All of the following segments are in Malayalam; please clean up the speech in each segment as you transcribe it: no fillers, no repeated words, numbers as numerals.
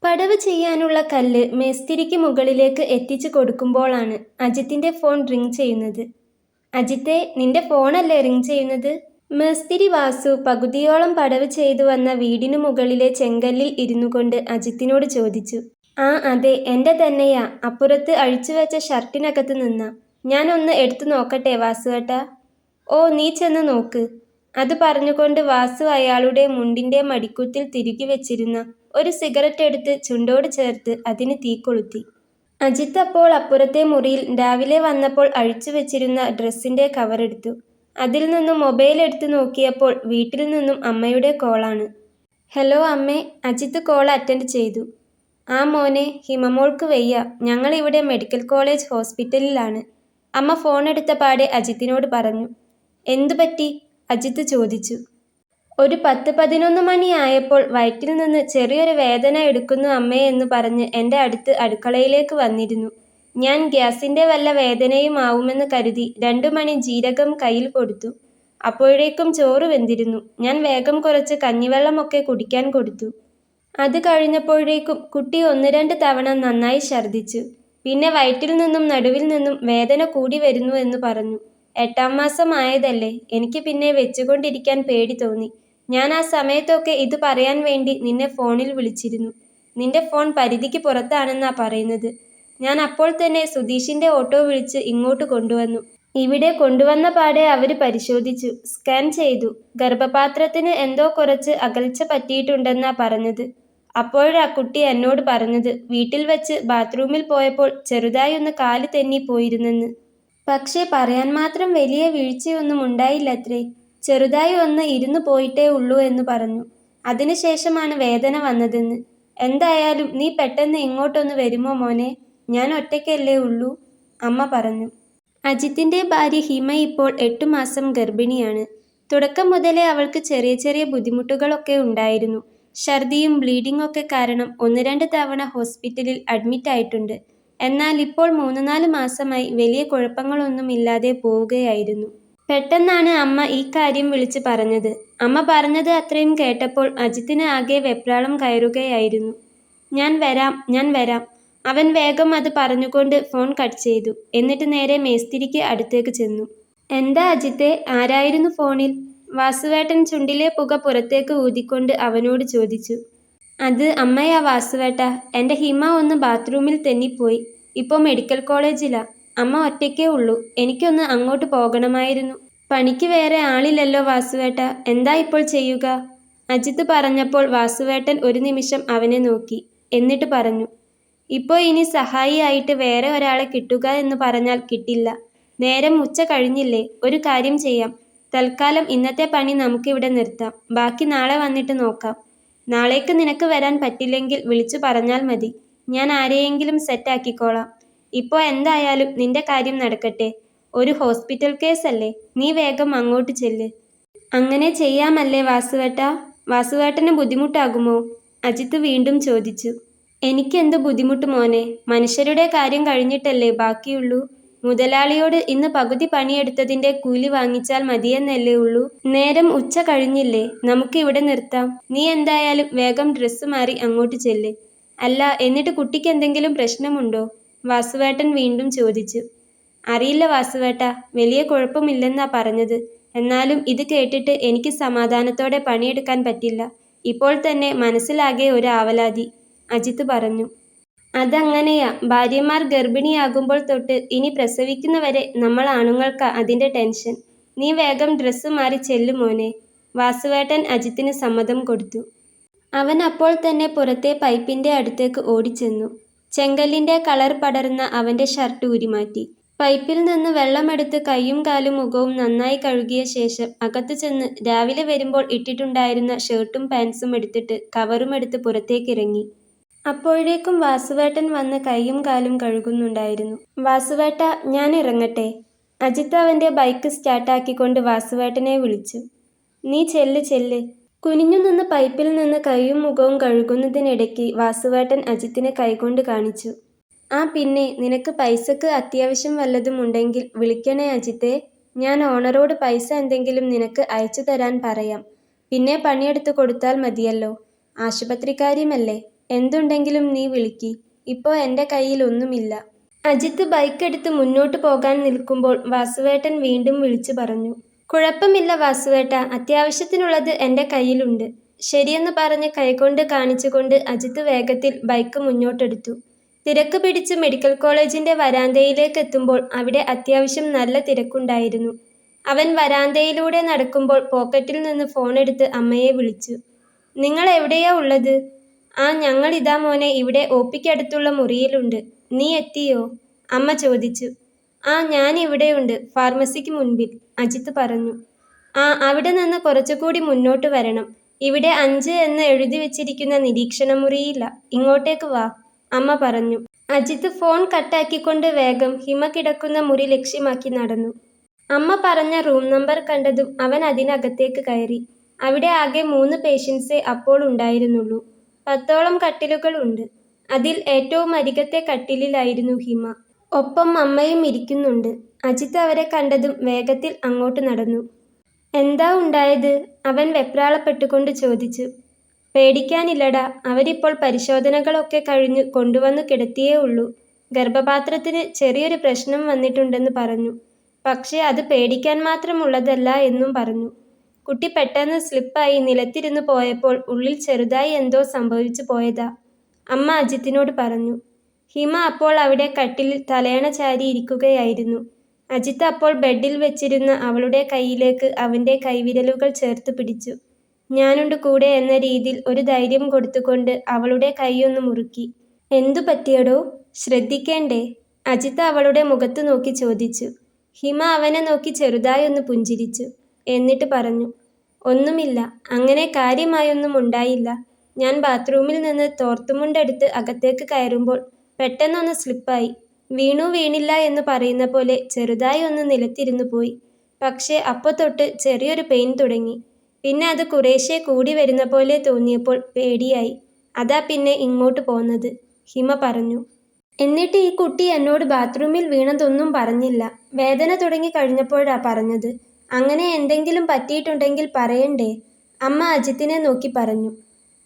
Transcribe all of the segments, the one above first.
പടവ് ചെയ്യാനുള്ള കല്ല് മേസ്തിരിക്ക് മുകളിലേക്ക് എത്തിച്ചു കൊടുക്കുമ്പോഴാണ് അജിത്തിന്റെ ഫോൺ റിങ് ചെയ്യുന്നത്. അജിത്തെ, നിന്റെ ഫോണല്ലേ റിങ് ചെയ്യുന്നത്? മേസ്തിരി വാസു പകുതിയോളം പടവ് ചെയ്തു വന്ന വീടിനു മുകളിലെ ചെങ്കല്ലിൽ ഇരുന്നുകൊണ്ട് അജിത്തിനോട് ചോദിച്ചു. ആ അതെ, എൻ്റെ തന്നെയാ. അപ്പുറത്ത് അഴിച്ചുവെച്ച ഷർട്ടിനകത്ത് നിന്നാ. ഞാൻ ഒന്ന് എടുത്തു നോക്കട്ടെ വാസുവേട്ടാ? ഓ, നീ ചെന്ന് നോക്ക്. അത് പറഞ്ഞുകൊണ്ട് വാസു അയാളുടെ മുണ്ടിന്റെ മടിക്കുത്തിൽ തിരുകി വെച്ചിരുന്ന ഒരു സിഗരറ്റ് എടുത്ത് ചുണ്ടോട് ചേർത്ത് അതിന് തീ കൊളുത്തി. അജിത്ത് അപ്പോൾ അപ്പുറത്തെ മുറിയിൽ രാവിലെ വന്നപ്പോൾ അഴിച്ചു വെച്ചിരുന്ന ഡ്രസ്സിന്റെ കവറെടുത്തു. അതിൽ നിന്നും മൊബൈൽ എടുത്തു നോക്കിയപ്പോൾ വീട്ടിൽ നിന്നും അമ്മയുടെ കോളാണ്. ഹലോ അമ്മേ. അജിത്ത് കോൾ അറ്റൻഡ് ചെയ്തു. ആ മോനെ, ഹിമമോൾക്ക് വയ്യ. ഞങ്ങളിവിടെ മെഡിക്കൽ കോളേജ് ഹോസ്പിറ്റലിലാണ്. അമ്മ ഫോൺ എടുത്ത പാടെ അജിത്തിനോട് പറഞ്ഞു. എന്തു പറ്റി? അജിത്ത് ചോദിച്ചു. ഒരു 10-11 മണിയായപ്പോൾ വയറ്റിൽ നിന്ന് ചെറിയൊരു വേദന എടുക്കുന്നു അമ്മേ എന്ന് പറഞ്ഞ് എൻ്റെ അടുത്ത് അടുക്കളയിലേക്ക് വന്നിരുന്നു. ഞാൻ ഗ്യാസിൻ്റെ വല്ല വേദനയും ആവുമെന്ന് കരുതി 2 മണി ജീരകം കയ്യിൽ കൊടുത്തു. അപ്പോഴേക്കും ചോറ് വെന്തിരുന്നു. ഞാൻ വേഗം കുറച്ച് കഞ്ഞിവെള്ളമൊക്കെ കുടിക്കാൻ കൊടുത്തു. അത് കഴിഞ്ഞപ്പോഴേക്കും കുട്ടി 1-2 തവണ നന്നായി ഛർദ്ദിച്ചു. പിന്നെ വയറ്റിൽ നിന്നും നടുവിൽ നിന്നും വേദന കൂടി വരുന്നു എന്ന് പറഞ്ഞു. 8-ാം മാസം ആയതല്ലേ. എനിക്ക് പിന്നെ വെച്ചുകൊണ്ടിരിക്കാൻ പേടി തോന്നി. ഞാൻ ആ സമയത്തൊക്കെ ഇത് പറയാൻ വേണ്ടി നിന്നെ ഫോണിൽ വിളിച്ചിരുന്നു. നിന്റെ ഫോൺ പരിധിക്ക് പുറത്താണെന്നാ പറയുന്നത്. ഞാൻ അപ്പോൾ തന്നെ സുധീഷിന്റെ ഓട്ടോ വിളിച്ച് ഇങ്ങോട്ട് കൊണ്ടുവന്നു. ഇവിടെ കൊണ്ടുവന്ന പാടെ അവര് പരിശോധിച്ചു, സ്കാൻ ചെയ്തു. ഗർഭപാത്രത്തിന് എന്തോ കുറച്ച് അകൽച്ച പറ്റിയിട്ടുണ്ടെന്നാ പറഞ്ഞത്. അപ്പോഴാ കുട്ടി എന്നോട് പറഞ്ഞത് വീട്ടിൽ വെച്ച് ബാത്റൂമിൽ പോയപ്പോൾ ചെറുതായി ഒന്ന് കാല് തെന്നി പോയിരുന്നെന്ന്. പക്ഷേ പറയാൻ മാത്രം വലിയ വീഴ്ചയൊന്നും ഉണ്ടായില്ലത്രേ. ചെറുതായി ഒന്ന് ഇരുന്നു പോയിട്ടേ ഉള്ളൂ എന്ന് പറഞ്ഞു. അതിനുശേഷമാണ് വേദന വന്നതെന്ന്. എന്തായാലും നീ പെട്ടെന്ന് ഇങ്ങോട്ടൊന്ന് വരുമോ മോനെ? ഞാൻ ഒറ്റയ്ക്കല്ലേ ഉള്ളൂ, അമ്മ പറഞ്ഞു. അജിത്തിന്റെ ഭാര്യ ഹിമ ഇപ്പോൾ 8 മാസം ഗർഭിണിയാണ്. തുടക്കം മുതലേ അവൾക്ക് ചെറിയ ചെറിയ ബുദ്ധിമുട്ടുകളൊക്കെ ഉണ്ടായിരുന്നു. ഛർദിയും ബ്ലീഡിംഗ് ഒക്കെ കാരണം 1-2 തവണ ഹോസ്പിറ്റലിൽ അഡ്മിറ്റ് ആയിട്ടുണ്ട്. എന്നാൽ ഇപ്പോൾ 3-4 മാസമായി വലിയ കുഴപ്പങ്ങളൊന്നുമില്ലാതെ പോവുകയായിരുന്നു. പെട്ടെന്നാണ് അമ്മ ഈ കാര്യം വിളിച്ച് പറഞ്ഞത്. അമ്മ പറഞ്ഞത് അത്രയും കേട്ടപ്പോൾ അജിത്തിന് ആകെ വെപ്രാളം കയറുകയായിരുന്നു. ഞാൻ വരാം. അവൻ വേഗം അത് പറഞ്ഞുകൊണ്ട് ഫോൺ കട്ട് ചെയ്തു. എന്നിട്ട് നേരെ മേസ്തിരിക്ക് അടുത്തേക്ക് ചെന്നു. എന്താ അജിത്തെ, ആരായിരുന്നു ഫോണിൽ? വാസുവേട്ടൻ ചുണ്ടിലെ പുക പുറത്തേക്ക് ഊതിക്കൊണ്ട് അവനോട് ചോദിച്ചു. അത് അമ്മയാ വാസുവേട്ട. എൻ്റെ ഹിമ ഒന്ന് ബാത്റൂമിൽ തെന്നിപ്പോയി. ഇപ്പോൾ മെഡിക്കൽ കോളേജിലാ. അമ്മ ഒറ്റയ്ക്കേ ഉള്ളൂ. എനിക്കൊന്ന് അങ്ങോട്ട് പോകണമായിരുന്നു. പണിക്ക് വേറെ ആളില്ലല്ലോ വാസുവേട്ട. എന്താ ഇപ്പോൾ ചെയ്യുക? അജിത്ത് പറഞ്ഞപ്പോൾ വാസുവേട്ടൻ ഒരു നിമിഷം അവനെ നോക്കി. എന്നിട്ട് പറഞ്ഞു. ഇപ്പോൾ ഇനി സഹായിയായിട്ട് വേറെ ഒരാളെ കിട്ടുക എന്ന് പറഞ്ഞാൽ കിട്ടില്ല. നേരം ഉച്ച കഴിഞ്ഞില്ലേ. ഒരു കാര്യം ചെയ്യാം. തൽക്കാലം ഇന്നത്തെ പണി നമുക്കിവിടെ നിർത്താം. ബാക്കി നാളെ വന്നിട്ട് നോക്കാം. നാളേക്ക് നിനക്ക് വരാൻ പറ്റില്ലെങ്കിൽ വിളിച്ചു പറഞ്ഞാൽ മതി. ഞാൻ ആരെയെങ്കിലും സെറ്റാക്കിക്കോളാം. ഇപ്പോൾ എന്തായാലും നിന്റെ കാര്യം നടക്കട്ടെ. ഒരു ഹോസ്പിറ്റൽ കേസല്ലേ. നീ വേഗം അങ്ങോട്ട് ചെല്ല്. അങ്ങനെ ചെയ്യാമല്ലേ വാസുവേട്ട? വാസുവേട്ടന് ബുദ്ധിമുട്ടാകുമോ? അജിത്ത് വീണ്ടും ചോദിച്ചു. എനിക്കെന്ത് ബുദ്ധിമുട്ട് മോനെ? മനുഷ്യരുടെ കാര്യം കഴിഞ്ഞിട്ടല്ലേ ബാക്കിയുള്ളൂ. മുതലാളിയോട് ഇന്ന് പകുതി പണിയെടുത്തതിന്റെ കൂലി വാങ്ങിച്ചാൽ മതിയെന്നല്ലേ ഉള്ളൂ. നേരം ഉച്ച കഴിഞ്ഞില്ലേ. നമുക്ക് ഇവിടെ നിർത്താം. നീ എന്തായാലും വേഗം ഡ്രസ്സ് മാറി അങ്ങോട്ട് ചെല്ല്. അല്ല, എന്നിട്ട് കുട്ടിക്ക് എന്തെങ്കിലും പ്രശ്നമുണ്ടോ? വാസുവേട്ടൻ വീണ്ടും ചോദിച്ചു. അറിയില്ല വാസുവേട്ട, വലിയ കുഴപ്പമില്ലെന്നാ പറഞ്ഞത്. എന്നാലും ഇത് കേട്ടിട്ട് എനിക്ക് സമാധാനത്തോടെ പണിയെടുക്കാൻ പറ്റില്ല. ഇപ്പോൾ തന്നെ മനസ്സിലാകെ ഒരു ആവലാതി, അജിത്ത് പറഞ്ഞു. അതങ്ങനെയാ. ഭാര്യമാർ ഗർഭിണിയാകുമ്പോൾ തൊട്ട് ഇനി പ്രസവിക്കുന്നവരെ നമ്മൾ ആണുങ്ങൾക്കാ അതിൻ്റെ ടെൻഷൻ. നീ വേഗം ഡ്രസ്സ് മാറി ചെല്ലു മോനെ. വാസുവേട്ടൻ അജിത്തിന് സമ്മതം കൊടുത്തു. അവൻ അപ്പോൾ തന്നെ പുറത്തെ പൈപ്പിന്റെ അടുത്തേക്ക് ഓടിച്ചെന്നു. ചെങ്കല്ലിന്റെ കളർ പടർന്ന അവന്റെ ഷർട്ട് ഊരിമാറ്റി. പൈപ്പിൽ നിന്ന് വെള്ളമെടുത്ത് കൈയും കാലും മുഖവും നന്നായി കഴുകിയ ശേഷം അകത്ത് ചെന്ന് രാവിലെ വരുമ്പോൾ ഇട്ടിട്ടുണ്ടായിരുന്ന ഷർട്ടും പാൻസും എടുത്തിട്ട് കവറും എടുത്ത് പുറത്തേക്കിറങ്ങി. അപ്പോഴേക്കും വാസുവേട്ടൻ വന്ന് കൈയും കാലും കഴുകുന്നുണ്ടായിരുന്നു. വാസുവേട്ട, ഞാൻ ഇറങ്ങട്ടെ? അജിത്ത് അവന്റെ ബൈക്ക് സ്റ്റാർട്ടാക്കിക്കൊണ്ട് വാസുവേട്ടനെ വിളിച്ചു. നീ ചെല്ല്. കുനിഞ്ഞു നിന്ന് പൈപ്പിൽ നിന്ന് കൈയും മുഖവും കഴുകുന്നതിനിടയ്ക്ക് വാസുവേട്ടൻ അജിത്തിനെ കൈകൊണ്ട് കാണിച്ചു. ആ പിന്നെ, നിനക്ക് പൈസക്ക് അത്യാവശ്യം വല്ലതും ഉണ്ടെങ്കിൽ വിളിക്കണേ അജിത്തെ. ഞാൻ ഓണറോട് പൈസ എന്തെങ്കിലും നിനക്ക് അയച്ചു തരാൻ പറയാം. പിന്നെ പണിയെടുത്ത് കൊടുത്താൽ മതിയല്ലോ. ആശുപത്രിക്കാര്യമല്ലേ. എന്തുണ്ടെങ്കിലും നീ വിളിക്ക്. ഇപ്പോൾ എൻ്റെ കയ്യിൽ ഒന്നുമില്ല. അജിത്ത് ബൈക്കെടുത്ത് മുന്നോട്ട് പോകാൻ നിൽക്കുമ്പോൾ വാസുവേട്ടൻ വീണ്ടും വിളിച്ചു പറഞ്ഞു. കുഴപ്പമില്ല വാസുവേട്ട, അത്യാവശ്യത്തിനുള്ളത് എൻ്റെ കയ്യിലുണ്ട്. ശരിയെന്ന് പറഞ്ഞ് കൈകൊണ്ട് കാണിച്ചുകൊണ്ട് അജിത്ത് വേഗത്തിൽ ബൈക്ക് മുന്നോട്ടെടുത്തു. തിരക്ക് പിടിച്ച് മെഡിക്കൽ കോളേജിൻ്റെ വരാന്തയിലേക്ക് എത്തുമ്പോൾ അവിടെ അത്യാവശ്യം നല്ല തിരക്കുണ്ടായിരുന്നു. അവൻ വരാന്തയിലൂടെ നടക്കുമ്പോൾ പോക്കറ്റിൽ നിന്ന് ഫോണെടുത്ത് അമ്മയെ വിളിച്ചു. നിങ്ങൾ എവിടെയാ ഉള്ളത്? ആ, ഞങ്ങളിതാ മോനെ ഇവിടെ ഒപിക്കടുത്തുള്ള മുറിയിലുണ്ട്. നീ എത്തിയോ? അമ്മ ചോദിച്ചു. ആ, ഞാൻ ഇവിടെയുണ്ട്, ഫാർമസിക്ക് മുൻപിൽ, അജിത്ത് പറഞ്ഞു. ആ, അവിടെ നിന്ന് കുറച്ചുകൂടി മുന്നോട്ട് വരണം. ഇവിടെ 5 എന്ന് എഴുതി വെച്ചിരിക്കുന്ന നിരീക്ഷണ മുറിയില്ല. ഇങ്ങോട്ടേക്ക് വാ, അമ്മ പറഞ്ഞു. അജിത്ത് ഫോൺ കട്ടാക്കിക്കൊണ്ട് വേഗം ഹിമ കിടക്കുന്ന മുറി ലക്ഷ്യമാക്കി നടന്നു. അമ്മ പറഞ്ഞ റൂം നമ്പർ കണ്ടതും അവൻ അതിനകത്തേക്ക് കയറി. അവിടെ ആകെ 3 പേഷ്യൻസേ അപ്പോൾ ഉണ്ടായിരുന്നുള്ളൂ. 10ഓളം കട്ടിലുകൾ ഉണ്ട്. അതിൽ ഏറ്റവും അരികത്തെ കട്ടിലിലായിരുന്നു ഹിമ. ഒപ്പം അമ്മയും ഇരിക്കുന്നുണ്ട്. അജിത്ത് അവരെ കണ്ടതും വേഗത്തിൽ അങ്ങോട്ട് നടന്നു. എന്താ ഉണ്ടായത്? അവൻ വെപ്രാളപ്പെട്ടുകൊണ്ട് ചോദിച്ചു. പേടിക്കാനില്ലടാ, അവരിപ്പോൾ പരിശോധനകളൊക്കെ കഴിഞ്ഞ് കൊണ്ടുവന്നു കിടത്തിയേ ഉള്ളൂ. ഗർഭപാത്രത്തിന് ചെറിയൊരു പ്രശ്നം വന്നിട്ടുണ്ടെന്ന് പറഞ്ഞു. പക്ഷേ അത് പേടിക്കാൻ മാത്രമുള്ളതല്ല എന്നും പറഞ്ഞു. കുട്ടി പെട്ടെന്ന് സ്ലിപ്പായി നിലത്തിരുന്ന് പോയപ്പോൾ ഉള്ളിൽ ചെറുതായി എന്തോ സംഭവിച്ചു പോയതാ, അമ്മ അജിത്തിനോട് പറഞ്ഞു. ഹിമ അപ്പോൾ അവിടെ കട്ടിലിൽ തലയണ ചാരി ഇരിക്കുകയായിരുന്നു. അജിത്ത് അപ്പോൾ ബെഡിൽ വെച്ചിരുന്ന അവളുടെ കൈയിലേക്ക് അവൻ്റെ കൈവിരലുകൾ ചേർത്ത് പിടിച്ചു. ഞാനുണ്ട് കൂടെ എന്ന രീതിയിൽ ഒരു ധൈര്യം കൊടുത്തുകൊണ്ട് അവളുടെ കൈയൊന്ന് മുറുക്കി. എന്തു പറ്റിയടോ? ശ്രദ്ധിക്കേണ്ടേ? അജിത്ത് അവളുടെ മുഖത്ത് നോക്കി ചോദിച്ചു. ഹിമ അവനെ നോക്കി ചെറുതായി ഒന്ന് പുഞ്ചിരിച്ചു. എന്നിട്ട് പറഞ്ഞു. ഒന്നുമില്ല, അങ്ങനെ കാര്യമായൊന്നും ഉണ്ടായില്ല. ഞാൻ ബാത്റൂമിൽ നിന്ന് തോർത്തുമുണ്ടെടുത്ത് അകത്തേക്ക് കയറുമ്പോൾ പെട്ടെന്നൊന്ന് സ്ലിപ്പായി. വീണില്ല എന്ന് പറയുന്ന പോലെ ചെറുതായി ഒന്ന് നിലത്തിരുന്നു പോയി. പക്ഷേ അപ്പോൾ തൊട്ട് ചെറിയൊരു പെയിൻ തുടങ്ങി. പിന്നെ അത് കുറേശ്ശെ കൂടി വരുന്ന പോലെ തോന്നിയപ്പോൾ പേടിയായി. അതാ പിന്നെ ഇങ്ങോട്ട് പോന്നത്, ഹിമ പറഞ്ഞു. എന്നിട്ട് ഈ കുട്ടി എന്നോട് ബാത്റൂമിൽ വീണതൊന്നും പറഞ്ഞില്ല. വേദന തുടങ്ങി കഴിഞ്ഞപ്പോഴാ പറഞ്ഞത്. അങ്ങനെ എന്തെങ്കിലും പറ്റിയിട്ടുണ്ടെങ്കിൽ പറയണ്ടേ, അമ്മ അജിത്തിനെ നോക്കി പറഞ്ഞു.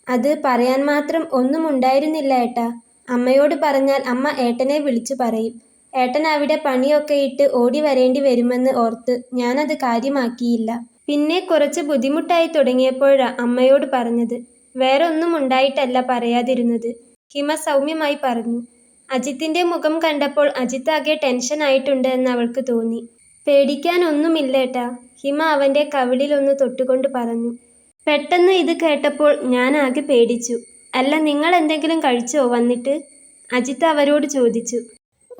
അത് പറയാൻ മാത്രം ഒന്നും ഉണ്ടായിരുന്നില്ല ഏട്ടാ. അമ്മയോട് പറഞ്ഞാൽ അമ്മ ഏട്ടനെ വിളിച്ചു പറയും. ഏട്ടൻ അവിടെ പണിയൊക്കെ ഇട്ട് ഓടി വരേണ്ടി വരുമെന്ന് ഓർത്ത് ഞാനത് കാര്യമാക്കിയില്ല. പിന്നെ കുറച്ച് ബുദ്ധിമുട്ടായി തുടങ്ങിയപ്പോഴാ അമ്മയോട് പറഞ്ഞത്. വേറെ ഒന്നും ഉണ്ടായിട്ടല്ല പറയാതിരുന്നത്, ഹിമ സൗമ്യമായി പറഞ്ഞു. അജിത്തിൻ്റെ മുഖം കണ്ടപ്പോൾ അജിത്ത് ആകെ ടെൻഷനായിട്ടുണ്ട് എന്ന് അവൾക്ക് തോന്നി. പേടിക്കാനൊന്നുമില്ലേട്ടാ, ഹിമ അവൻ്റെ കവിളിലൊന്ന് തൊട്ടുകൊണ്ട് പറഞ്ഞു. പെട്ടെന്ന് ഇത് കേട്ടപ്പോൾ ഞാൻ ആകെ പേടിച്ചു. അല്ല, നിങ്ങൾ എന്തെങ്കിലും കഴിച്ചോ വന്നിട്ട്? അജിത്ത് അവരോട് ചോദിച്ചു.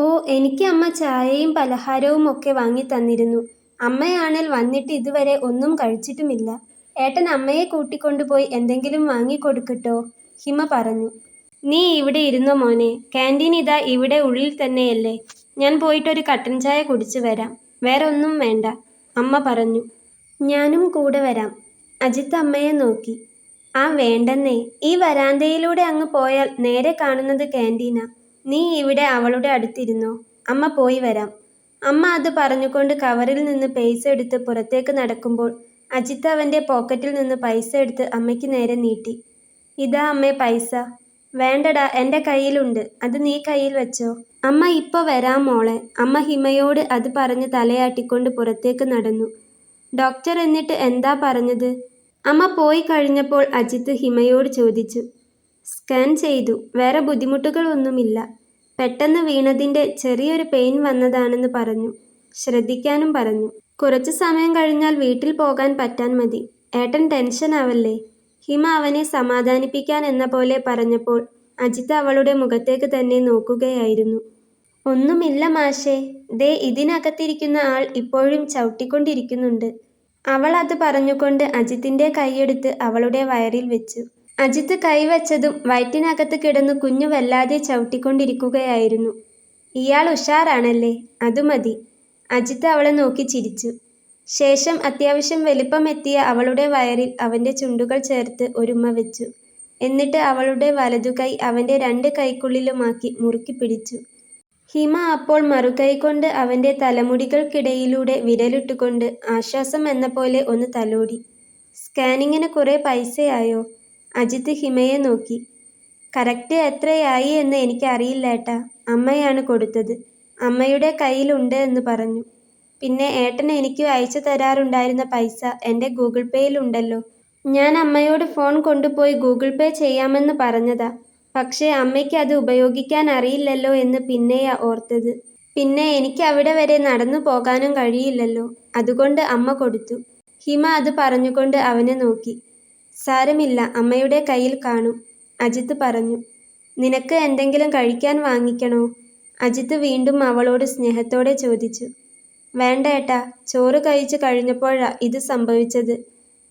ഓ, എനിക്ക് അമ്മ ചായയും പലഹാരവും ഒക്കെ വാങ്ങി തന്നിരുന്നു. അമ്മയാണേൽ വന്നിട്ട് ഇതുവരെ ഒന്നും കഴിച്ചിട്ടുമില്ല. ഏട്ടൻ അമ്മയെ കൂട്ടിക്കൊണ്ടുപോയി എന്തെങ്കിലും വാങ്ങിക്കൊടുക്കട്ടോ, ഹിമ പറഞ്ഞു. നീ ഇവിടെ ഇരുന്നോ മോനെ, ക്യാൻറ്റീൻ ഇതാ ഇവിടെ ഉള്ളിൽ തന്നെയല്ലേ. ഞാൻ പോയിട്ടൊരു കട്ടൻ ചായ കുടിച്ചു വരാം. വേറെ ഒന്നും വേണ്ട, അമ്മ പറഞ്ഞു. ഞാനും കൂടെ വരാം, അജിത്ത് അമ്മയെ നോക്കി. ആ വേണ്ടെന്നേ, ഈ വരാന്തയിലൂടെ അങ്ങ് പോയാൽ നേരെ കാണുന്നത് ക്യാൻറ്റീനാ. നീ ഇവിടെ അവളുടെ അടുത്തിരുന്നോ, അമ്മ പോയി വരാം. അമ്മ അത് പറഞ്ഞുകൊണ്ട് കവറിൽ നിന്ന് പൈസ എടുത്ത് പുറത്തേക്ക് നടക്കുമ്പോൾ അജിത്ത് അവൻ്റെ പോക്കറ്റിൽ നിന്ന് പൈസ എടുത്ത് അമ്മയ്ക്ക് നേരെ നീട്ടി. ഇതാ അമ്മേ പൈസ. വേണ്ടടാ, എൻ്റെ കയ്യിലുണ്ട്, അത് നീ കയ്യിൽ വെച്ചോ. അമ്മ ഇപ്പോൾ വരാം മോളെ, അമ്മ ഹിമയോട് അത് പറഞ്ഞ് തലയാട്ടിക്കൊണ്ട് പുറത്തേക്ക് നടന്നു. ഡോക്ടർ എന്നിട്ട് എന്താ പറഞ്ഞത്? അമ്മ പോയി കഴിഞ്ഞപ്പോൾ അജിത്ത് ഹിമയോട് ചോദിച്ചു. സ്കാൻ ചെയ്തു, വേറെ ബുദ്ധിമുട്ടുകളൊന്നുമില്ല. പെട്ടെന്ന് വീണതിൻ്റെ ചെറിയൊരു പെയിൻ വന്നതാണെന്ന് പറഞ്ഞു. ശ്രദ്ധിക്കാനും പറഞ്ഞു. കുറച്ച് സമയം കഴിഞ്ഞാൽ വീട്ടിൽ പോകാൻ പറ്റാൻ മതി. ഏട്ടൻ ടെൻഷനാവല്ലേ, ഹിമ അവനെ സമാധാനിപ്പിക്കാൻ എന്ന പോലെ പറഞ്ഞപ്പോൾ അജിത്ത് അവളുടെ മുഖത്തേക്ക് തന്നെ നോക്കുകയായിരുന്നു. ഒന്നുമില്ല മാഷേ, ദേ ഇതിനകത്തിരിക്കുന്ന ആൾ ഇപ്പോഴും ചവിട്ടിക്കൊണ്ടിരിക്കുന്നുണ്ട്. അവൾ അത് പറഞ്ഞുകൊണ്ട് അജിത്തിൻ്റെ കൈയെടുത്ത് അവളുടെ വയറിൽ വെച്ചു. അജിത്ത് കൈവച്ചതും വയറ്റിനകത്ത് കിടന്നു കുഞ്ഞു വല്ലാതെ ചവിട്ടിക്കൊണ്ടിരിക്കുകയായിരുന്നു. ഇയാൾ ഉഷാറാണല്ലേ, അത് മതി, അജിത്ത് അവളെ നോക്കി ചിരിച്ചു. ശേഷം അത്യാവശ്യം വലിപ്പമെത്തിയ അവളുടെ വയറിൽ അവൻ്റെ ചുണ്ടുകൾ ചേർത്ത് ഒരുമ്മ വെച്ചു. എന്നിട്ട് അവളുടെ വലതുകൈ അവൻ്റെ 2 കൈക്കുള്ളിലുമാക്കി മുറുക്കി പിടിച്ചു. ഹിമ അപ്പോൾ മറുകൈ കൊണ്ട് അവൻ്റെ തലമുടികൾക്കിടയിലൂടെ വിരലിട്ടുകൊണ്ട് ആശ്വാസം എന്ന പോലെ ഒന്ന് തലോടി. സ്കാനിങ്ങിന് കുറേ പൈസയായോ? അജിത്ത് ഹിമയെ നോക്കി. കറക്റ്റ് എത്രയായി എന്ന് എനിക്കറിയില്ല ഏട്ടാ. അമ്മയാണ് കൊടുത്തത്. അമ്മയുടെ കയ്യിലുണ്ട് എന്ന് പറഞ്ഞു. പിന്നെ ഏട്ടൻ എനിക്ക് അയച്ചു തരാറുണ്ടായിരുന്ന പൈസ എൻ്റെ ഗൂഗിൾ പേയിലുണ്ടല്ലോ. ഞാൻ അമ്മയോട് ഫോൺ കൊണ്ടുപോയി ഗൂഗിൾ പേ ചെയ്യാമെന്ന് പറഞ്ഞതാ. പക്ഷേ അമ്മയ്ക്ക് അത് ഉപയോഗിക്കാൻ അറിയില്ലല്ലോ എന്ന് പിന്നെയാ ഓർത്തത്. പിന്നെ എനിക്ക് അവിടെ വരെ നടന്നു പോകാനും കഴിയില്ലല്ലോ. അതുകൊണ്ട് അമ്മ കൊടുത്തു. ഹിമ അത് പറഞ്ഞുകൊണ്ട് അവനെ നോക്കി. സാരമില്ല, അമ്മയുടെ കയ്യിൽ കാണും, അജിത്ത് പറഞ്ഞു. നിനക്ക് എന്തെങ്കിലും കഴിക്കാൻ വാങ്ങിക്കണോ? അജിത്ത് വീണ്ടും അവളോട് സ്നേഹത്തോടെ ചോദിച്ചു. വേണ്ട ഏട്ടാ, ചോറ് കഴിച്ചു കഴിഞ്ഞപ്പോഴാ ഇത് സംഭവിച്ചത്.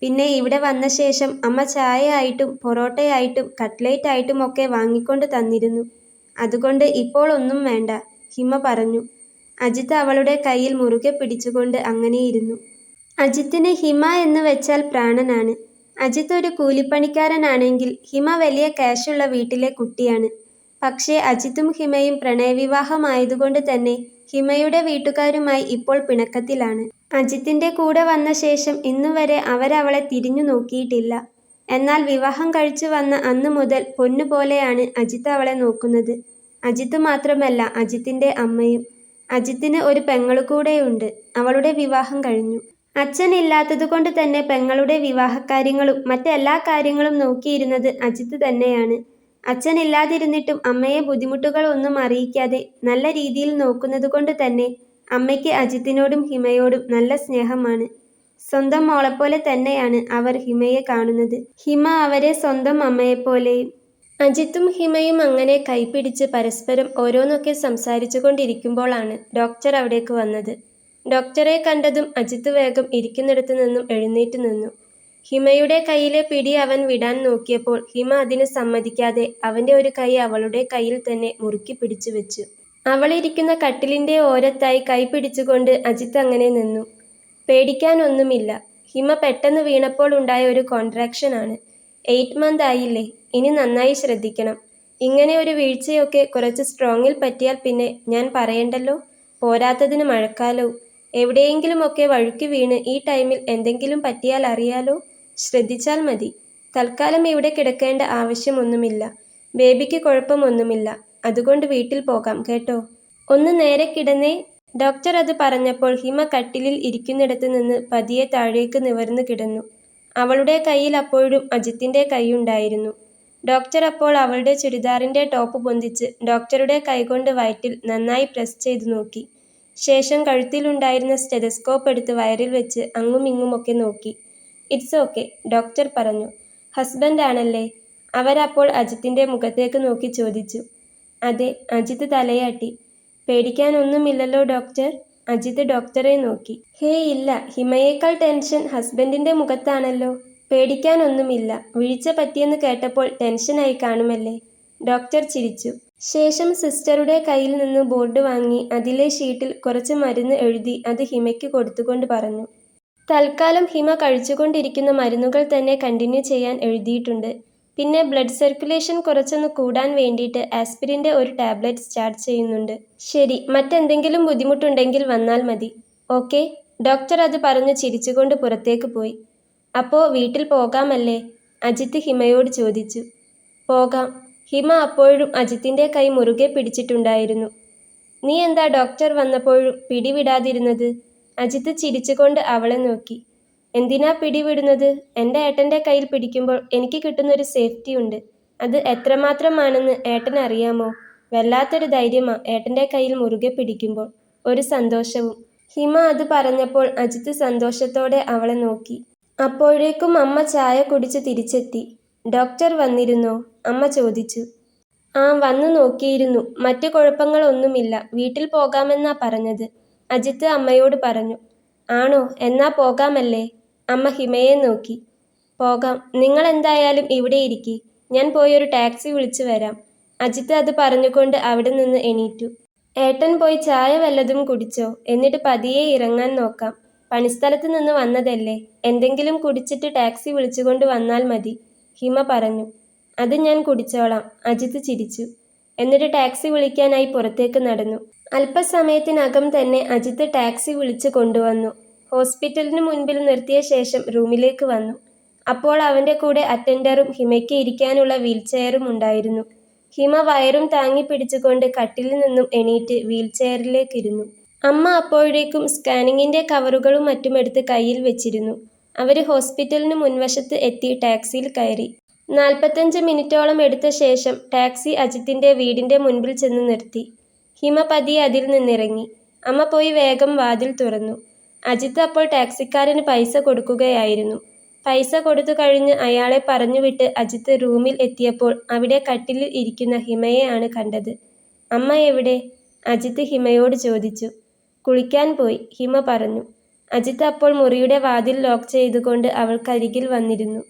പിന്നെ ഇവിടെ വന്ന ശേഷം അമ്മ ചായയായിട്ടും പൊറോട്ടയായിട്ടും കട്ട്ലേറ്റ് ആയിട്ടും ഒക്കെ വാങ്ങിക്കൊണ്ട് തന്നിരുന്നു. അതുകൊണ്ട് ഇപ്പോൾ ഒന്നും വേണ്ട, ഹിമ പറഞ്ഞു. അജിത്ത് അവളുടെ കയ്യിൽ മുറുകെ പിടിച്ചുകൊണ്ട് അങ്ങനെയിരുന്നു. അജിത്തിന് ഹിമ എന്ന് വെച്ചാൽ പ്രാണനാണ്. അജിത്ത് ഒരു കൂലിപ്പണിക്കാരനാണെങ്കിൽ ഹിമ വലിയ ക്യാഷുള്ള വീട്ടിലെ കുട്ടിയാണ്. പക്ഷേ അജിത്തും ഹിമയും പ്രണയവിവാഹമായതുകൊണ്ട് തന്നെ ഹിമയുടെ വീട്ടുകാരുമായി ഇപ്പോൾ പിണക്കത്തിലാണ്. അജിത്തിന്റെ കൂടെ വന്ന ശേഷം ഇന്നുവരെ അവരവളെ തിരിഞ്ഞു നോക്കിയിട്ടില്ല. എന്നാൽ വിവാഹം കഴിച്ചു വന്ന അന്നു മുതൽ പൊന്നുപോലെയാണ് അജിത്ത് അവളെ നോക്കുന്നത്. അജിത്ത് മാത്രമല്ല, അജിത്തിന്റെ അമ്മയും. അജിത്തിന് ഒരു പെങ്ങളു കൂടെയുണ്ട്. അവളുടെ വിവാഹം കഴിഞ്ഞു. അച്ഛൻ ഇല്ലാത്തതുകൊണ്ട് തന്നെ പെങ്ങളുടെ വിവാഹകാര്യങ്ങളും മറ്റെല്ലാ കാര്യങ്ങളും നോക്കിയിരുന്നത് അജിത്ത് തന്നെയാണ്. അച്ഛൻ ഇല്ലാതിരുന്നിട്ടും അമ്മയെ ബുദ്ധിമുട്ടുകളൊന്നും അറിയിക്കാതെ നല്ല രീതിയിൽ നോക്കുന്നതുകൊണ്ട് തന്നെ അമ്മയ്ക്ക് അജിത്തിനോടും ഹിമയോടും നല്ല സ്നേഹമാണ്. സ്വന്തം മോളെപ്പോലെ തന്നെയാണ് അവർ ഹിമയെ കാണുന്നത്. ഹിമ അവരെ സ്വന്തം അമ്മയെപ്പോലെയും. അജിത്തും ഹിമയും അങ്ങനെ കൈപിടിച്ച് പരസ്പരം ഓരോന്നൊക്കെ സംസാരിച്ചു കൊണ്ടിരിക്കുമ്പോഴാണ് ഡോക്ടർ അവിടേക്ക് വന്നത്. ഡോക്ടറെ കണ്ടതും അജിത്ത് വേഗം ഇരിക്കുന്നിടത്തു നിന്നും എഴുന്നേറ്റ് നിന്നു. ഹിമയുടെ കയ്യിലെ പിടി അവൻ വിടാൻ നോക്കിയപ്പോൾ ഹിമ അതിന് സമ്മതിക്കാതെ അവൻ്റെ ഒരു കൈ അവളുടെ കയ്യിൽ തന്നെ മുറുക്കി പിടിച്ചു വെച്ചു. അവളിരിക്കുന്ന കട്ടിലിൻ്റെ ഓരത്തായി കൈ പിടിച്ചുകൊണ്ട് അജിത്ത് അങ്ങനെ നിന്നു. പേടിക്കാനൊന്നുമില്ല. ഹിമ പെട്ടെന്ന് വീണപ്പോൾ ഉണ്ടായ ഒരു കോൺട്രാക്ഷനാണ്. 8 മന്ത് ആയില്ലേ, ഇനി നന്നായി ശ്രദ്ധിക്കണം. ഇങ്ങനെ ഒരു വീഴ്ചയൊക്കെ കുറച്ച് സ്ട്രോങ്ങിൽ പറ്റിയാൽ പിന്നെ ഞാൻ പറയണ്ടല്ലോ. പോരാത്തതിന് മഴക്കാലവും. എവിടെയെങ്കിലുമൊക്കെ വഴുക്കി വീണ് ഈ ടൈമിൽ എന്തെങ്കിലും പറ്റിയാൽ അറിയാലോ. ശ്രദ്ധിച്ചാൽ മതി. തൽക്കാലം ഇവിടെ കിടക്കേണ്ട ആവശ്യമൊന്നുമില്ല. ബേബിക്ക് കുഴപ്പമൊന്നുമില്ല. അതുകൊണ്ട് വീട്ടിൽ പോകാം കേട്ടോ. ഒന്ന് നേരെ കിടന്നേ. ഡോക്ടർ അത് പറഞ്ഞപ്പോൾ ഹിമ കട്ടിലിൽ ഇരിക്കുന്നിടത്ത് നിന്ന് പതിയെ താഴേക്ക് നിവർന്നു കിടന്നു. അവളുടെ കയ്യിൽ അപ്പോഴും അജിത്തിന്റെ കൈയുണ്ടായിരുന്നു. ഡോക്ടർ അപ്പോൾ അവളുടെ ചുരിദാറിന്റെ ടോപ്പ് പൊന്തിച്ച് ഡോക്ടറുടെ കൈകൊണ്ട് വയറ്റിൽ നന്നായി പ്രസ് ചെയ്തു നോക്കി. ശേഷം കഴുത്തിലുണ്ടായിരുന്ന സ്റ്റെതസ്കോപ്പ് എടുത്ത് വയറിൽ വെച്ച് അങ്ങും ഇങ്ങുമൊക്കെ നോക്കി. ഇറ്റ്സ് ഓക്കെ, ഡോക്ടർ പറഞ്ഞു. ഹസ്ബൻഡ് ആണല്ലേ? അവരപ്പോൾ അജിത്തിന്റെ മുഖത്തേക്ക് നോക്കി ചോദിച്ചു. അതെ, അജിത്ത് തലയാട്ടി. പേടിക്കാനൊന്നുമില്ലല്ലോ ഡോക്ടർ? അജിത്ത് ഡോക്ടറെ നോക്കി. ഹേയ് ഇല്ല, ഹിമയേക്കാൾ ടെൻഷൻ ഹസ്ബൻഡിന്റെ മുഖത്താണല്ലോ. പേടിക്കാനൊന്നുമില്ല. വീഴ്ച പറ്റിയെന്ന് കേട്ടപ്പോൾ ടെൻഷനായി കാണുമല്ലേ? ഡോക്ടർ ചിരിച്ചു. ശേഷം സിസ്റ്ററുടെ കയ്യിൽ നിന്ന് ബോർഡ് വാങ്ങി അതിലെ ഷീറ്റിൽ കുറച്ച് മരുന്ന് എഴുതി അത് ഹിമയ്ക്ക് കൊടുത്തുകൊണ്ട് പറഞ്ഞു. തൽക്കാലം ഹിമ കഴിച്ചുകൊണ്ടിരിക്കുന്ന മരുന്നുകൾ തന്നെ കണ്ടിന്യൂ ചെയ്യാൻ എഴുതിയിട്ടുണ്ട്. പിന്നെ ബ്ലഡ് സർക്കുലേഷൻ കുറച്ചൊന്ന് കൂടാൻ വേണ്ടിയിട്ട് ആസ്പിരിൻ്റെ ഒരു ടാബ്ലറ്റ് സ്റ്റാർട്ട് ചെയ്യുന്നുണ്ട്. ശരി, മറ്റെന്തെങ്കിലും ബുദ്ധിമുട്ടുണ്ടെങ്കിൽ വന്നാൽ മതി. ഓക്കെ, ഡോക്ടർ അത് പറഞ്ഞു ചിരിച്ചുകൊണ്ട് പുറത്തേക്ക് പോയി. അപ്പോൾ വീട്ടിൽ പോകാമല്ലേ? അജിത്ത് ഹിമയോട് ചോദിച്ചു. പോകാം. ഹിമ അപ്പോഴും അജിത്തിൻ്റെ കൈ മുറുകെ പിടിച്ചിട്ടുണ്ടായിരുന്നു. നീ എന്താ ഡോക്ടർ വന്നപ്പോഴും പിടിവിടാതിരുന്നത്? അജിത്ത് ചിരിച്ചുകൊണ്ട് അവളെ നോക്കി. എന്തിനാ പിടിവിടുന്നത്? എൻ്റെ ഏട്ടൻ്റെ കയ്യിൽ പിടിക്കുമ്പോൾ എനിക്ക് കിട്ടുന്നൊരു സേഫ്റ്റി ഉണ്ട്. അത് എത്രമാത്രമാണെന്ന് ഏട്ടന് അറിയാമോ? വല്ലാത്തൊരു ധൈര്യമാ ഏട്ടൻ്റെ കയ്യിൽ മുറുകെ പിടിക്കുമ്പോൾ. ഒരു സന്തോഷവും. ഹിമ അത് പറഞ്ഞപ്പോൾ അജിത്ത് സന്തോഷത്തോടെ അവളെ നോക്കി. അപ്പോഴേക്കും അമ്മ ചായ കുടിച്ച് തിരിച്ചെത്തി. ഡോക്ടർ വന്നിരുന്നോ? അമ്മ ചോദിച്ചു. ആ, വന്നു നോക്കിയിരുന്നു. മറ്റു കുഴപ്പങ്ങളൊന്നുമില്ല. വീട്ടിൽ പോകാമെന്നാ പറഞ്ഞത്, അജിത്ത് അമ്മയോട് പറഞ്ഞു. ആണോ? എന്നാ പോകാമല്ലേ? അമ്മ ഹിമയെ നോക്കി. പോകാം. നിങ്ങൾ എന്തായാലും ഇവിടെ ഇരിക്കി. ഞാൻ പോയൊരു ടാക്സി വിളിച്ചു വരാം. അജിത്ത് അത് പറഞ്ഞുകൊണ്ട് അവിടെ നിന്ന് എണീറ്റു. ഏട്ടൻ പോയി ചായ വല്ലതും കുടിച്ചോ? എന്നിട്ട് പതിയെ ഇറങ്ങാൻ നോക്കാം. പണിസ്ഥലത്ത് നിന്ന് വന്നതല്ലേ, എന്തെങ്കിലും കുടിച്ചിട്ട് ടാക്സി വിളിച്ചുകൊണ്ട് വന്നാൽ മതി, ഹിമ പറഞ്ഞു. അത് ഞാൻ കുടിച്ചോളാം, അജിത്ത് ചിരിച്ചു. എന്നിട്ട് ടാക്സി വിളിക്കാനായി പുറത്തേക്ക് നടന്നു. അല്പസമയത്തിനകം തന്നെ അജിത്ത് ടാക്സി വിളിച്ച് കൊണ്ടുവന്നു. ഹോസ്പിറ്റലിന് മുൻപിൽ നിർത്തിയ ശേഷം റൂമിലേക്ക് വന്നു. അപ്പോൾ അവൻ്റെ കൂടെ അറ്റൻഡറും ഹിമയ്ക്ക് ഇരിക്കാനുള്ള വീൽചെയറും ഉണ്ടായിരുന്നു. ഹിമ വയറും താങ്ങി പിടിച്ചുകൊണ്ട് കട്ടിലിൽ നിന്നും എണീറ്റ് വീൽചെയറിലേക്കിരുന്നു. അമ്മ അപ്പോഴേക്കും സ്കാനിങ്ങിൻ്റെ കവറുകളും മറ്റുമെടുത്ത് കയ്യിൽ വെച്ചിരുന്നു. അവർ ഹോസ്പിറ്റലിന് മുൻവശത്ത് എത്തി ടാക്സിയിൽ കയറി. 45 മിനിറ്റോളം എടുത്ത ശേഷം ടാക്സി അജിത്തിൻ്റെ വീടിൻ്റെ മുൻപിൽ ചെന്ന് നിർത്തി. ഹിമ പതിയെ അതിൽ നിന്നിറങ്ങി. അമ്മ പോയി വേഗം വാതിൽ തുറന്നു. അജിത്ത് അപ്പോൾ ടാക്സിക്കാരന് പൈസ കൊടുക്കുകയായിരുന്നു. പൈസ കൊടുത്തു കഴിഞ്ഞ് അയാളെ പറഞ്ഞുവിട്ട് അജിത്ത് റൂമിൽ എത്തിയപ്പോൾ അവിടെ കട്ടിലിൽ ഇരിക്കുന്ന ഹിമയെ ആണ് കണ്ടത്. അമ്മ എവിടെ? അജിത്ത് ഹിമയോട് ചോദിച്ചു. കുളിക്കാൻ പോയി, ഹിമ പറഞ്ഞു. അജിത്ത് അപ്പോൾ മുറിയുടെ വാതിൽ ലോക്ക് ചെയ്തുകൊണ്ട് അവൾക്കരികിൽ വന്നിരുന്നു.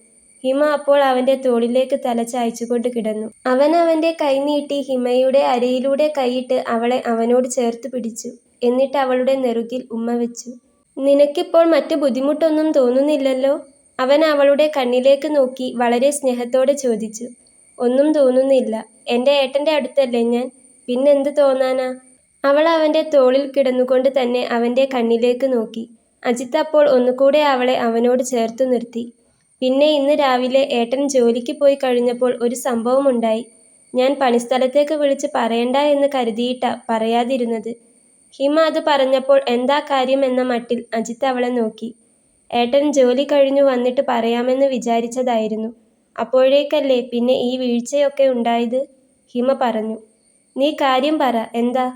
ഹിമ അപ്പോൾ അവൻ്റെ തോളിലേക്ക് തല ചായ്ച്ചുകൊണ്ട് കിടന്നു. അവൻ അവൻ്റെ കൈ നീട്ടി ഹിമയുടെ അരയിലൂടെ കൈയിട്ട് അവളെ അവനോട് ചേർത്ത് പിടിച്ചു. എന്നിട്ട് അവളുടെ നെറുകിൽ ഉമ്മ വെച്ചു. നിനക്കിപ്പോൾ മറ്റു ബുദ്ധിമുട്ടൊന്നും തോന്നുന്നില്ലല്ലോ? അവൻ അവളുടെ കണ്ണിലേക്ക് നോക്കി വളരെ സ്നേഹത്തോടെ ചോദിച്ചു. ഒന്നും തോന്നുന്നില്ല, എൻ്റെ ഏട്ടൻ്റെ അടുത്തല്ലേ ഞാൻ, പിന്നെന്ത് തോന്നാനാ? അവൾ അവൻ്റെ തോളിൽ കിടന്നുകൊണ്ട് തന്നെ അവൻ്റെ കണ്ണിലേക്ക് നോക്കി. അജിത്ത് അപ്പോൾ ഒന്നുകൂടെ അവളെ അവനോട് ചേർത്തു നിർത്തി. പിന്നെ ഇന്ന് രാവിലെ ഏട്ടൻ ജോലിക്ക് പോയി കഴിഞ്ഞപ്പോൾ ഒരു സംഭവമുണ്ടായി. ഞാൻ പണിസ്ഥലത്തേക്ക് വിളിച്ച് പറയണ്ട എന്ന് കരുതിയിട്ടാ പറയാതിരുന്നത്. ഹിമ അത് പറഞ്ഞപ്പോൾ എന്താ കാര്യം എന്ന മട്ടിൽ അജിത്ത് അവളെ നോക്കി. ഏട്ടൻ ജോലി കഴിഞ്ഞു വന്നിട്ട് പറയാമെന്ന് വിചാരിച്ചതായിരുന്നു. അപ്പോഴേക്കല്ലേ പിന്നെ ഈ വീഴ്ചയൊക്കെ ഉണ്ടായത്, ഹിമ പറഞ്ഞു. നീ കാര്യം പറ, എന്താ?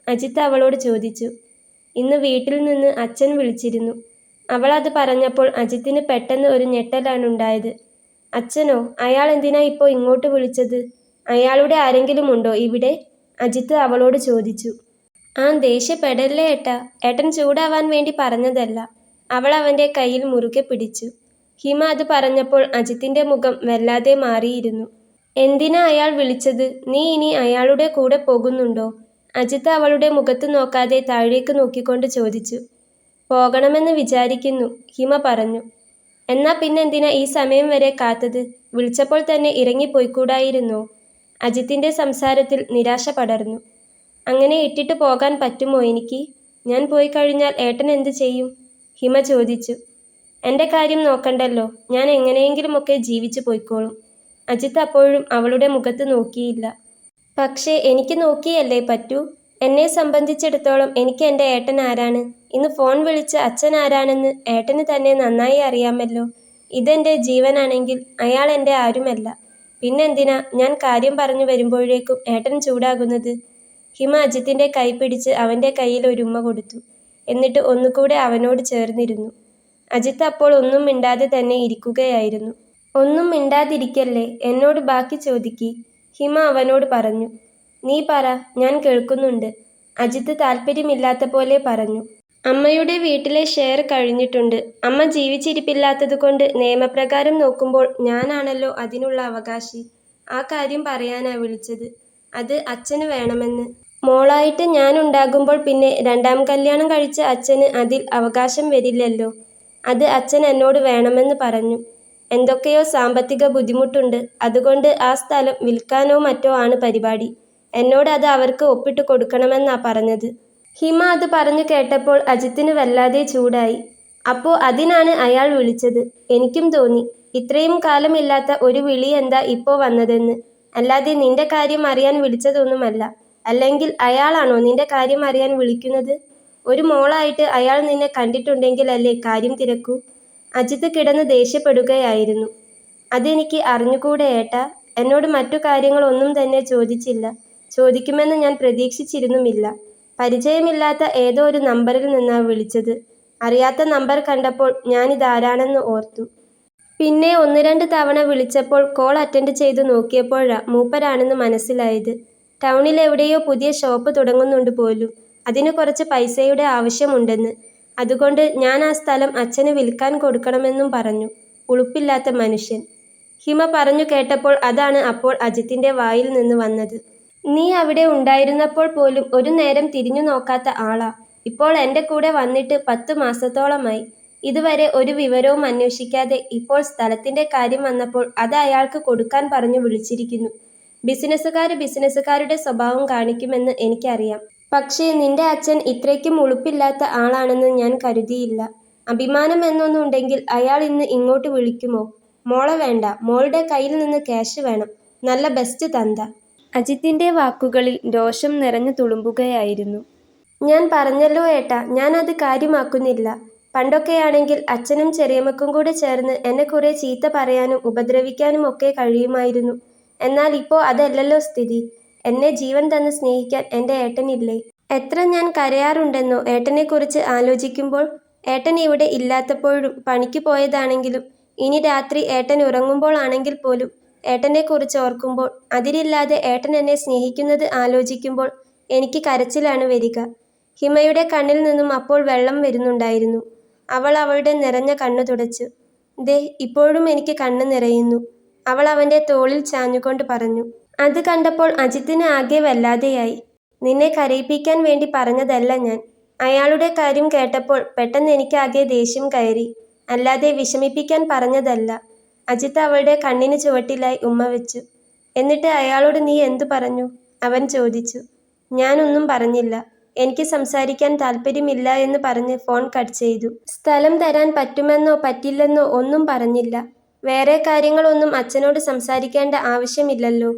അജിത്ത് അവളോട് ചോദിച്ചു. ഇന്ന് വീട്ടിൽ നിന്ന് അച്ഛൻ വിളിച്ചിരുന്നു. അവൾ അത് പറഞ്ഞപ്പോൾ അജിത്തിന് പെട്ടെന്ന് ഒരു ഞെട്ടലാണുണ്ടായത്. അച്ഛനോ? അയാൾ എന്തിനാ ഇപ്പോൾ ഇങ്ങോട്ട് വിളിച്ചത്? അയാളുടെ ആരെങ്കിലും ഉണ്ടോ ഇവിടെ? അജിത്ത് അവളോട് ചോദിച്ചു. ദേഷ്യപ്പെടല്ലേ ഏട്ടാ, ഏട്ടൻ ചൂടാവാൻ വേണ്ടി പറഞ്ഞതല്ല. അവൾ അവൻ്റെ കയ്യിൽ മുറുകെ പിടിച്ചു. ഹിമ അത് പറഞ്ഞപ്പോൾ അജിത്തിൻ്റെ മുഖം വല്ലാതെ മാറിയിരുന്നു. എന്തിനാ അയാൾ വിളിച്ചത്? നീ ഇനി അയാളുടെ കൂടെ പോകുന്നുണ്ടോ? അജിത്ത് അവളുടെ മുഖത്ത് നോക്കാതെ താഴേക്ക് നോക്കിക്കൊണ്ട് ചോദിച്ചു. പോകണമെന്ന് വിചാരിക്കുന്നു, ഹിമ പറഞ്ഞു. എന്നാ പിന്നെന്തിനാ ഈ സമയം വരെ കാത്തത്? വിളിച്ചപ്പോൾ തന്നെ ഇറങ്ങിപ്പോയിക്കൂടായിരുന്നോ? അജിത്തിൻ്റെ സംസാരത്തിൽ നിരാശ പടർന്നു. അങ്ങനെ ഇട്ടിട്ട് പോകാൻ പറ്റുമോ എനിക്ക്? ഞാൻ പോയി കഴിഞ്ഞാൽ ഏട്ടൻ എന്ത് ചെയ്യും? ഹിമ ചോദിച്ചു. എൻ്റെ കാര്യം നോക്കണ്ടല്ലോ, ഞാൻ എങ്ങനെയെങ്കിലുമൊക്കെ ജീവിച്ചു പോയിക്കോളും. അജിത്ത് അപ്പോഴും അവളുടെ മുഖത്ത് നോക്കിയില്ല. പക്ഷേ എനിക്ക് നോക്കിയല്ലേ പറ്റൂ. എന്നെ സംബന്ധിച്ചിടത്തോളം എനിക്ക് എൻ്റെ ഏട്ടൻ ആരാണ്? ഇന്ന് ഫോൺ വിളിച്ച് അച്ഛൻ ആരാണെന്ന് ഏട്ടന് തന്നെ നന്നായി അറിയാമല്ലോ. ഇതെൻ്റെ ജീവനാണെങ്കിൽ അയാൾ എൻ്റെ ആരുമല്ല. പിന്നെന്തിനാ ഞാൻ കാര്യം പറഞ്ഞു വരുമ്പോഴേക്കും ഏട്ടൻ ചൂടാകുന്നത്? ഹിമ അജിത്തിൻ്റെ കൈ പിടിച്ച് അവൻ്റെ കയ്യിൽ ഒരു ഉമ്മ കൊടുത്തു. എന്നിട്ട് ഒന്നുകൂടെ അവനോട് ചേർന്നിരുന്നു. അജിത്ത് അപ്പോൾ ഒന്നും മിണ്ടാതെ തന്നെ ഇരിക്കുകയായിരുന്നു. ഒന്നും മിണ്ടാതിരിക്കല്ലേ, എന്നോട് ബാക്കി ചോദിക്ക്, ഹിമ അവനോട് പറഞ്ഞു. നീ പറ, ഞാൻ കേൾക്കുന്നുണ്ട്, അജിത്ത് താല്പര്യമില്ലാത്ത പോലെ പറഞ്ഞു. അമ്മയുടെ വീട്ടിലെ ഷെയർ കഴിഞ്ഞിട്ടുണ്ട്. അമ്മ ജീവിച്ചിരിപ്പില്ലാത്തതുകൊണ്ട് നിയമപ്രകാരം നോക്കുമ്പോൾ ഞാനാണല്ലോ അതിനുള്ള അവകാശി. ആ കാര്യം പറയാനാ വിളിച്ചത്. അത് അച്ഛന് വേണമെന്ന്. മോളായിട്ട് ഞാൻ ഉണ്ടാകുമ്പോൾ പിന്നെ രണ്ടാം കല്യാണം കഴിച്ച അച്ഛന് അതിൽ അവകാശം വരില്ലല്ലോ. അത് അച്ഛൻ എന്നോട് വേണമെന്ന് പറഞ്ഞു. എന്തൊക്കെയോ സാമ്പത്തിക ബുദ്ധിമുട്ടുണ്ട്. അതുകൊണ്ട് ആ സ്ഥലം വിൽക്കാനോ മറ്റോ ആണ് പരിപാടി. എന്നോട് അത് അവർക്ക് ഒപ്പിട്ട് കൊടുക്കണമെന്നാ പറഞ്ഞത്. ഹിമ അത് പറഞ്ഞു കേട്ടപ്പോൾ അജിത്തിന് വല്ലാതെ ചൂടായി. അപ്പോൾ അതിനാണ് അയാൾ വിളിച്ചത്. എനിക്കും തോന്നി ഇത്രയും കാലമില്ലാത്ത ഒരു വിളി എന്താ ഇപ്പോൾ വന്നതെന്ന്. അല്ലാതെ നിന്റെ കാര്യം അറിയാൻ വിളിച്ചതൊന്നുമല്ല. അല്ലെങ്കിൽ അയാളാണോ നിന്റെ കാര്യം അറിയാൻ വിളിക്കുന്നത്? ഒരു മോളായിട്ട് അയാൾ നിന്നെ കണ്ടിട്ടുണ്ടെങ്കിലല്ലേ കാര്യം തിരക്കൂ. അജിത്ത് കിടന്ന് ദേഷ്യപ്പെടുകയായിരുന്നു. അതെനിക്ക് അറിഞ്ഞുകൂടെ ഏട്ടാ. എന്നോട് മറ്റു കാര്യങ്ങളൊന്നും തന്നെ ചോദിച്ചില്ല. ചോദിക്കുമെന്ന് ഞാൻ പ്രതീക്ഷിച്ചിരുന്നുമില്ല. പരിചയമില്ലാത്ത ഏതോ ഒരു നമ്പറിൽ നിന്നാ വിളിച്ചത്. അറിയാത്ത നമ്പർ കണ്ടപ്പോൾ ഞാനിതാരാണെന്ന് ഓർത്തു. പിന്നെ 1-2 തവണ വിളിച്ചപ്പോൾ കോൾ അറ്റൻഡ് ചെയ്തു നോക്കിയപ്പോഴാ മൂപ്പരാണെന്ന് മനസ്സിലായത്. ടൗണിൽ എവിടെയോ പുതിയ ഷോപ്പ് തുടങ്ങുന്നുണ്ട് പോലും. അതിന് കുറച്ച് പൈസയുടെ ആവശ്യമുണ്ടെന്ന്. അതുകൊണ്ട് ഞാൻ ആ സ്ഥലം അച്ഛന് വിൽക്കാൻ കൊടുക്കണമെന്നും പറഞ്ഞു. ഉളുപ്പില്ലാത്ത മനുഷ്യൻ, ഹിമ പറഞ്ഞു കേട്ടപ്പോൾ അതാണ് അപ്പോൾ അജിത്തിൻ്റെ വായിൽ നിന്ന് വന്നത്. നീ അവിടെ ഉണ്ടായിരുന്നപ്പോൾ പോലും ഒരു നേരം തിരിഞ്ഞു നോക്കാത്ത ആളാ. ഇപ്പോൾ എൻ്റെ കൂടെ വന്നിട്ട് 10 മാസത്തോളമായി. ഇതുവരെ ഒരു വിവരവും അന്വേഷിക്കാതെ ഇപ്പോൾ സ്ഥലത്തിൻ്റെ കാര്യം വന്നപ്പോൾ അത് അയാൾക്ക് കൊടുക്കാൻ പറഞ്ഞു വിളിച്ചിരിക്കുന്നു. ബിസിനസ്സുകാരുടെ സ്വഭാവം കാണിക്കുമെന്ന് എനിക്കറിയാം. പക്ഷേ നിന്റെ അച്ഛൻ ഇത്രയ്ക്കും ഉളുപ്പില്ലാത്ത ആളാണെന്ന് ഞാൻ കരുതിയില്ല. അഭിമാനം എന്നൊന്നുണ്ടെങ്കിൽ അയാൾ ഇന്ന് ഇങ്ങോട്ട് വിളിക്കുമോ? മോളെ വേണ്ട, മോളുടെ കയ്യിൽ നിന്ന് ക്യാഷ് വേണം, നല്ല ബെസ്റ്റ് തന്ത. അജിത്തിൻ്റെ വാക്കുകളിൽ രോഷം നിറഞ്ഞു തുളുമ്പുകയായിരുന്നു. ഞാൻ പറഞ്ഞല്ലോ ഏട്ടാ, ഞാൻ അത് കാര്യമാക്കുന്നില്ല. പണ്ടൊക്കെയാണെങ്കിൽ അച്ഛനും ചെറിയമ്മക്കും കൂടെ ചേർന്ന് എന്നെ കുറെ ചീത്ത പറയാനും ഉപദ്രവിക്കാനും ഒക്കെ കഴിയുമായിരുന്നു. എന്നാൽ ഇപ്പോൾ അതല്ലല്ലോ സ്ഥിതി. എന്നെ ജീവൻ തന്ന് സ്നേഹിക്കാൻ എൻ്റെ ഏട്ടനില്ലേ? എത്ര ഞാൻ കരയാറുണ്ടെന്നോ ഏട്ടനെക്കുറിച്ച് ആലോചിക്കുമ്പോൾ. ഏട്ടൻ ഇവിടെ ഇല്ലാത്തപ്പോഴും പണിക്ക് പോയതാണെങ്കിലും ഇനി രാത്രി ഏട്ടൻ ഉറങ്ങുമ്പോൾ ആണെങ്കിൽ പോലും ഏട്ടനെക്കുറിച്ച് ഓർക്കുമ്പോൾ, അതിരില്ലാതെ ഏട്ടൻ എന്നെ സ്നേഹിക്കുന്നത് ആലോചിക്കുമ്പോൾ എനിക്ക് കരച്ചിലാണ് വരിക. ഹിമയുടെ കണ്ണിൽ നിന്നും അപ്പോൾ വെള്ളം വരുന്നുണ്ടായിരുന്നു. അവൾ അവളുടെ നിറഞ്ഞ കണ്ണു തുടച്ചു. ദേ ഇപ്പോഴും എനിക്ക് കണ്ണ് നിറയുന്നു, അവൾ അവൻ്റെ തോളിൽ ചാഞ്ഞുകൊണ്ട് പറഞ്ഞു. അത് കണ്ടപ്പോൾ അജിത്തിന് ആകെ വല്ലാതെയായി. നിന്നെ കരയിപ്പിക്കാൻ വേണ്ടി പറഞ്ഞതല്ല ഞാൻ. അയാളുടെ കാര്യം കേട്ടപ്പോൾ പെട്ടെന്ന് എനിക്കാകെ ദേഷ്യം കയറി, അല്ലാതെ വിഷമിപ്പിക്കാൻ പറഞ്ഞതല്ല. അജിത്ത് അവളുടെ കണ്ണിന് ചുവട്ടിലായി ഉമ്മ വെച്ചു. എന്നിട്ട് അയാളോട് നീ എന്തു പറഞ്ഞു? അവൻ ചോദിച്ചു. ഞാനൊന്നും പറഞ്ഞില്ല. എനിക്ക് സംസാരിക്കാൻ താല്പര്യമില്ല എന്ന് പറഞ്ഞ് ഫോൺ കട്ട് ചെയ്തു. സ്ഥലം തരാൻ പറ്റുമെന്നോ പറ്റില്ലെന്നോ ഒന്നും പറഞ്ഞില്ല. വേറെ കാര്യങ്ങളൊന്നും അച്ഛനോട് സംസാരിക്കേണ്ട ആവശ്യമില്ലല്ലോ.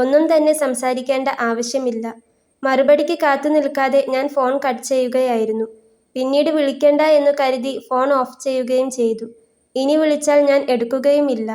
ഒന്നും തന്നെ സംസാരിക്കേണ്ട ആവശ്യമില്ല. മറുപടിക്ക് കാത്തു നിൽക്കാതെ ഞാൻ ഫോൺ കട്ട് ചെയ്യുകയായിരുന്നു. പിന്നീട് വിളിക്കണ്ട എന്നു കരുതി ഫോൺ ഓഫ് ചെയ്യുകയും ചെയ്തു. ഇനി വിളിച്ചാൽ ഞാൻ എടുക്കുകയുമില്ല.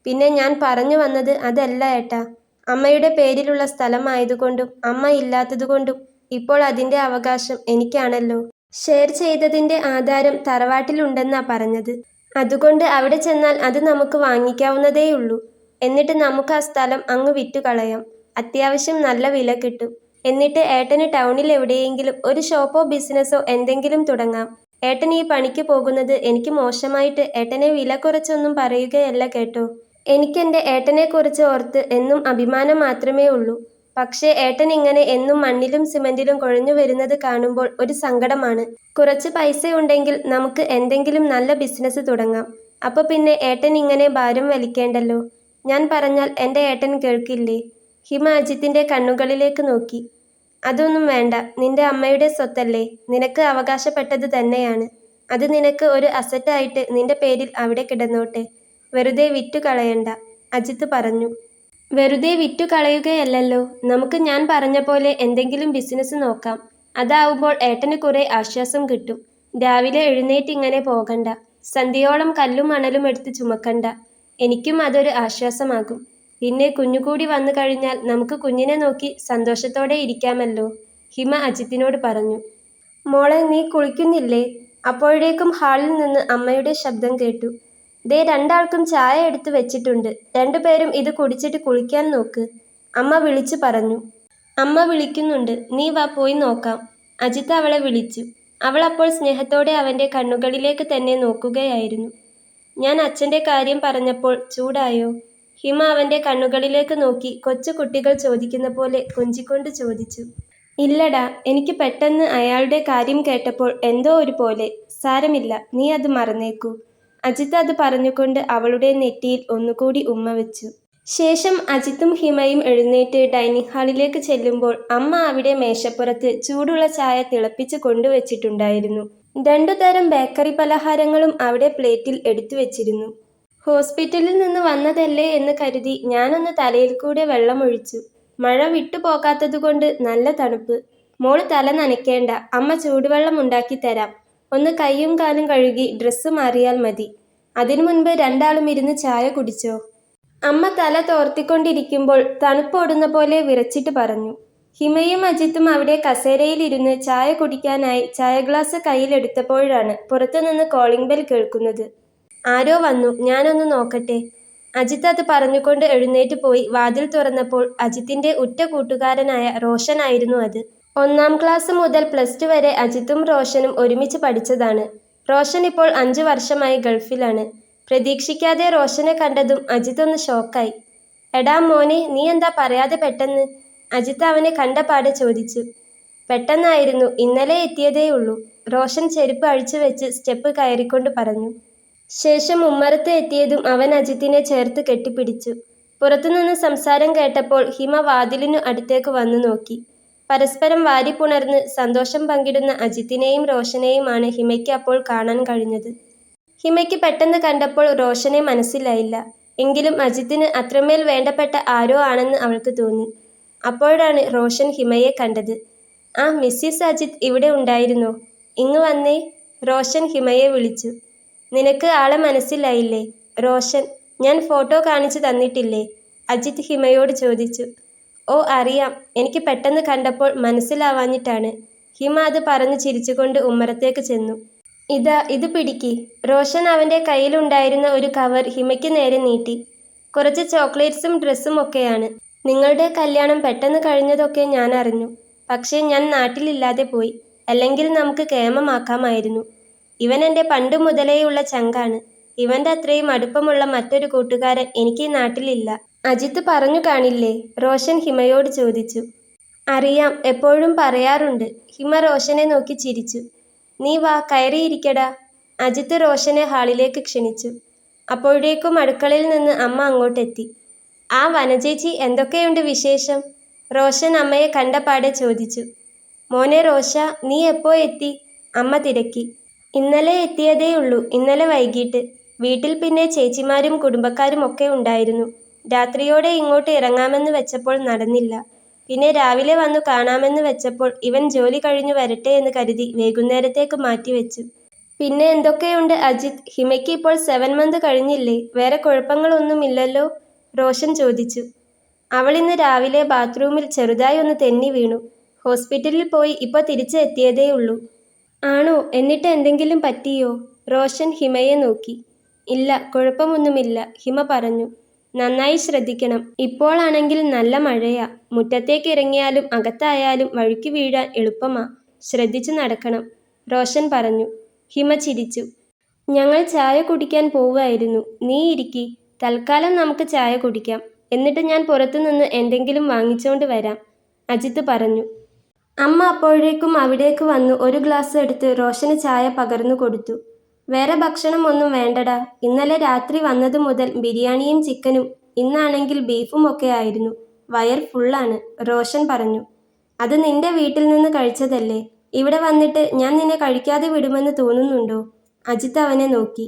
പിന്നെ ഞാൻ പറഞ്ഞു വന്നത് അതല്ല ഏട്ടാ. അമ്മയുടെ പേരിലുള്ള സ്ഥലമായതുകൊണ്ടും അമ്മ ഇല്ലാത്തതുകൊണ്ടും ഇപ്പോൾ അതിൻ്റെ അവകാശം എനിക്കാണല്ലോ. ഷെയർ ചെയ്തതിൻ്റെ ആധാരം തറവാട്ടിലുണ്ടെന്നാ പറഞ്ഞത്. അതുകൊണ്ട് അവിടെ ചെന്നാൽ അത് നമുക്ക് വാങ്ങിക്കാവുന്നതേയുള്ളൂ. എന്നിട്ട് നമുക്ക് ആ സ്ഥലം അങ്ങ് വിറ്റുകളയാം. അത്യാവശ്യം നല്ല വില കിട്ടും. എന്നിട്ട് ഏട്ടന് ടൗണിൽ എവിടെയെങ്കിലും ഒരു ഷോപ്പോ ബിസിനസ്സോ എന്തെങ്കിലും തുടങ്ങാം. ഏട്ടൻ ഈ പണിക്ക് പോകുന്നത് എനിക്ക് മോശമായിട്ട് ഏട്ടനെ വില കുറച്ചൊന്നും പറയുകയല്ല കേട്ടോ. എനിക്കെൻ്റെ ഏട്ടനെക്കുറിച്ച് ഓർത്ത് എന്നും അഭിമാനം മാത്രമേ ഉള്ളൂ. പക്ഷേ ഏട്ടൻ ഇങ്ങനെ എന്നും മണ്ണിലും സിമന്റിലും കുഴഞ്ഞു വരുന്നത് കാണുമ്പോൾ ഒരു സങ്കടമാണ്. കുറച്ച് പൈസയുണ്ടെങ്കിൽ നമുക്ക് എന്തെങ്കിലും നല്ല ബിസിനസ് തുടങ്ങാം. അപ്പോൾ പിന്നെ ഏട്ടൻ ഇങ്ങനെ ഭാരം വലിക്കേണ്ടല്ലോ. ഞാൻ പറഞ്ഞാൽ എൻ്റെ ഏട്ടൻ കേൾക്കില്ലേ? ഹിമ അജിത്തിൻ്റെ കണ്ണുകളിലേക്ക് നോക്കി. അതൊന്നും വേണ്ട, നിന്റെ അമ്മയുടെ സ്വത്തല്ലേ, നിനക്ക് അവകാശപ്പെട്ടത് തന്നെയാണ്. അത് നിനക്ക് ഒരു അസറ്റായിട്ട് നിന്റെ പേരിൽ അവിടെ കിടന്നോട്ടെ. വെറുതെ വിറ്റു കളയണ്ട, അജിത്ത് പറഞ്ഞു. വെറുതെ വിറ്റു കളയുകയല്ലല്ലോ, നമുക്ക് ഞാൻ പറഞ്ഞ പോലെ എന്തെങ്കിലും ബിസിനസ് നോക്കാം. അതാവുമ്പോൾ ഏട്ടന് കുറെ ആശ്വാസം കിട്ടും. രാവിലെ എഴുന്നേറ്റ് ഇങ്ങനെ പോകണ്ട, സന്ധ്യയോളം കല്ലും മണലും എടുത്ത് ചുമക്കണ്ട. എനിക്കും അതൊരു ആശ്വാസമാകും. പിന്നെ കുഞ്ഞുകൂടി വന്നു കഴിഞ്ഞാൽ നമുക്ക് കുഞ്ഞിനെ നോക്കി സന്തോഷത്തോടെ ഇരിക്കാമല്ലോ, ഹിമ അജിത്തിനോട് പറഞ്ഞു. മോളെ നീ കുളിക്കുന്നില്ലേ? അപ്പോഴേക്കും ഹാളിൽ നിന്ന് അമ്മയുടെ ശബ്ദം കേട്ടു. ദേ രണ്ടാൾക്കും ചായ എടുത്തു വെച്ചിട്ടുണ്ട്, രണ്ടുപേരും ഇത് കുടിച്ചിട്ട് കുളിക്കാൻ നോക്ക്, അമ്മ വിളിച്ചു പറഞ്ഞു. അമ്മ വിളിക്കുന്നുണ്ട്, നീ വാ പോയി നോക്കാം, അജിത്ത് അവളെ വിളിച്ചു. അവൾ അപ്പോൾ സ്നേഹത്തോടെ അവൻ്റെ കണ്ണുകളിലേക്ക് തന്നെ നോക്കുകയായിരുന്നു. ഞാൻ അച്ഛൻ്റെ കാര്യം പറഞ്ഞപ്പോൾ ചൂടായോ? ഹിമ അവൻ്റെ കണ്ണുകളിലേക്ക് നോക്കി കൊച്ചു കുട്ടികൾ ചോദിക്കുന്ന പോലെ കൊഞ്ചിക്കൊണ്ട് ചോദിച്ചു. ഇല്ലടാ, എനിക്ക് പെട്ടെന്ന് അയാളുടെ കാര്യം കേട്ടപ്പോൾ എന്തോ ഒരു പോലെ. സാരമില്ല, നീ അത് മറന്നേക്കൂ. അജിത്ത് അത് പറഞ്ഞുകൊണ്ട് അവളുടെ നെറ്റിയിൽ ഒന്നുകൂടി ഉമ്മ വെച്ചു. ശേഷം അജിത്തും ഹിമയും എഴുന്നേറ്റ് ഡൈനിങ് ഹാളിലേക്ക് ചെല്ലുമ്പോൾ അമ്മ അവിടെ മേശപ്പുറത്ത് ചൂടുള്ള ചായ തിളപ്പിച്ച് കൊണ്ടുവച്ചിട്ടുണ്ടായിരുന്നു. 2 തരം ബേക്കറി പലഹാരങ്ങളും അവിടെ പ്ലേറ്റിൽ എടുത്തു വെച്ചിരുന്നു. ഹോസ്പിറ്റലിൽ നിന്ന് വന്നതല്ലേ എന്ന് കരുതി ഞാനൊന്ന് തലയിൽ കൂടെ വെള്ളമൊഴിച്ചു. മഴ വിട്ടുപോകാത്തതുകൊണ്ട് നല്ല തണുപ്പ്. മോള് തല നനയ്ക്കേണ്ട, അമ്മ ചൂടുവെള്ളം ഉണ്ടാക്കി തരാം. ഒന്ന് കൈയും കാലും കഴുകി ഡ്രസ്സ് മാറിയാൽ മതി. അതിനു മുൻപ് രണ്ടാളും ഇരുന്ന് ചായ കുടിച്ചോ? അമ്മ തല തോർത്തിക്കൊണ്ടിരിക്കുമ്പോൾ തണുപ്പോടുന്ന പോലെ വിറച്ചിട്ട് പറഞ്ഞു. ഹിമയും അജിത്തും അവിടെ കസേരയിലിരുന്ന് ചായ കുടിക്കാനായി ചായ ഗ്ലാസ് കയ്യിലെടുത്തപ്പോഴാണ് പുറത്തുനിന്ന് കോളിംഗ് ബെൽ കേൾക്കുന്നത്. ആരോ വന്നു, ഞാനൊന്ന് നോക്കട്ടെ. അജിത്ത് അത് പറഞ്ഞുകൊണ്ട് എഴുന്നേറ്റ് പോയി വാതിൽ തുറന്നപ്പോൾ അജിത്തിൻ്റെ ഉറ്റ കൂട്ടുകാരനായ റോഷനായിരുന്നു അത്. 1-ാം ക്ലാസ് മുതൽ +2 വരെ അജിത്തും റോഷനും ഒരുമിച്ച് പഠിച്ചതാണ്. റോഷൻ ഇപ്പോൾ 5 വർഷമായി ഗൾഫിലാണ്. പ്രതീക്ഷിക്കാതെ റോഷനെ കണ്ടതും അജിത്ത് ഒന്ന് ഷോക്കായി. എടാ മോനെ, നീ എന്താ പറയാതെ പെട്ടെന്ന്? അജിത്ത് അവനെ കണ്ടപാടെ ചോദിച്ചു. പെട്ടെന്നായിരുന്നു, ഇന്നലെ എത്തിയതേയുള്ളൂ, റോഷൻ ചെരുപ്പ് അഴിച്ചു വെച്ച് സ്റ്റെപ്പ് കയറിക്കൊണ്ട് പറഞ്ഞു. ശേഷം ഉമ്മറത്ത് എത്തിയതും അവൻ അജിത്തിനെ ചേർത്ത് കെട്ടിപ്പിടിച്ചു. പുറത്തുനിന്ന് സംസാരം കേട്ടപ്പോൾ ഹിമ വാതിലിനു അടുത്തേക്ക് വന്നു നോക്കി. പരസ്പരം വാരിപ്പുണർന്ന് സന്തോഷം പങ്കിടുന്ന അജിത്തിനെയും റോഷനെയുമാണ് ഹിമയ്ക്ക് അപ്പോൾ കാണാൻ കഴിഞ്ഞത്. ഹിമയ്ക്ക് പെട്ടെന്ന് കണ്ടപ്പോൾ റോഷനെ മനസ്സിലായില്ല. എങ്കിലും അജിത്തിന് അത്രമേൽ വേണ്ടപ്പെട്ട ആരോ ആണെന്ന് അവൾക്ക് തോന്നി. അപ്പോഴാണ് റോഷൻ ഹിമയെ കണ്ടത്. ആ മിസ്സിസ് അജിത്ത് ഇവിടെ ഉണ്ടായിരുന്നോ? ഇങ്ങ് വന്നേ, റോഷൻ ഹിമയെ വിളിച്ചു. നിനക്ക് ആളെ മനസ്സിലായില്ലേ? റോഷൻ, ഞാൻ ഫോട്ടോ കാണിച്ചു തന്നിട്ടില്ലേ? അജിത്ത് ഹിമയോട് ചോദിച്ചു. ഓ അറിയാം, എനിക്ക് പെട്ടെന്ന് കണ്ടപ്പോൾ മനസ്സിലാവാഞ്ഞിട്ടാണ്. ഹിമ അത് പറഞ്ഞു ചിരിച്ചുകൊണ്ട് ഉമ്മറത്തേക്ക് ചെന്നു. ഇതാ ഇത് പിടിക്ക്. റോഷൻ അവൻ്റെ കയ്യിലുണ്ടായിരുന്ന ഒരു കവർ ഹിമയ്ക്ക് നേരെ നീട്ടി. കുറച്ച് ചോക്ലേറ്റ്സും ഡ്രസ്സും ഒക്കെയാണ്. നിങ്ങളുടെ കല്യാണം പെട്ടെന്ന് കഴിഞ്ഞതൊക്കെ ഞാൻ അറിഞ്ഞു. പക്ഷേ ഞാൻ നാട്ടിലില്ലാതെ പോയി. അല്ലെങ്കിൽ നമുക്ക് കേമമാക്കാമായിരുന്നു. ഇവൻ എൻ്റെ പണ്ട് മുതലേയുള്ള ചങ്കാണ്. ഇവൻ്റെ അത്രയും അടുപ്പമുള്ള മറ്റൊരു കൂട്ടുകാരൻ എനിക്ക് ഈ നാട്ടിലില്ല. അജിത്ത് പറഞ്ഞു കാണില്ലേ? റോഷൻ ഹിമയോട് ചോദിച്ചു. അറിയാം, എപ്പോഴും പറയാറുണ്ട്. ഹിമ റോഷനെ നോക്കി ചിരിച്ചു. നീ വാ, കയറിയിരിക്കടാ. അജിത്ത് റോഷനെ ഹാളിലേക്ക് ക്ഷണിച്ചു. അപ്പോഴേക്കും അടുക്കളയിൽ നിന്ന് അമ്മ അങ്ങോട്ടെത്തി. ആ വനജേച്ചി, എന്തൊക്കെയുണ്ട് വിശേഷം? റോഷൻ അമ്മയെ കണ്ടപാടെ ചോദിച്ചു. മോനെ റോഷ, നീ എപ്പോ എത്തി? അമ്മ തിരക്കി. ഇന്നലെ എത്തിയതേയുള്ളൂ, ഇന്നലെ വൈകിട്ട്. വീട്ടിൽ പിന്നെ ചേച്ചിമാരും കുടുംബക്കാരും ഒക്കെ ഉണ്ടായിരുന്നു. രാത്രിയോടെ ഇങ്ങോട്ട് ഇറങ്ങാമെന്ന് വെച്ചപ്പോൾ നടന്നില്ല. പിന്നെ രാവിലെ വന്നു കാണാമെന്ന് വെച്ചപ്പോൾ ഇവൻ ജോലി കഴിഞ്ഞു വരട്ടെ എന്ന് കരുതി വൈകുന്നേരത്തേക്ക് മാറ്റിവെച്ചു. പിന്നെ എന്തൊക്കെയുണ്ട് അജിത്ത്? ഹിമയ്ക്ക് ഇപ്പോൾ 7 മന്ത് കഴിഞ്ഞില്ലേ? വേറെ കുഴപ്പങ്ങളൊന്നുമില്ലല്ലോ? റോഷൻ ചോദിച്ചു. അവൾ ഇന്ന് രാവിലെ ബാത്റൂമിൽ ചെറുതായി ഒന്ന് തെന്നി വീണു. ഹോസ്പിറ്റലിൽ പോയി ഇപ്പോൾ തിരിച്ച് എത്തിയതേയുള്ളൂ. ആണോ? എന്നിട്ട് എന്തെങ്കിലും പറ്റിയോ? റോഷൻ ഹിമയെ നോക്കി. ഇല്ല, കുഴപ്പമൊന്നുമില്ല, ഹിമ പറഞ്ഞു. നന്നായി ശ്രദ്ധിക്കണം. ഇപ്പോഴാണെങ്കിൽ നല്ല മഴയാ. മുറ്റത്തേക്ക് ഇറങ്ങിയാലും അകത്തായാലും വഴുക്കി വീഴാൻ എളുപ്പമാ. ശ്രദ്ധിച്ചു നടക്കണം, റോഷൻ പറഞ്ഞു. ഹിമ ചിരിച്ചു. ഞങ്ങൾ ചായ കുടിക്കാൻ പോവുമായിരുന്നു. നീ ഇരിക്കി. തൽക്കാലം നമുക്ക് ചായ കുടിക്കാം. എന്നിട്ട് ഞാൻ പുറത്തുനിന്ന് എന്തെങ്കിലും വാങ്ങിച്ചോണ്ട് വരാം, അജിത്ത് പറഞ്ഞു. അമ്മ അപ്പോഴേക്കും അവിടേക്ക് വന്നു ഒരു ഗ്ലാസ് എടുത്ത് റോഷന് ചായ പകർന്നു കൊടുത്തു. വേറെ ഭക്ഷണം ഒന്നും വേണ്ടടാ. ഇന്നലെ രാത്രി വന്നത് മുതൽ ബിരിയാണിയും ചിക്കനും, ഇന്നാണെങ്കിൽ ബീഫും ഒക്കെ ആയിരുന്നു. വയർ ഫുള്ളാണ്, റോഷൻ പറഞ്ഞു. അത് നിന്റെ വീട്ടിൽ നിന്ന് കഴിച്ചതല്ലേ? ഇവിടെ വന്നിട്ട് ഞാൻ നിന്നെ കഴിക്കാതെ വിടുമെന്ന് തോന്നുന്നുണ്ടോ? അജിത്ത് അവനെ നോക്കി.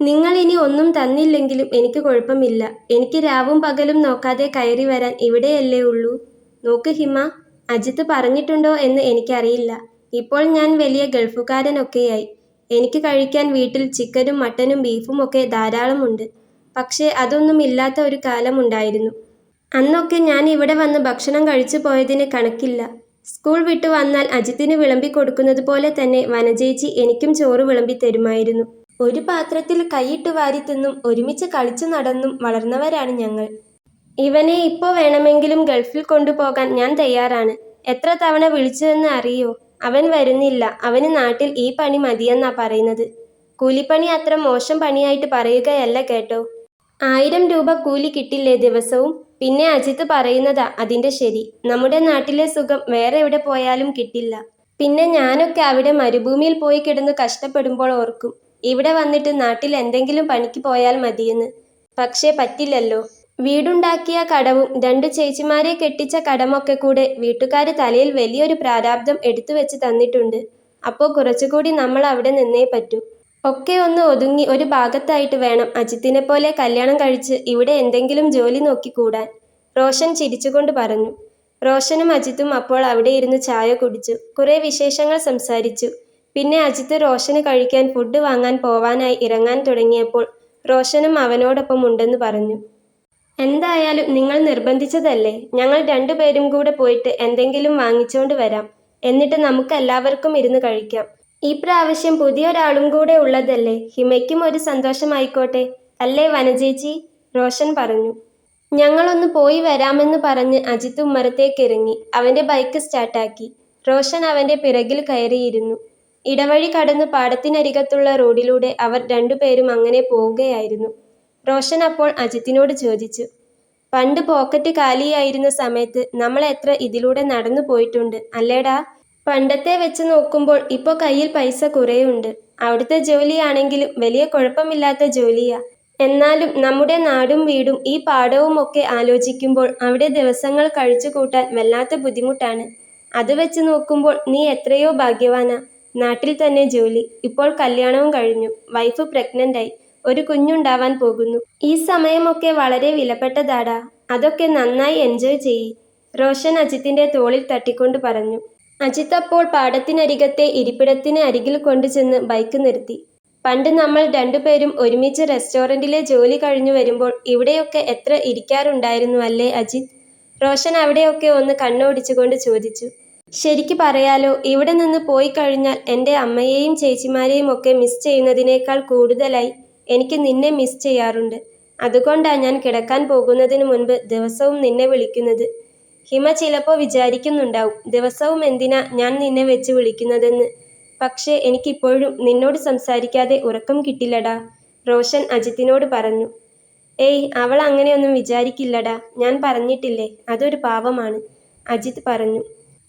നിങ്ങൾ ഇനി ഒന്നും തന്നില്ലെങ്കിലും എനിക്ക് കുഴപ്പമില്ല. എനിക്ക് രാവും പകലും നോക്കാതെ കയറി വരാൻ ഇവിടെയല്ലേ ഉള്ളൂ. നോക്ക് ഹിമ, അജിത്ത് പറഞ്ഞിട്ടുണ്ടോ എന്ന് എനിക്കറിയില്ല. ഇപ്പോൾ ഞാൻ വലിയ ഗൾഫുകാരനൊക്കെയായി. എനിക്ക് കഴിക്കാൻ വീട്ടിൽ ചിക്കനും മട്ടനും ബീഫും ഒക്കെ ധാരാളമുണ്ട്. പക്ഷേ അതൊന്നും ഇല്ലാത്ത ഒരു കാലമുണ്ടായിരുന്നു. അന്നൊക്കെ ഞാൻ ഇവിടെ വന്ന് ഭക്ഷണം കഴിച്ചു പോയതിന് കണക്കില്ല. സ്കൂൾ വിട്ടു വന്നാൽ അജിത്തിന് വിളമ്പി കൊടുക്കുന്നത് പോലെ തന്നെ വനജേച്ചി എനിക്കും ചോറ് വിളമ്പി തരുമായിരുന്നു. ഒരു പാത്രത്തിൽ കൈയിട്ട് വാരി തിന്നും ഒരുമിച്ച് കളിച്ചു നടന്നും വളർന്നവരാണ് ഞങ്ങൾ. ഇവനെ ഇപ്പോൾ വേണമെങ്കിലും ഗൾഫിൽ കൊണ്ടുപോകാൻ ഞാൻ തയ്യാറാണ്. എത്ര തവണ വിളിച്ചുവെന്ന് അറിയോ? അവൻ വരുന്നില്ല. അവന് നാട്ടിൽ ഈ പണി മതിയെന്നാ പറയുന്നത്. കൂലിപ്പണി അത്ര മോശം പണിയായിട്ട് പറയുകയല്ല കേട്ടോ. 1000 രൂപ കൂലി കിട്ടില്ലേ ദിവസവും? പിന്നെ അജിത്ത് പറയുന്നതാ അതിൻ്റെ ശരി. നമ്മുടെ നാട്ടിലെ സുഖം വേറെ എവിടെ പോയാലും കിട്ടില്ല. പിന്നെ ഞാനൊക്കെ അവിടെ മരുഭൂമിയിൽ പോയി കിടന്ന് കഷ്ടപ്പെടുമ്പോൾ ഓർക്കും, ഇവിടെ വന്നിട്ട് നാട്ടിൽ എന്തെങ്കിലും പണിക്ക് പോയാൽ മതിയെന്ന്. പക്ഷേ പറ്റില്ലല്ലോ. വീടുണ്ടാക്കിയ കടവും 2 ചേച്ചിമാരെ കെട്ടിച്ച കടമൊക്കെ കൂടെ വീട്ടുകാർ തലയിൽ വലിയൊരു പ്രാരാബ്ധം എടുത്തു വെച്ച് തന്നിട്ടുണ്ട്. അപ്പോൾ കുറച്ചുകൂടി നമ്മൾ അവിടെ നിന്നേ പറ്റൂ. ഒക്കെ ഒന്ന് ഒതുങ്ങി ഒരു ഭാഗത്തായിട്ട് വേണം അജിത്തിനെ പോലെ കല്യാണം കഴിച്ച് ഇവിടെ എന്തെങ്കിലും ജോലി നോക്കി കൂടാൻ, റോഷൻ ചിരിച്ചുകൊണ്ട് പറഞ്ഞു. റോഷനും അജിത്തും അപ്പോൾ അവിടെ ഇരുന്ന് ചായ കുടിച്ചു. കുറേ വിശേഷങ്ങൾ സംസാരിച്ചു. പിന്നെ അജിത്ത് റോഷന് കഴിക്കാൻ ഫുഡ് വാങ്ങാൻ പോവാനായി ഇറങ്ങാൻ തുടങ്ങിയപ്പോൾ റോഷനും അവനോടൊപ്പം ഉണ്ടെന്ന് പറഞ്ഞു. എന്തായാലും നിങ്ങൾ നിർബന്ധിച്ചതല്ലേ. ഞങ്ങൾ 2 പേരും കൂടെ പോയിട്ട് എന്തെങ്കിലും വാങ്ങിച്ചോണ്ട് വരാം. എന്നിട്ട് നമുക്ക് എല്ലാവർക്കും ഇരുന്ന് കഴിക്കാം. ഈ പ്രാവശ്യം പുതിയൊരാളും കൂടെ ഉള്ളതല്ലേ. ഹിമയ്ക്കും ഒരു സന്തോഷമായിക്കോട്ടെ, അല്ലേ വനജേച്ചി? റോഷൻ പറഞ്ഞു. ഞങ്ങളൊന്ന് പോയി വരാമെന്ന് പറഞ്ഞ് അജിത്ത് ഉമ്മറത്തേക്ക് ഇറങ്ങി. അവൻ്റെ ബൈക്ക് സ്റ്റാർട്ടാക്കി. റോഷൻ അവൻ്റെ പിറകിൽ കയറിയിരുന്നു. ഇടവഴി കടന്ന് പാടത്തിനരികത്തുള്ള റോഡിലൂടെ അവർ 2 പേരും അങ്ങനെ പോവുകയായിരുന്നു. റോഷൻ അപ്പോൾ അജിത്തിനോട് ചോദിച്ചു. പണ്ട് പോക്കറ്റ് കാലിയായിരുന്ന സമയത്ത് നമ്മൾ എത്ര ഇതിലൂടെ നടന്നു പോയിട്ടുണ്ട് അല്ലേടാ? പണ്ടത്തെ വെച്ച് നോക്കുമ്പോൾ ഇപ്പോൾ കയ്യിൽ പൈസ കുറേയുണ്ട്. അവിടുത്തെ ജോലിയാണെങ്കിലും വലിയ കുഴപ്പമില്ലാത്ത ജോലിയാ. എന്നാലും നമ്മുടെ നാടും വീടും ഈ പാടവും ഒക്കെ ആലോചിക്കുമ്പോൾ അവിടെ ദിവസങ്ങൾ കഴിച്ചു കൂട്ടാൻ വല്ലാത്ത ബുദ്ധിമുട്ടാണ്. അത് വെച്ച് നോക്കുമ്പോൾ നീ എത്രയോ ഭാഗ്യവാനാ. നാട്ടിൽ തന്നെ ജോലി. ഇപ്പോൾ കല്യാണവും കഴിഞ്ഞു. വൈഫ് പ്രഗ്നന്റായി. ഒരു കുഞ്ഞുണ്ടാവാൻ പോകുന്നു. ഈ സമയമൊക്കെ വളരെ വിലപ്പെട്ടതാടാ. അതൊക്കെ നന്നായി എൻജോയ് ചെയ്യ്. റോഷൻ അജിത്തിന്റെ തോളിൽ തട്ടിക്കൊണ്ട് പറഞ്ഞു. അജിത്ത് അപ്പോൾ പാടത്തിനരികത്തെ ഇരിപ്പിടത്തിന് അരികിൽ കൊണ്ടുചെന്ന് ബൈക്ക് നിർത്തി. പണ്ട് നമ്മൾ രണ്ടുപേരും ഒരുമിച്ച് റെസ്റ്റോറന്റിലെ ജോലി കഴിഞ്ഞു വരുമ്പോൾ ഇവിടെയൊക്കെ എത്ര ഇരിക്കാറുണ്ടായിരുന്നു അല്ലേ അജിത്ത്? റോഷൻ അവിടെയൊക്കെ ഒന്ന് കണ്ണോടിച്ചുകൊണ്ട് ചോദിച്ചു. ശരിക്ക് പറയാലോ, ഇവിടെ നിന്ന് പോയി കഴിഞ്ഞാൽ എൻ്റെ അമ്മയെയും ചേച്ചിമാരെയും ഒക്കെ മിസ് ചെയ്യുന്നതിനേക്കാൾ കൂടുതലായി എനിക്ക് നിന്നെ മിസ് ചെയ്യാറുണ്ട്. അതുകൊണ്ടാ ഞാൻ കിടക്കാൻ പോകുന്നതിന് മുൻപ് ദിവസവും നിന്നെ വിളിക്കുന്നത്. ഹിമ ചിലപ്പോൾ വിചാരിക്കുന്നുണ്ടാവും, ദിവസവും എന്തിനാ ഞാൻ നിന്നെ വെച്ച് വിളിക്കുന്നതെന്ന്. പക്ഷേ എനിക്കിപ്പോഴും നിന്നോട് സംസാരിക്കാതെ ഉറക്കം കിട്ടില്ലടാ, റോഷൻ അജിത്തിനോട് പറഞ്ഞു. ഏയ്, അവൾ അങ്ങനെയൊന്നും വിചാരിക്കില്ലടാ. ഞാൻ പറഞ്ഞിട്ടില്ലേ, അതൊരു പാവമാണ്, അജിത്ത് പറഞ്ഞു.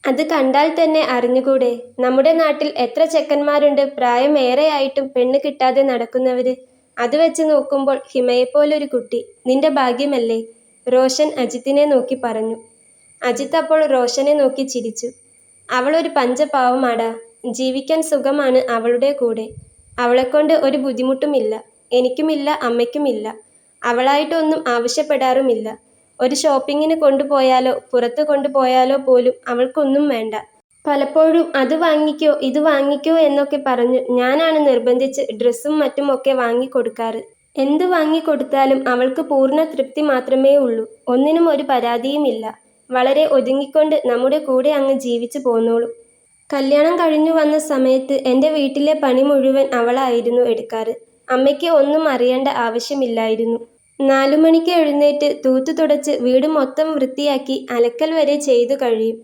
അത് കണ്ടാൽ തന്നെ അറിഞ്ഞുകൂടെ? നമ്മുടെ നാട്ടിൽ എത്ര ചെക്കന്മാരുണ്ട് പ്രായം ഏറെയായിട്ടും പെണ്ണ് കിട്ടാതെ നടക്കുന്നവര്. അത് വെച്ച് നോക്കുമ്പോൾ ഹിമയെപ്പോലൊരു കുട്ടി നിന്റെ ഭാഗ്യമല്ലേ, റോഷൻ അജിത്തിനെ നോക്കി പറഞ്ഞു. അജിത്ത് അപ്പോൾ റോഷനെ നോക്കി ചിരിച്ചു. അവളൊരു പഞ്ചപാവമാടാ. ജീവിക്കാൻ സുഖമാണ് അവളുടെ കൂടെ. അവളെക്കൊണ്ട് ഒരു ബുദ്ധിമുട്ടുമില്ല. എനിക്കുമില്ല, അമ്മയ്ക്കുമില്ല. അവളായിട്ടൊന്നും ആവശ്യപ്പെടാറുമില്ല. ഒരു ഷോപ്പിങ്ങിന് കൊണ്ടുപോയാലോ പുറത്ത് കൊണ്ടുപോയാലോ പോലും അവൾക്കൊന്നും വേണ്ട. പലപ്പോഴും അത് വാങ്ങിക്കോ ഇത് വാങ്ങിക്കോ എന്നൊക്കെ പറഞ്ഞു ഞാനാണ് നിർബന്ധിച്ച് ഡ്രസ്സും മറ്റും ഒക്കെ വാങ്ങിക്കൊടുക്കാറ്. എന്ത് വാങ്ങിക്കൊടുത്താലും അവൾക്ക് പൂർണ്ണ തൃപ്തി മാത്രമേ ഉള്ളൂ. ഒന്നിനും ഒരു പരാതിയുമില്ല. വളരെ ഒതുങ്ങിക്കൊണ്ട് നമ്മുടെ കൂടെ അങ്ങ് ജീവിച്ചു പോന്നോളും. കല്യാണം കഴിഞ്ഞു വന്ന സമയത്ത് എൻ്റെ വീട്ടിലെ പണി മുഴുവൻ അവളായിരുന്നു എടുക്കാറ്. അമ്മയ്ക്ക് ഒന്നും അറിയേണ്ട ആവശ്യമില്ലായിരുന്നു. 4 മണിക്ക് എഴുന്നേറ്റ് തൂത്തു തുടച്ച് വീട് മൊത്തം വൃത്തിയാക്കി അലക്കൽ വരെ ചെയ്തു കഴിയും.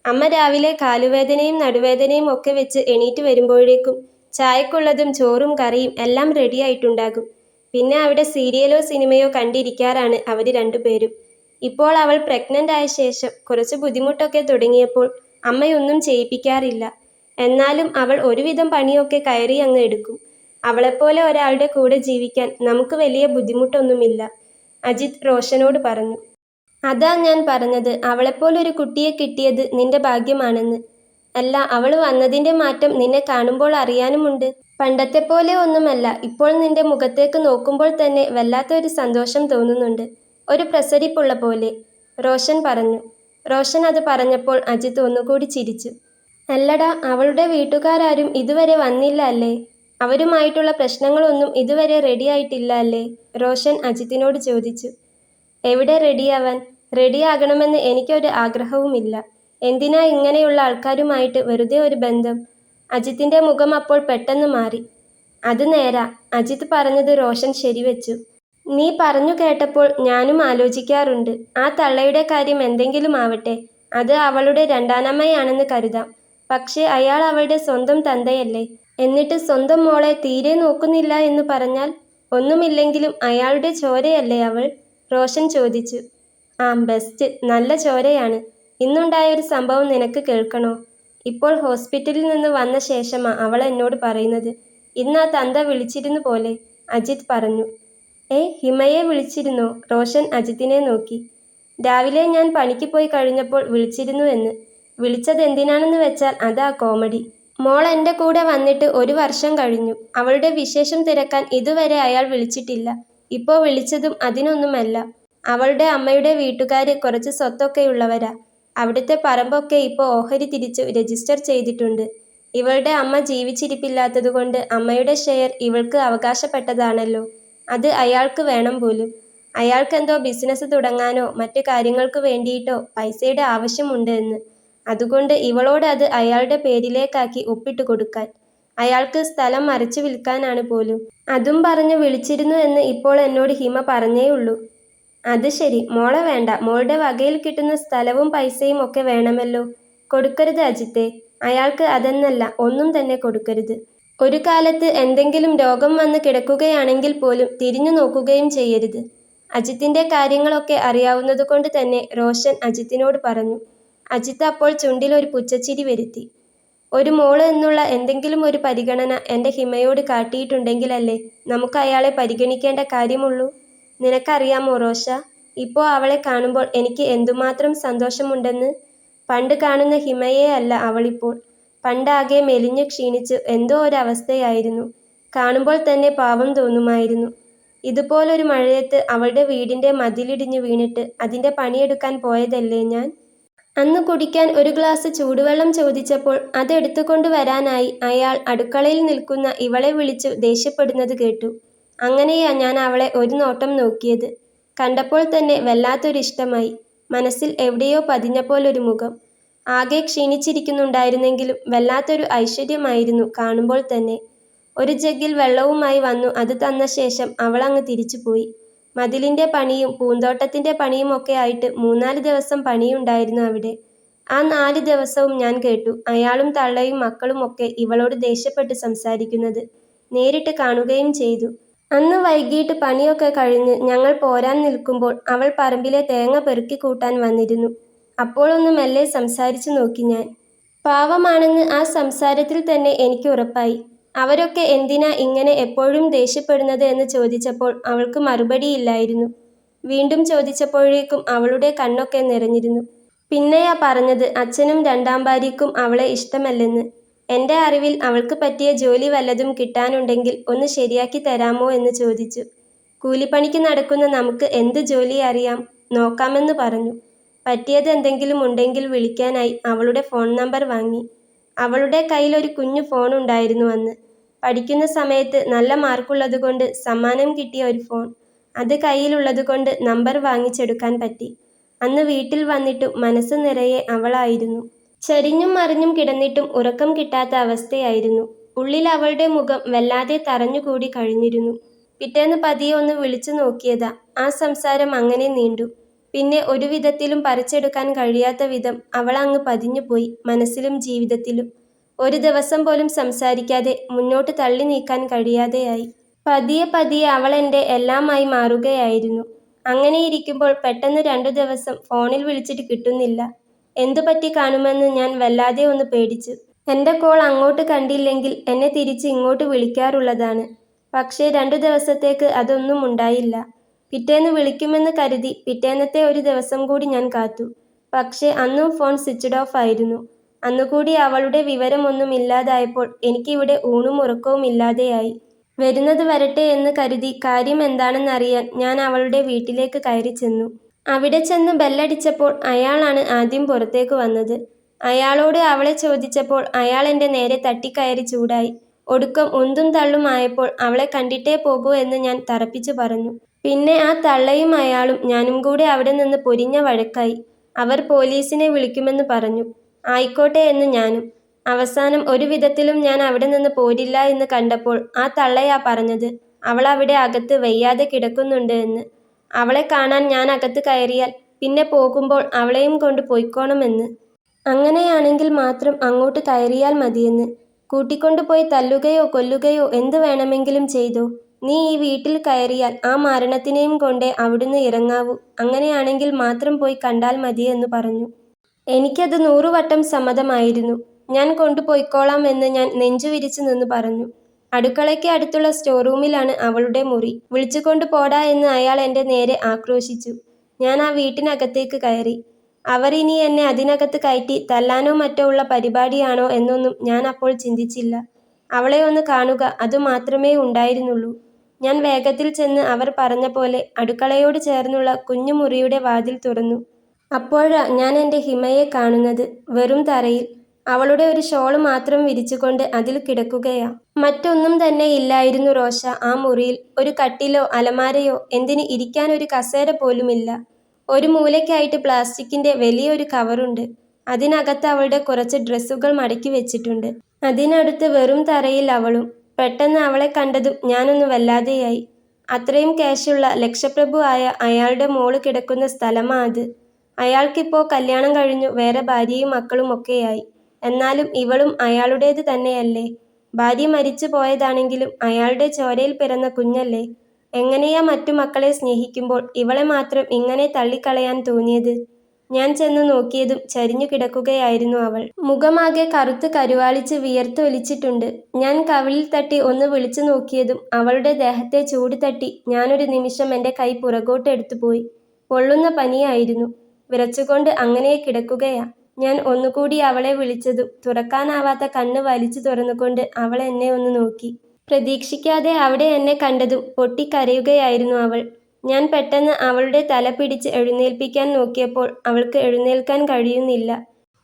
അമ്മ രാവിലെ കാലുവേദനയും നടുവേദനയും ഒക്കെ വെച്ച് എണീറ്റ് വരുമ്പോഴേക്കും ചായക്കുള്ളതും ചോറും കറിയും എല്ലാം റെഡിയായിട്ടുണ്ടാകും. പിന്നെ അവിടെ സീരിയലോ സിനിമയോ കണ്ടിരിക്കാറാണ് അവർ രണ്ടുപേരും. ഇപ്പോൾ അവൾ പ്രഗ്നന്റ് ആയ ശേഷം കുറച്ച് ബുദ്ധിമുട്ടൊക്കെ തുടങ്ങിയപ്പോൾ അമ്മയൊന്നും ചെയ്യിപ്പിക്കാറില്ല. എന്നാലും അവൾ ഒരുവിധം പണിയൊക്കെ കയറി അങ്ങ് എടുക്കും. അവളെപ്പോലെ ഒരാളുടെ കൂടെ ജീവിക്കാൻ നമുക്ക് വലിയ ബുദ്ധിമുട്ടൊന്നുമില്ല, അജിത്ത് റോഷനോട് പറഞ്ഞു. അതാ ഞാൻ പറഞ്ഞത്, അവളെപ്പോലൊരു കുട്ടിയെ കിട്ടിയത് നിന്റെ ഭാഗ്യമാണെന്ന്. അല്ല, അവൾ വന്നതിൻ്റെ മാറ്റം നിന്നെ കാണുമ്പോൾ അറിയാനുമുണ്ട്. പണ്ടത്തെ പോലെ ഒന്നുമല്ല. ഇപ്പോൾ നിന്റെ മുഖത്തേക്ക് നോക്കുമ്പോൾ തന്നെ വല്ലാത്തൊരു സന്തോഷം തോന്നുന്നുണ്ട്. ഒരു പ്രസരിപ്പുള്ള പോലെ, റോഷൻ പറഞ്ഞു. റോഷൻ അത് പറഞ്ഞപ്പോൾ അജിത്ത് ഒന്നുകൂടി ചിരിച്ചു. അല്ലടാ, അവളുടെ വീട്ടുകാരാരും ഇതുവരെ വന്നില്ല അല്ലേ? അവരുമായിട്ടുള്ള പ്രശ്നങ്ങളൊന്നും ഇതുവരെ റെഡിയായിട്ടില്ല അല്ലേ? റോഷൻ അജിത്തിനോട് ചോദിച്ചു. എവിടെ റെഡിയാവാൻ? റെഡിയാകണമെന്ന് എനിക്കൊരു ആഗ്രഹവുമില്ല. എന്തിനാ ഇങ്ങനെയുള്ള ആൾക്കാരുമായിട്ട് വെറുതെ ഒരു ബന്ധം? അജിത്തിന്റെ മുഖം അപ്പോൾ പെട്ടെന്ന് മാറി. അത് നേരാ, അജിത്ത് പറഞ്ഞത് റോഷൻ ശരിവെച്ചു. നീ പറഞ്ഞു കേട്ടപ്പോൾ ഞാനും ആലോചിക്കാറുണ്ട്. ആ തള്ളയുടെ കാര്യം എന്തെങ്കിലും ആവട്ടെ, അത് അവളുടെ രണ്ടാനമ്മയാണെന്ന് കരുതാം. പക്ഷേ അയാൾ അവളുടെ സ്വന്തം തന്തയല്ലേ? എന്നിട്ട് സ്വന്തം മോളെ തീരെ നോക്കുന്നില്ല എന്ന് പറഞ്ഞാൽ? ഒന്നുമില്ലെങ്കിലും അയാളുടെ ചോരയല്ലേ അവൾ? റോഷൻ ചോദിച്ചു. ആ, ബെസ്റ്റ്, നല്ല ചോരയാണ്. ഇന്നുണ്ടായൊരു സംഭവം നിനക്ക് കേൾക്കണോ? ഇപ്പോൾ ഹോസ്പിറ്റലിൽ നിന്ന് വന്ന ശേഷമാ അവൾ എന്നോട് പറയുന്നത്. ഇന്ന് ആ തന്ത വിളിച്ചിരുന്നു പോലെ, അജിത്ത് പറഞ്ഞു. ഹിമയെ വിളിച്ചിരുന്നോ? റോഷൻ അജിത്തിനെ നോക്കി. രാവിലെ ഞാൻ പണിക്ക് പോയി കഴിഞ്ഞപ്പോൾ വിളിച്ചിരുന്നു എന്ന്. വിളിച്ചതെന്തിനാണെന്ന് വെച്ചാൽ അതാ കോമഡി. മോൾ എൻ്റെ കൂടെ വന്നിട്ട് 1 വർഷം കഴിഞ്ഞു. അവളുടെ വിശേഷം തിരക്കാൻ ഇതുവരെ അയാൾ വിളിച്ചിട്ടില്ല. ഇപ്പോൾ വിളിച്ചതും അതിനൊന്നുമല്ല. അവളുടെ അമ്മയുടെ വീട്ടുകാര് കുറച്ച് സ്വത്തൊക്കെയുള്ളവരാ. അവിടുത്തെ പറമ്പൊക്കെ ഇപ്പോൾ ഓഹരി തിരിച്ചു രജിസ്റ്റർ ചെയ്തിട്ടുണ്ട്. ഇവളുടെ അമ്മ ജീവിച്ചിരിപ്പില്ലാത്തതുകൊണ്ട് അമ്മയുടെ ഷെയർ ഇവൾക്ക് അവകാശപ്പെട്ടതാണല്ലോ. അത് അയാൾക്ക് വേണം പോലും. അയാൾക്കെന്തോ ബിസിനസ് തുടങ്ങാനോ മറ്റു കാര്യങ്ങൾക്ക് വേണ്ടിയിട്ടോ പൈസയുടെ ആവശ്യമുണ്ട് എന്ന്. അതുകൊണ്ട് ഇവളോട് അത് അയാളുടെ പേരിലേക്കാക്കി ഒപ്പിട്ട് കൊടുക്കാൻ. അയാൾക്ക് സ്ഥലം മറിച്ചു വിൽക്കാനാണ് പോലും. അതും പറഞ്ഞു വിളിച്ചിരുന്നു എന്ന് ഇപ്പോൾ എന്നോട് ഹിമ പറഞ്ഞേയുള്ളൂ. അത് ശരി, മോളെ വേണ്ട. മോളുടെ വകയിൽ കിട്ടുന്ന സ്ഥലവും പൈസയും ഒക്കെ വേണമല്ലോ. കൊടുക്കരുത് അജിത്തെ. അയാൾക്ക് അതെന്നല്ല, ഒന്നും തന്നെ കൊടുക്കരുത്. ഒരു കാലത്ത് എന്തെങ്കിലും രോഗം വന്ന് കിടക്കുകയാണെങ്കിൽ പോലും തിരിഞ്ഞു നോക്കുകയും ചെയ്യരുത്. അജിത്തിന്റെ കാര്യങ്ങളൊക്കെ അറിയാവുന്നതുകൊണ്ട് തന്നെ റോഷൻ അജിത്തിനോട് പറഞ്ഞു. അജിത്ത് അപ്പോൾ ചുണ്ടിലൊരു പുച്ഛച്ചിരി വരുത്തി. ഒരു മോള് എന്നുള്ള എന്തെങ്കിലും ഒരു പരിഗണന എൻ്റെ ഹിമയോട് കാട്ടിയിട്ടുണ്ടെങ്കിലല്ലേ നമുക്ക് അയാളെ പരിഗണിക്കേണ്ട കാര്യമുള്ളൂ. നിനക്കറിയാമോ റോഷ, ഇപ്പോൾ അവളെ കാണുമ്പോൾ എനിക്ക് എന്തുമാത്രം സന്തോഷമുണ്ടെന്ന്. പണ്ട് കാണുന്ന ഹിമയെ അല്ല അവളിപ്പോൾ. പണ്ടാകെ മെലിഞ്ഞു ക്ഷീണിച്ചു എന്തോ ഒരവസ്ഥയായിരുന്നു. കാണുമ്പോൾ തന്നെ പാവം തോന്നുമായിരുന്നു. ഇതുപോലൊരു മഴയത്ത് അവളുടെ വീടിന്റെ മതിലിടിഞ്ഞു വീണിട്ട് അതിന്റെ പണിയെടുക്കാൻ പോയതല്ലേ ഞാൻ. അന്ന് കുടിക്കാൻ ഒരു ഗ്ലാസ് ചൂടുവെള്ളം ചോദിച്ചപ്പോൾ അതെടുത്തുകൊണ്ട് വരാനായി അയാൾ അടുക്കളയിൽ നിൽക്കുന്ന ഇവളെ വിളിച്ചു ദേഷ്യപ്പെടുന്നത് കേട്ടു. അങ്ങനെയാ ഞാൻ അവളെ ഒരു നോട്ടം നോക്കിയത്. കണ്ടപ്പോൾ തന്നെ വല്ലാത്തൊരിഷ്ടമായി. മനസ്സിൽ എവിടെയോ പതിഞ്ഞപോലൊരു മുഖം. ആകെ ക്ഷീണിച്ചിരിക്കുന്നുണ്ടായിരുന്നെങ്കിലും വല്ലാത്തൊരു ഐശ്വര്യമായിരുന്നു കാണുമ്പോൾ തന്നെ. ഒരു ജഗ്ഗിൽ വെള്ളവുമായി വന്നു അത് തന്ന ശേഷം അവളങ്ങ് തിരിച്ചുപോയി. മതിലിന്റെ പണിയും പൂന്തോട്ടത്തിന്റെ പണിയുമൊക്കെ ആയിട്ട് 3-4 ദിവസം പണിയുണ്ടായിരുന്നു അവിടെ. ആ 4 ദിവസവും ഞാൻ കേട്ടു അയാളും തള്ളയും മക്കളുമൊക്കെ ഇവളോട് ദേഷ്യപ്പെട്ട് സംസാരിക്കുന്നത്. നേരിട്ട് കാണുകയും ചെയ്തു. അന്ന് വൈകിട്ട് പണിയൊക്കെ കഴിഞ്ഞ് ഞങ്ങൾ പോരാൻ നിൽക്കുമ്പോൾ അവൾ പറമ്പിലെ തേങ്ങ പെറുക്കി കൂട്ടാൻ വന്നിരുന്നു. അപ്പോഴൊന്ന് മെല്ലെ സംസാരിച്ചു നോക്കി ഞാൻ. പാവമാണെന്ന് ആ സംസാരത്തിൽ തന്നെ എനിക്ക് ഉറപ്പായി. അവരൊക്കെ എന്തിനാ ഇങ്ങനെ എപ്പോഴും ദേഷ്യപ്പെടുന്നത് എന്ന് ചോദിച്ചപ്പോൾ അവൾക്ക് മറുപടിയില്ലായിരുന്നു. വീണ്ടും ചോദിച്ചപ്പോഴേക്കും അവളുടെ കണ്ണൊക്കെ നിറഞ്ഞിരുന്നു. പിന്നെയാ പറഞ്ഞത് അച്ഛനും 2ാം ഭാര്യയ്ക്കും അവളെ ഇഷ്ടമല്ലെന്ന്. എൻ്റെ അറിവിൽ അവൾക്ക് പറ്റിയ ജോലി വല്ലതും കിട്ടാനുണ്ടെങ്കിൽ ഒന്ന് ശരിയാക്കി തരാമോ എന്ന് ചോദിച്ചു. കൂലിപ്പണിക്ക് നടക്കുന്ന നമുക്ക് എന്ത് ജോലി അറിയാം, നോക്കാമെന്ന് പറഞ്ഞു. പറ്റിയത് എന്തെങ്കിലും ഉണ്ടെങ്കിൽ വിളിക്കാനായി അവളുടെ ഫോൺ നമ്പർ വാങ്ങി. അവളുടെ കയ്യിൽ ഒരു കുഞ്ഞു ഫോൺ ഉണ്ടായിരുന്നു അന്ന്. പഠിക്കുന്ന സമയത്ത് നല്ല മാർക്കുള്ളതുകൊണ്ട് സമ്മാനം കിട്ടിയ ഒരു ഫോൺ. അത് കയ്യിലുള്ളതുകൊണ്ട് നമ്പർ വാങ്ങിച്ചെടുക്കാൻ പറ്റി. അന്ന് വീട്ടിൽ വന്നിട്ടും മനസ്സ് നിറയെ അവളായിരുന്നു. ചരിഞ്ഞും മറിഞ്ഞും കിടന്നിട്ടും ഉറക്കം കിട്ടാത്ത അവസ്ഥയായിരുന്നു. ഉള്ളിൽ അവളുടെ മുഖം വല്ലാതെ തറഞ്ഞുകൂടി കഴിഞ്ഞിരുന്നു. പിറ്റേന്ന് പതിയെ ഒന്ന് വിളിച്ചു നോക്കിയതാ. ആ സംസാരം അങ്ങനെ നീണ്ടു. പിന്നെ ഒരു വിധത്തിലും പറിച്ചെടുക്കാൻ കഴിയാത്ത വിധം അവളങ്ങ് പതിഞ്ഞുപോയി മനസ്സിലും ജീവിതത്തിലും. ഒരു ദിവസം പോലും സംസാരിക്കാതെ മുന്നോട്ട് തള്ളി നീക്കാൻ കഴിയാതെയായി. പതിയെ പതിയെ അവൾ എൻ്റെ എല്ലാമായി മാറുകയായിരുന്നു. അങ്ങനെയിരിക്കുമ്പോൾ പെട്ടെന്ന് 2 ദിവസം ഫോണിൽ വിളിച്ചിട്ട് കിട്ടുന്നില്ല. എന്തുപറ്റി കാണുമെന്ന് ഞാൻ വല്ലാതെ ഒന്ന് പേടിച്ചു. എൻ്റെ കോൾ അങ്ങോട്ട് കണ്ടില്ലെങ്കിൽ എന്നെ തിരിച്ച് ഇങ്ങോട്ട് വിളിക്കാറുള്ളതാണ്. പക്ഷേ 2 ദിവസത്തേക്ക് അതൊന്നും ഉണ്ടായില്ല. പിറ്റേന്ന് വിളിക്കുമെന്ന് കരുതി പിറ്റേന്നത്തെ ഒരു ദിവസം കൂടി ഞാൻ കാത്തു. പക്ഷേ അന്നും ഫോൺ സ്വിച്ച്ഡ് ഓഫ് ആയിരുന്നു. അന്നുകൂടി അവളുടെ വിവരമൊന്നും ഇല്ലാതായപ്പോൾ എനിക്കിവിടെ ഊണും ഉറക്കവും ഇല്ലാതെയായി. വരുന്നത് വരട്ടെ എന്ന് കരുതി കാര്യം എന്താണെന്നറിയാൻ ഞാൻ അവളുടെ വീട്ടിലേക്ക് കയറി ചെന്നു. അവിടെ ചെന്ന് ബെല്ലടിച്ചപ്പോൾ അയാളാണ് ആദ്യം പുറത്തേക്ക് വന്നത്. അയാളോട് അവളെ ചോദിച്ചപ്പോൾ അയാൾ എൻ്റെ നേരെ തട്ടിക്കയറി ചൂടായി. ഒടുക്കം ഉന്തും തള്ളും ആയപ്പോൾ അവളെ കണ്ടിട്ടേ പോകൂ എന്ന് ഞാൻ തറപ്പിച്ചു പറഞ്ഞു. പിന്നെ ആ തള്ളയും അയാളും ഞാനും കൂടെ അവിടെ നിന്ന് പൊരിഞ്ഞ വഴക്കായി. അവർ പോലീസിനെ വിളിക്കുമെന്ന് പറഞ്ഞു. ആയിക്കോട്ടെ എന്ന് ഞാനും. അവസാനം ഒരു വിധത്തിലും ഞാൻ അവിടെ നിന്ന് പോരില്ല എന്ന് കണ്ടപ്പോൾ ആ തള്ളയാ പറഞ്ഞത് അവൾ അവിടെ അകത്ത് വയ്യാതെ കിടക്കുന്നുണ്ട് എന്ന്. അവളെ കാണാൻ ഞാൻ അകത്ത് കയറിയാൽ പിന്നെ പോകുമ്പോൾ അവളെയും കൊണ്ട് പോയിക്കോണമെന്ന്. അങ്ങനെയാണെങ്കിൽ മാത്രം അങ്ങോട്ട് കയറിയാൽ മതിയെന്ന്. കൂട്ടിക്കൊണ്ടുപോയി തല്ലുകയോ കൊല്ലുകയോ എന്ത് വേണമെങ്കിലും ചെയ്തോ. നീ ഈ വീട്ടിൽ കയറിയാൽ ആ മരണത്തിനെയും കൊണ്ടേ അവിടുന്ന് ഇറങ്ങാവൂ. അങ്ങനെയാണെങ്കിൽ മാത്രം പോയി കണ്ടാൽ മതിയെന്ന് പറഞ്ഞു. എനിക്കത് 100 വട്ടം സമ്മതമായിരുന്നു. ഞാൻ കൊണ്ടുപോയിക്കോളാം എന്ന് ഞാൻ നെഞ്ചുവിരിച്ചു നിന്ന് പറഞ്ഞു. അടുക്കളയ്ക്ക് അടുത്തുള്ള സ്റ്റോർ റൂമിലാണ് അവളുടെ മുറി. വിളിച്ചുകൊണ്ട് പോടാ എന്ന് അയാൾ എൻ്റെ നേരെ ആക്രോശിച്ചു. ഞാൻ ആ വീട്ടിനകത്തേക്ക് കയറി. അവർ ഇനി എന്നെ അതിനകത്ത് കയറ്റി തല്ലാനോ മറ്റോ ഉള്ള പരിപാടിയാണോ എന്നൊന്നും ഞാൻ അപ്പോൾ ചിന്തിച്ചില്ല. അവളെ ഒന്ന് കാണുക അതുമാത്രമേ ഉണ്ടായിരുന്നുള്ളൂ. ഞാൻ വേഗത്തിൽ ചെന്ന് അവർ പറഞ്ഞ പോലെ അടുക്കളയോട് ചേർന്നുള്ള കുഞ്ഞു മുറിയുടെ വാതിൽ തുറന്നു. അപ്പോഴാ ഞാൻ എൻ്റെ ഹിമയെ കാണുന്നത്. വെറും തറയിൽ അവളുടെ ഒരു ഷോള് മാത്രം വിരിച്ചുകൊണ്ട് അതിൽ കിടക്കുകയാ. മറ്റൊന്നും തന്നെ ഇല്ലായിരുന്നു റോഷ ആ മുറിയിൽ. ഒരു കട്ടിലോ അലമാരയോ എന്തിന് ഇരിക്കാൻ ഒരു കസേര പോലുമില്ല. ഒരു മൂലയ്ക്കായിട്ട് പ്ലാസ്റ്റിക്കിന്റെ വലിയൊരു കവറുണ്ട്. അതിനകത്ത് അവളുടെ കുറച്ച് ഡ്രസ്സുകൾ മടക്കി വെച്ചിട്ടുണ്ട്. അതിനടുത്ത് വെറും തറയിൽ അവളും. പെട്ടെന്ന് അവളെ കണ്ടതും ഞാനൊന്ന് വല്ലാതെയായി. അത്രയും ക്യാഷുള്ള ലക്ഷപ്രഭു ആയ അയാളുടെ മോള് കിടക്കുന്ന സ്ഥലമാ അത്. അയാൾക്കിപ്പോ കല്യാണം കഴിഞ്ഞു വേറെ ഭാര്യയും മക്കളും ഒക്കെയായി. എന്നാലും ഇവളും അയാളുടേത് തന്നെയല്ലേ. ഭാര്യ മരിച്ചു പോയതാണെങ്കിലും അയാളുടെ ചോരയിൽ പിറന്ന കുഞ്ഞല്ലേ. എങ്ങനെയാ മറ്റു മക്കളെ സ്നേഹിക്കുമ്പോൾ ഇവളെ മാത്രം ഇങ്ങനെ തള്ളിക്കളയാൻ തോന്നിയത്. ഞാൻ ചെന്ന് നോക്കിയതും ചരിഞ്ഞു കിടക്കുകയായിരുന്നു അവൾ. മുഖമാകെ കറുത്ത് കരുവാളിച്ച് വിയർത്തൊലിച്ചിട്ടുണ്ട്. ഞാൻ കവിളിൽ തട്ടി ഒന്ന് വിളിച്ചു നോക്കിയതും അവളുടെ ദേഹത്തെ ചൂട് തട്ടി ഞാനൊരു നിമിഷം എൻ്റെ കൈ പുറകോട്ട് എടുത്തുപോയി. പൊള്ളുന്ന പനിയായിരുന്നു. വിറച്ചുകൊണ്ട് അങ്ങനെ കിടക്കുകയാ. ഞാൻ ഒന്നുകൂടി അവളെ വിളിച്ചതും തുറക്കാനാവാത്ത കണ്ണ് വലിച്ചു തുറന്നുകൊണ്ട് അവൾ എന്നെ ഒന്ന് നോക്കി. പ്രതീക്ഷിക്കാതെ അവിടെ എന്നെ കണ്ടതും പൊട്ടിക്കരയുകയായിരുന്നു അവൾ. ഞാൻ പെട്ടെന്ന് അവളുടെ തല പിടിച്ച് എഴുന്നേൽപ്പിക്കാൻ നോക്കിയപ്പോൾ അവൾക്ക് എഴുന്നേൽക്കാൻ കഴിയുന്നില്ല.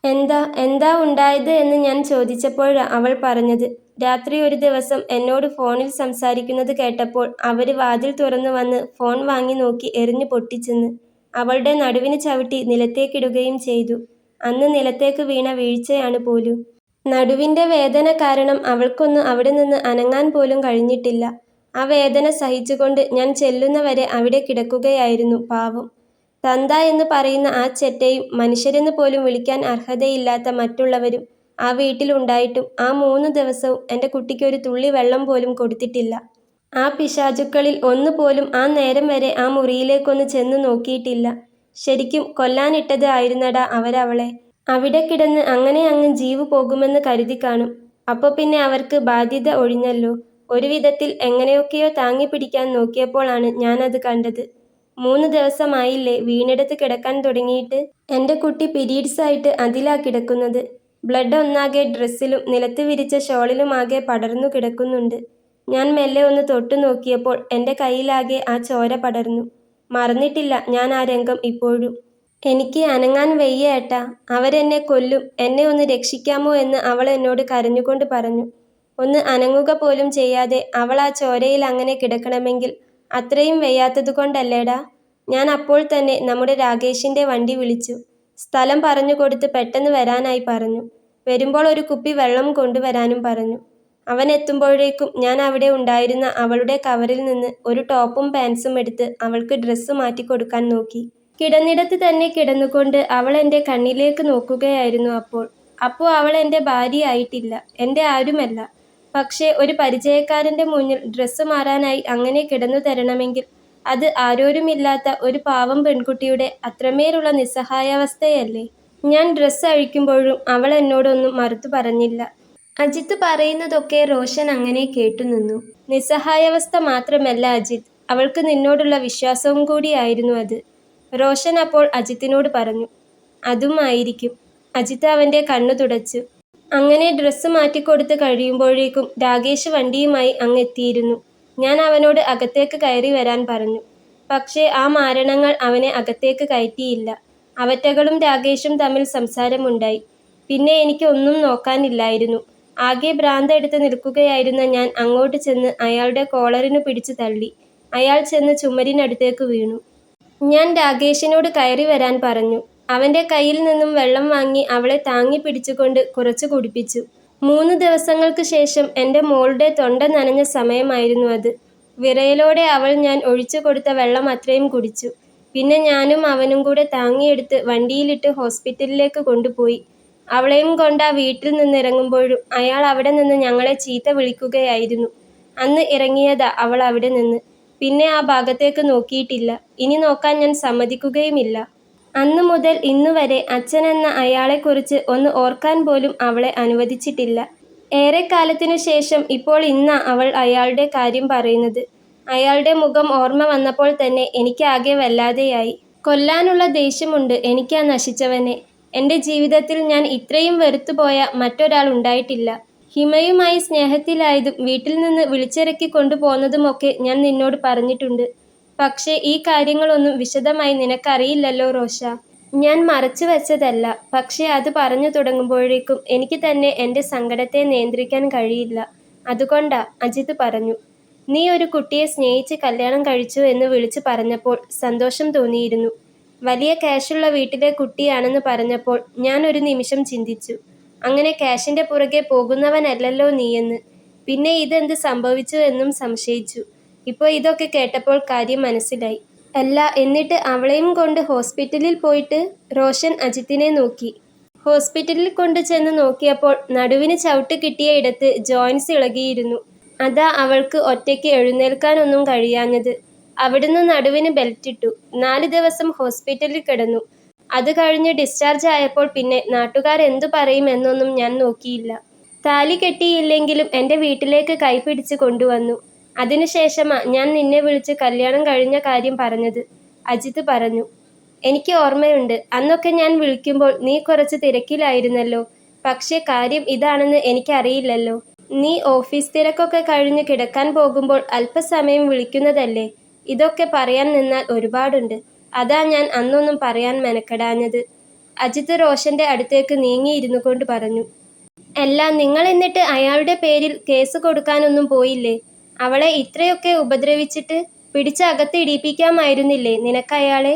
എന്താ ഉണ്ടായത് എന്ന് ഞാൻ ചോദിച്ചപ്പോഴാ അവൾ പറഞ്ഞത്, രാത്രി ഒരു ദിവസം എന്നോട് ഫോണിൽ സംസാരിക്കുന്നത് കേട്ടപ്പോൾ അവര് വാതിൽ തുറന്നു വന്ന് ഫോൺ വാങ്ങി നോക്കി എറിഞ്ഞു പൊട്ടിച്ചെന്ന്. അവളുടെ നടുവിന് ചവിട്ടി നിലത്തേക്കിടുകയും ചെയ്തു. അന്ന് നിലത്തേക്ക് വീണ വീഴ്ചയാണ് പോലും. നടുവിന്റെ വേദന കാരണം അവൾക്കൊന്നും അവിടെ നിന്ന് അനങ്ങാൻ പോലും കഴിഞ്ഞിട്ടില്ല. ആ വേദന സഹിച്ചുകൊണ്ട് ഞാൻ ചെല്ലുന്നവരെ അവിടെ കിടക്കുകയായിരുന്നു. പാവം. തന്ത എന്ന് പറയുന്ന ആ ചെറ്റയും മനുഷ്യരെന്ന് പോലും വിളിക്കാൻ അർഹതയില്ലാത്ത മറ്റുള്ളവരും ആ വീട്ടിലുണ്ടായിട്ടും ആ 3 ദിവസവും എൻ്റെ കുട്ടിക്ക് ഒരു തുള്ളി വെള്ളം പോലും കൊടുത്തിട്ടില്ല. ആ പിശാചുക്കളിൽ ഒന്നുപോലും ആ നേരം വരെ ആ മുറിയിലേക്കൊന്ന് ചെന്ന് നോക്കിയിട്ടില്ല. ശരിക്കും കൊല്ലാനിട്ടത് ആയിരുന്നടാ അവരവളെ. അവിടെ കിടന്ന് അങ്ങനെ അങ്ങ് ജീവ് പോകുമെന്ന് കരുതി കാണും. അപ്പോൾ പിന്നെ അവർക്ക് ബാധ്യത ഒഴിഞ്ഞല്ലോ. ഒരു വിധത്തിൽ എങ്ങനെയൊക്കെയോ താങ്ങി പിടിക്കാൻ നോക്കിയപ്പോഴാണ് ഞാനത് കണ്ടത്. 3 ദിവസമായില്ലേ വീണെടുത്ത് കിടക്കാൻ തുടങ്ങിയിട്ട്. എൻ്റെ കുട്ടി പീരീഡ്സ് ആയിട്ട് അതിലാ കിടക്കുന്നത്. ബ്ലഡ് ഒന്നാകെ ഡ്രസ്സിലും നിലത്ത് വിരിച്ച ഷോളിലുമാകെ പടർന്നു കിടക്കുന്നുണ്ട്. ഞാൻ മെല്ലെ ഒന്ന് തൊട്ടു നോക്കിയപ്പോൾ എൻ്റെ കയ്യിലാകെ ആ ചോര പടർന്നു. മറന്നിട്ടില്ല ഞാൻ ആ രംഗം ഇപ്പോഴും. എനിക്ക് അനങ്ങാൻ വയ്യ ഏട്ടാ, അവരെന്നെ കൊല്ലും, എന്നെ ഒന്ന് രക്ഷിക്കാമോ എന്ന് അവൾ എന്നോട് കരഞ്ഞുകൊണ്ട് പറഞ്ഞു. ഒന്ന് അനങ്ങുക പോലും ചെയ്യാതെ അവൾ ആ ചോരയിൽ അങ്ങനെ കിടക്കണമെങ്കിൽ അത്രയും വയ്യാത്തതുകൊണ്ടല്ലേടാ. ഞാൻ അപ്പോൾ തന്നെ നമ്മുടെ രാകേഷിൻ്റെ വണ്ടി വിളിച്ചു. സ്ഥലം പറഞ്ഞു കൊടുത്ത് പെട്ടെന്ന് വരാനായി പറഞ്ഞു. വരുമ്പോൾ ഒരു കുപ്പി വെള്ളം കൊണ്ടുവരാനും പറഞ്ഞു. അവൻ എത്തുമ്പോഴേക്കും ഞാൻ അവിടെ ഉണ്ടായിരുന്ന അവളുടെ കവറിൽ നിന്ന് ഒരു ടോപ്പും പാൻസും എടുത്ത് അവൾക്ക് ഡ്രസ്സ് മാറ്റി കൊടുക്കാൻ നോക്കി. കിടന്നിടത്ത് തന്നെ കിടന്നുകൊണ്ട് അവൾ എൻ്റെ കണ്ണിലേക്ക് നോക്കുകയായിരുന്നു. അപ്പോൾ അവൾ എൻ്റെ ഭാര്യയായിട്ടില്ല, എൻ്റെ ആരുമല്ല. പക്ഷേ ഒരു പരിചയക്കാരൻ്റെ മുന്നിൽ ഡ്രസ്സ് മാറാനായി അങ്ങനെ കിടന്നു തരണമെങ്കിൽ അത് ആരോരുമില്ലാത്ത ഒരു പാവം പെൺകുട്ടിയുടെ അത്രമേലുള്ള നിസ്സഹായാവസ്ഥയല്ലേ. ഞാൻ ഡ്രസ്സ് അഴിക്കുമ്പോഴും അവൾ എന്നോടൊന്നും മറുത്തു പറഞ്ഞില്ല. അജിത്ത് പറയുന്നതൊക്കെ റോഷൻ അങ്ങനെ കേട്ടുനിന്നു. നിസ്സഹായാവസ്ഥ മാത്രമല്ല അജിത്ത്, അവൾക്ക് നിന്നോടുള്ള വിശ്വാസവും കൂടിയായിരുന്നു അത്. റോഷൻ അപ്പോൾ അജിത്തിനോട് പറഞ്ഞു. അതും ആയിരിക്കും. അജിത്ത് അവൻ്റെ കണ്ണു തുടച്ചു. അങ്ങനെ ഡ്രസ്സ് മാറ്റിക്കൊടുത്ത് കഴിയുമ്പോഴേക്കും രാകേഷ് വണ്ടിയുമായി അങ്ങെത്തിയിരുന്നു. ഞാൻ അവനോട് അകത്തേക്ക് കയറി വരാൻ പറഞ്ഞു. പക്ഷേ ആ മാരണങ്ങൾ അവനെ അകത്തേക്ക് കയറ്റിയില്ല. അവറ്റകളും രാകേഷും തമ്മിൽ സംസാരമുണ്ടായി. പിന്നെ എനിക്ക് ഒന്നും നോക്കാനില്ലായിരുന്നു. ആകെ ഭ്രാന്തെടുത്ത് നിൽക്കുകയായിരുന്ന ഞാൻ അങ്ങോട്ട് ചെന്ന് അയാളുടെ കോളറിനു പിടിച്ചു തള്ളി. അയാൾ ചെന്ന് ചുമരിനടുത്തേക്ക് വീണു. ഞാൻ രാകേഷിനോട് കയറി വരാൻ പറഞ്ഞു. അവൻ്റെ കയ്യിൽ നിന്നും വെള്ളം വാങ്ങി അവളെ താങ്ങി പിടിച്ചുകൊണ്ട് കുറച്ച് കുടിപ്പിച്ചു. 3 ദിവസങ്ങൾക്ക് ശേഷം എൻ്റെ മോളുടെ തൊണ്ട നനഞ്ഞ സമയമായിരുന്നു അത്. വിറയലോടെ അവൾ ഞാൻ ഒഴിച്ചു കൊടുത്ത വെള്ളം അത്രയും കുടിച്ചു. പിന്നെ ഞാനും അവനും കൂടെ താങ്ങിയെടുത്ത് വണ്ടിയിലിട്ട് ഹോസ്പിറ്റലിലേക്ക് കൊണ്ടുപോയി. അവളെയും കൊണ്ട് ആ വീട്ടിൽ നിന്നിറങ്ങുമ്പോഴും അയാൾ അവിടെ നിന്ന് ഞങ്ങളെ ചീത്ത വിളിക്കുകയായിരുന്നു. അന്ന് ഇറങ്ങിയതാ അവൾ അവിടെ നിന്ന്. പിന്നെ ആ ഭാഗത്തേക്ക് നോക്കിയിട്ടില്ല. ഇനി നോക്കാൻ ഞാൻ സമ്മതിക്കുകയുമില്ല. അന്നു മുതൽ ഇന്നുവരെ അച്ഛനെന്ന അയാളെക്കുറിച്ച് ഒന്ന് ഓർക്കാൻ പോലും അവളെ അനുവദിച്ചിട്ടില്ല. ഏറെക്കാലത്തിനു ശേഷം ഇപ്പോൾ ഇന്നാ അവൾ അയാളുടെ കാര്യം പറയുന്നത്. അയാളുടെ മുഖം ഓർമ്മ വന്നപ്പോൾ തന്നെ എനിക്കാകെ വല്ലാതെയായി. കൊല്ലാനുള്ള ദേഷ്യമുണ്ട് എനിക്കാ നശിച്ചവനെ. എൻ്റെ ജീവിതത്തിൽ ഞാൻ ഇത്രയും വെറുത്തുപോയ മറ്റൊരാൾ ഉണ്ടായിട്ടില്ല. ഹിമയുമായി സ്നേഹത്തിലായതും വീട്ടിൽ നിന്ന് വിളിച്ചിറക്കി കൊണ്ടുപോകുന്നതുമൊക്കെ ഞാൻ നിന്നോട് പറഞ്ഞിട്ടുണ്ട്. പക്ഷേ ഈ കാര്യങ്ങളൊന്നും വിശദമായി നിനക്കറിയില്ലല്ലോ റോഷ. ഞാൻ മറച്ചു വച്ചതല്ല. പക്ഷേ അത് പറഞ്ഞു തുടങ്ങുമ്പോഴേക്കും എനിക്ക് തന്നെ എൻ്റെ സങ്കടത്തെ നിയന്ത്രിക്കാൻ കഴിയില്ല. അതുകൊണ്ടാ, അജിത്ത് പറഞ്ഞു. നീ ഒരു കുട്ടിയെ സ്നേഹിച്ച് കല്യാണം കഴിച്ചു എന്ന് വിളിച്ചു പറഞ്ഞപ്പോൾ സന്തോഷം തോന്നിയിരുന്നു. വലിയ ക്യാഷുള്ള വീട്ടിലെ കുട്ടിയാണെന്ന് പറഞ്ഞപ്പോൾ ഞാൻ ഒരു നിമിഷം ചിന്തിച്ചു, അങ്ങനെ ക്യാഷിൻ്റെ പുറകെ പോകുന്നവനല്ലല്ലോ നീയെന്ന്. പിന്നെ ഇതെന്ത് സംഭവിച്ചു എന്നും സംശയിച്ചു. ഇപ്പോൾ ഇതൊക്കെ കേട്ടപ്പോൾ കാര്യം മനസ്സിലായി. അല്ല, എന്നിട്ട് അവളെയും കൊണ്ട് ഹോസ്പിറ്റലിൽ പോയിട്ട്? റോഷൻ അജിത്തിനെ നോക്കി. ഹോസ്പിറ്റലിൽ കൊണ്ട് ചെന്ന് നോക്കിയപ്പോൾ നടുവിന് ചവിട്ട് കിട്ടിയ ഇടത്ത് ജോയിൻസ് ഇളകിയിരുന്നു. അതാ അവൾക്ക് ഒറ്റയ്ക്ക് എഴുന്നേൽക്കാനൊന്നും കഴിയാഞ്ഞത്. അവിടുന്ന് നടുവിന് ബെൽറ്റിട്ടു. 4 ദിവസം ഹോസ്പിറ്റലിൽ കിടന്നു. അത് കഴിഞ്ഞ് ഡിസ്ചാർജ് ആയപ്പോൾ പിന്നെ നാട്ടുകാരെന്തു പറയും എന്നൊന്നും ഞാൻ നോക്കിയില്ല. താലി കെട്ടിയില്ലെങ്കിലും എൻ്റെ വീട്ടിലേക്ക് കൈപിടിച്ച് കൊണ്ടുവന്നു. അതിനുശേഷമാ ഞാൻ നിന്നെ വിളിച്ച് കല്യാണം കഴിഞ്ഞ കാര്യം പറഞ്ഞത്, അജിത്ത് പറഞ്ഞു. എനിക്ക് ഓർമ്മയുണ്ട്. അന്നൊക്കെ ഞാൻ വിളിക്കുമ്പോൾ നീ കുറച്ച് തിരക്കിലായിരുന്നല്ലോ. പക്ഷേ കാര്യം ഇതാണെന്ന് എനിക്കറിയില്ലല്ലോ. നീ ഓഫീസ് തിരക്കൊക്കെ കഴിഞ്ഞ് കിടക്കാൻ പോകുമ്പോൾ അല്പസമയം വിളിക്കുന്നതല്ലേ. ഇതൊക്കെ പറയാൻ നിന്നാൽ ഒരുപാടുണ്ട്. അതാ ഞാൻ അന്നൊന്നും പറയാൻ മെനക്കെടാഞ്ഞത്. അജിത്ത് റോഷന്റെ അടുത്തേക്ക് നീങ്ങിയിരുന്നു കൊണ്ട് പറഞ്ഞു. അല്ല, നിങ്ങൾ എന്നിട്ട് അയാളുടെ പേരിൽ കേസ് കൊടുക്കാനൊന്നും പോയില്ലേ? അവളെ ഇത്രയൊക്കെ ഉപദ്രവിച്ചിട്ട് പിടിച്ച് അകത്ത് ഇടിപ്പിക്കാമായിരുന്നില്ലേ നിനക്കയാളെ?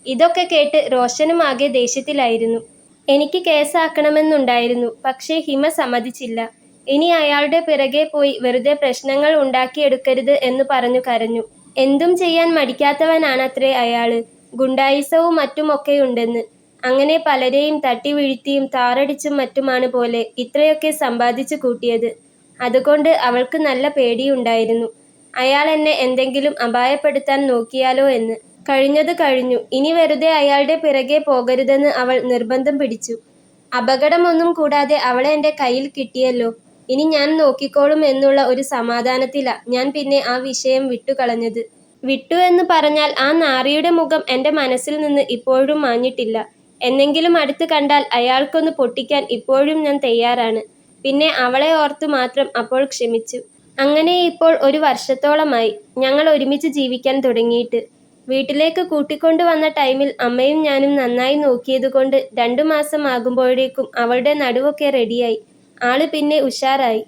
ഇതൊക്കെ കേട്ട് റോഷനും ആകെ ദേഷ്യത്തിലായിരുന്നു. എനിക്ക് കേസാക്കണമെന്നുണ്ടായിരുന്നു. പക്ഷേ ഹിമ സമ്മതിച്ചില്ല. ഇനി അയാളുടെ പിറകെ പോയി വെറുതെ പ്രശ്നങ്ങൾ ഉണ്ടാക്കിയെടുക്കരുത് എന്ന് പറഞ്ഞു കരഞ്ഞു. എന്തും ചെയ്യാൻ മടിക്കാത്തവനാണത്രേ അയാള്. ഗുണ്ടായിസവും മറ്റുമൊക്കെയുണ്ടെന്ന്. അങ്ങനെ പലരെയും തട്ടി വീഴ്ത്തിയും താറടിച്ചും മറ്റുമാണ് പോലെ ഇത്രയൊക്കെ സമ്പാദിച്ചു കൂട്ടിയത്. അതുകൊണ്ട് അവൾക്ക് നല്ല പേടിയുണ്ടായിരുന്നു. അയാൾ എന്നെ എന്തെങ്കിലും അപായപ്പെടുത്താൻ നോക്കിയാലോ എന്ന്. കഴിഞ്ഞത് കഴിഞ്ഞു. ഇനി വെറുതെ അയാളുടെ പിറകെ പോകരുതെന്ന് അവൾ നിർബന്ധം പിടിച്ചു. അപകടമൊന്നും കൂടാതെ അവളെ എൻ്റെ കയ്യിൽ കിട്ടിയല്ലോ. ഇനി ഞാൻ നോക്കിക്കോളും എന്നുള്ള ഒരു സമാധാനത്തിലാ ഞാൻ പിന്നെ ആ വിഷയം വിട്ടുകളഞ്ഞത്. വിട്ടു എന്ന് പറഞ്ഞാൽ ആ നാറിയുടെ മുഖം എൻ്റെ മനസ്സിൽ നിന്ന് ഇപ്പോഴും മാഞ്ഞിട്ടില്ല. എന്നെങ്കിലും അടുത്ത് കണ്ടാൽ അയാൾക്കൊന്ന് പൊട്ടിക്കാൻ ഇപ്പോഴും ഞാൻ തയ്യാറാണ്. പിന്നെ അവളെ ഓർത്തു മാത്രം അപ്പോൾ ക്ഷമിച്ചു. അങ്ങനെ ഇപ്പോൾ 1 വർഷത്തോളമായി ഞങ്ങൾ ഒരുമിച്ച് ജീവിക്കാൻ തുടങ്ങിയിട്ട്. വീട്ടിലേക്ക് കൂട്ടിക്കൊണ്ടുവന്ന ടൈമിൽ അമ്മയും ഞാനും നന്നായി നോക്കിയതുകൊണ്ട് 2 മാസം ആകുമ്പോഴേക്കും അവളുടെ നടുവൊക്കെ റെഡിയായി. ആള് പിന്നെ ഉഷാറായി.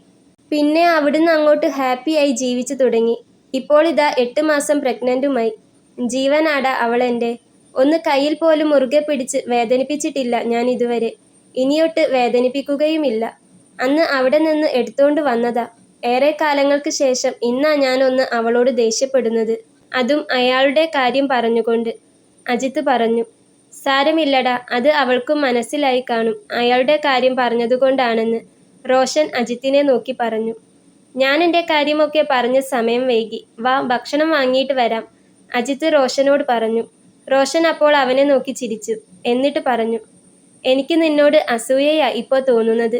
പിന്നെ അവിടുന്ന് അങ്ങോട്ട് ഹാപ്പിയായി ജീവിച്ചു തുടങ്ങി. ഇപ്പോൾ ഇതാ 8 മാസം പ്രഗ്നന്റുമായി. ജീവനാടാ അവളെൻ്റെ. ഒന്ന് കയ്യിൽ പോലും മുറുകെ പിടിച്ച് വേദനിപ്പിച്ചിട്ടില്ല ഞാൻ ഇതുവരെ. ഇനിയൊട്ട് വേദനിപ്പിക്കുകയുമില്ല. അന്ന് അവിടെ നിന്ന് എടുത്തോണ്ട് വന്നതാ. ഏറെ കാലങ്ങൾക്ക് ശേഷം ഇന്നാ ഞാനൊന്ന് അവളോട് ദേഷ്യപ്പെടുന്നത്. അതും അയാളുടെ കാര്യം പറഞ്ഞുകൊണ്ട്. അജിത്ത് പറഞ്ഞു. സാരമില്ലടാ, അത് അവൾക്കും മനസ്സിലായി കാണും അയാളുടെ കാര്യം പറഞ്ഞതുകൊണ്ടാണെന്ന്. റോഷൻ അജിത്തിനെ നോക്കി പറഞ്ഞു. ഞാൻ എൻ്റെ കാര്യമൊക്കെ പറഞ്ഞ് സമയം വൈകി. വാ, ഭക്ഷണം വാങ്ങിയിട്ട് വരാം, അജിത്ത് റോഷനോട് പറഞ്ഞു. റോഷൻ അപ്പോൾ അവനെ നോക്കി ചിരിച്ചു. എന്നിട്ട് പറഞ്ഞു. എനിക്ക് നിന്നോട് അസൂയയാ ഇപ്പോൾ തോന്നുന്നത്.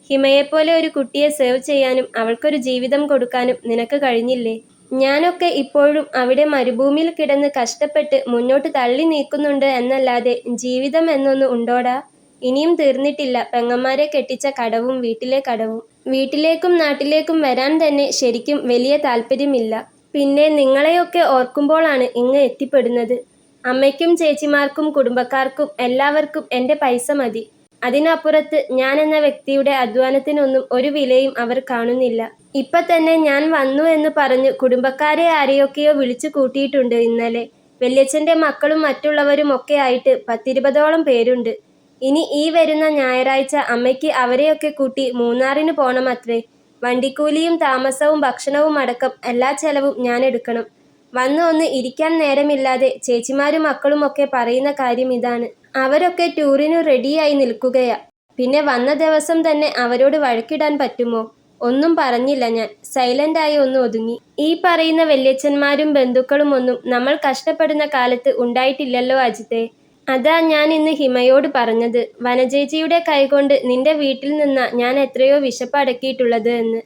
ഹിമയെപ്പോലെ ഒരു കുട്ടിയെ സേവ് ചെയ്യാനും അവൾക്കൊരു ജീവിതം കൊടുക്കാനും നിനക്ക് കഴിഞ്ഞില്ലേ? ഞാനൊക്കെ ഇപ്പോഴും അവിടെ മരുഭൂമിയിൽ കിടന്ന് കഷ്ടപ്പെട്ട് മുന്നോട്ട് തള്ളി നീക്കുന്നുണ്ട് എന്നല്ലാതെ ജീവിതം എന്നൊന്ന് ഉണ്ടോടാ? ഇനിയും തീർന്നിട്ടില്ല പെങ്ങന്മാരെ കെട്ടിച്ച കടവും വീട്ടിലെ കടവും. വീട്ടിലേക്കും നാട്ടിലേക്കും വരാൻ തന്നെ ശരിക്കും വലിയ താല്പര്യമില്ല. പിന്നെ നിങ്ങളെയൊക്കെ ഓർക്കുമ്പോഴാണ് ഇങ്ങ് എത്തിപ്പെടുന്നത്. അമ്മയ്ക്കും ചേച്ചിമാർക്കും കുടുംബക്കാർക്കും എല്ലാവർക്കും എൻ്റെ പൈസ മതി. അതിനപ്പുറത്ത് ഞാൻ എന്ന വ്യക്തിയുടെ അധ്വാനത്തിനൊന്നും ഒരു വിലയും അവർ കാണുന്നില്ല. ഇപ്പം തന്നെ ഞാൻ വന്നു എന്ന് പറഞ്ഞ് കുടുംബക്കാരെ ആരെയൊക്കെയോ വിളിച്ചു കൂട്ടിയിട്ടുണ്ട് ഇന്നലെ. വല്യച്ഛൻ്റെ മക്കളും മറ്റുള്ളവരും ഒക്കെ ആയിട്ട് 10-20ഓളം പേരുണ്ട്. ഇനി ഈ വരുന്ന ഞായറാഴ്ച അമ്മയ്ക്ക് അവരെയൊക്കെ കൂട്ടി മൂന്നാറിന് പോണമത്രേ. വണ്ടിക്കൂലിയും താമസവും ഭക്ഷണവും അടക്കം എല്ലാ ചെലവും ഞാൻ എടുക്കണം. വന്ന് ഒന്ന് ഇരിക്കാൻ നേരമില്ലാതെ ചേച്ചിമാരും മക്കളുമൊക്കെ പറയുന്ന കാര്യം ഇതാണ്. അവരൊക്കെ ടൂറിനു റെഡിയായി നിൽക്കുകയാ. പിന്നെ വന്ന ദിവസം തന്നെ അവരോട് വഴക്കിടാൻ പറ്റുമോ? ഒന്നും പറഞ്ഞില്ല ഞാൻ. സൈലന്റായി ഒന്ന് ഒതുങ്ങി. ഈ പറയുന്ന വല്യച്ഛന്മാരും ബന്ധുക്കളും ഒന്നും നമ്മൾ കഷ്ടപ്പെടുന്ന കാലത്ത് ഉണ്ടായിട്ടില്ലല്ലോ അജിത്തെ. അതാ ഞാൻ ഇന്ന് ഹിമയോട് പറഞ്ഞത്. വനജേച്ചിയുടെ കൈകൊണ്ട് നിന്റെ വീട്ടിൽ നിന്നാ ഞാൻ എത്രയോ വിശപ്പ് അടക്കിയിട്ടുള്ളത് എന്ന്.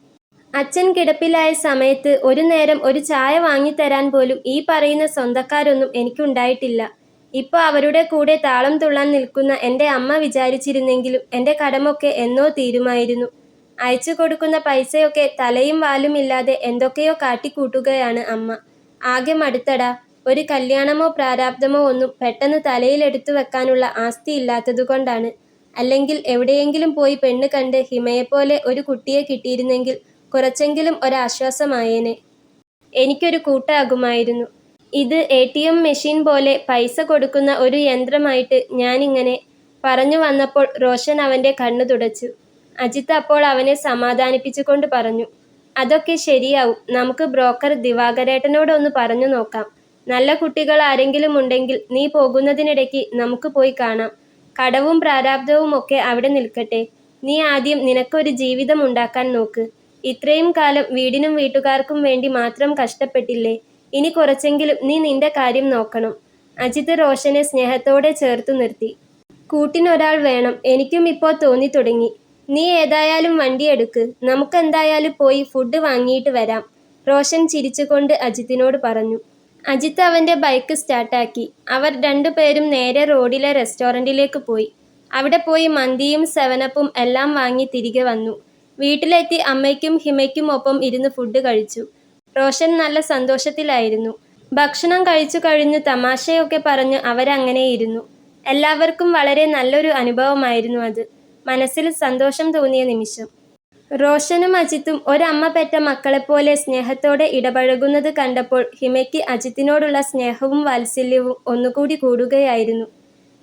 അച്ഛൻ കിടപ്പിലായ സമയത്ത് ഒരു നേരം ഒരു ചായ വാങ്ങിത്തരാൻ പോലും ഈ പറയുന്ന സ്വന്തക്കാരൊന്നും എനിക്കുണ്ടായിട്ടില്ല. ഇപ്പോൾ അവരുടെ കൂടെ താളം തുള്ളാൻ നിൽക്കുന്ന എൻ്റെ അമ്മ വിചാരിച്ചിരുന്നെങ്കിലും എൻ്റെ കടമൊക്കെ എന്നോ തീരുമായിരുന്നു. അയച്ചു കൊടുക്കുന്ന പൈസയൊക്കെ തലയും വാലുമില്ലാതെ എന്തൊക്കെയോ കാട്ടിക്കൂട്ടുകയാണ് അമ്മ. ആകെ മടുത്തടാ. ഒരു കല്യാണമോ പ്രാരാബ്ധമോ ഒന്നും പെട്ടെന്ന് തലയിലെടുത്തു വെക്കാനുള്ള ആസ്തി ഇല്ലാത്തതുകൊണ്ടാണ്. അല്ലെങ്കിൽ എവിടെയെങ്കിലും പോയി പെണ്ണ് കണ്ട് ഹിമയെപ്പോലെ ഒരു കുട്ടിയെ കിട്ടിയിരുന്നെങ്കിൽ കുറച്ചെങ്കിലും ഒരാശ്വാസമായേനെ. എനിക്കൊരു കൂട്ടാകുമായിരുന്നു. ഇത് ATM മെഷീൻ പോലെ പൈസ കൊടുക്കുന്ന ഒരു യന്ത്രമായിട്ട് ഞാനിങ്ങനെ പറഞ്ഞു വന്നപ്പോൾ റോഷൻ അവൻ്റെ കണ്ണു തുടച്ചു. അജിത്ത് അപ്പോൾ അവനെ സമാധാനിപ്പിച്ചുകൊണ്ട് പറഞ്ഞു. അതൊക്കെ ശരിയാവും. നമുക്ക് ബ്രോക്കർ ദിവാകരേട്ടനോടൊന്ന് പറഞ്ഞു നോക്കാം. നല്ല കുട്ടികൾ ആരെങ്കിലും ഉണ്ടെങ്കിൽ നീ പോകുന്നതിനിടയ്ക്ക് നമുക്ക് പോയി കാണാം. കടവും പ്രാരാബ്ധവും ഒക്കെ അവിടെ നിൽക്കട്ടെ. നീ ആദ്യം നിനക്കൊരു ജീവിതം ഉണ്ടാക്കാൻ നോക്ക്. ഇത്രയും കാലം വീടിനും വീട്ടുകാർക്കും വേണ്ടി മാത്രം കഷ്ടപ്പെട്ടില്ലേ? ഇനി കുറച്ചെങ്കിലും നീ നിന്റെ കാര്യം നോക്കണം. അജിത്ത് റോഷനെ സ്നേഹത്തോടെ ചേർത്തു നിർത്തി. കൂട്ടിനൊരാൾ വേണം. എനിക്കും ഇപ്പോൾ തോന്നി തുടങ്ങി. നീ ഏതായാലും വണ്ടിയെടുക്ക്. നമുക്കെന്തായാലും പോയി ഫുഡ് വാങ്ങിയിട്ട് വരാം, റോഷൻ ചിരിച്ചുകൊണ്ട് അജിത്തിനോട് പറഞ്ഞു. അജിത്ത് അവൻ്റെ ബൈക്ക് സ്റ്റാർട്ടാക്കി. അവർ രണ്ടുപേരും നേരെ റോഡിലെ റെസ്റ്റോറൻറ്റിലേക്ക് പോയി. അവിടെ പോയി മന്തിയും സെവനപ്പും എല്ലാം വാങ്ങി തിരികെ വന്നു. വീട്ടിലെത്തി അമ്മയ്ക്കും ഹിമയ്ക്കും ഒപ്പം ഇരുന്ന് ഫുഡ് കഴിച്ചു. റോഷൻ നല്ല സന്തോഷത്തിലായിരുന്നു. ഭക്ഷണം കഴിച്ചു കഴിഞ്ഞ് തമാശയൊക്കെ പറഞ്ഞ് അവരങ്ങനെയിരുന്നു. എല്ലാവർക്കും വളരെ നല്ലൊരു അനുഭവമായിരുന്നു അത്. മനസ്സിൽ സന്തോഷം തോന്നിയ നിമിഷം. റോഷനും അജിത്തും ഒരമ്മ പെറ്റ മക്കളെപ്പോലെ സ്നേഹത്തോടെ ഇടപഴകുന്നത് കണ്ടപ്പോൾ ഹിമയ്ക്ക് അജിത്തിനോടുള്ള സ്നേഹവും വാത്സല്യവും ഒന്നുകൂടി കൂടുകയായിരുന്നു.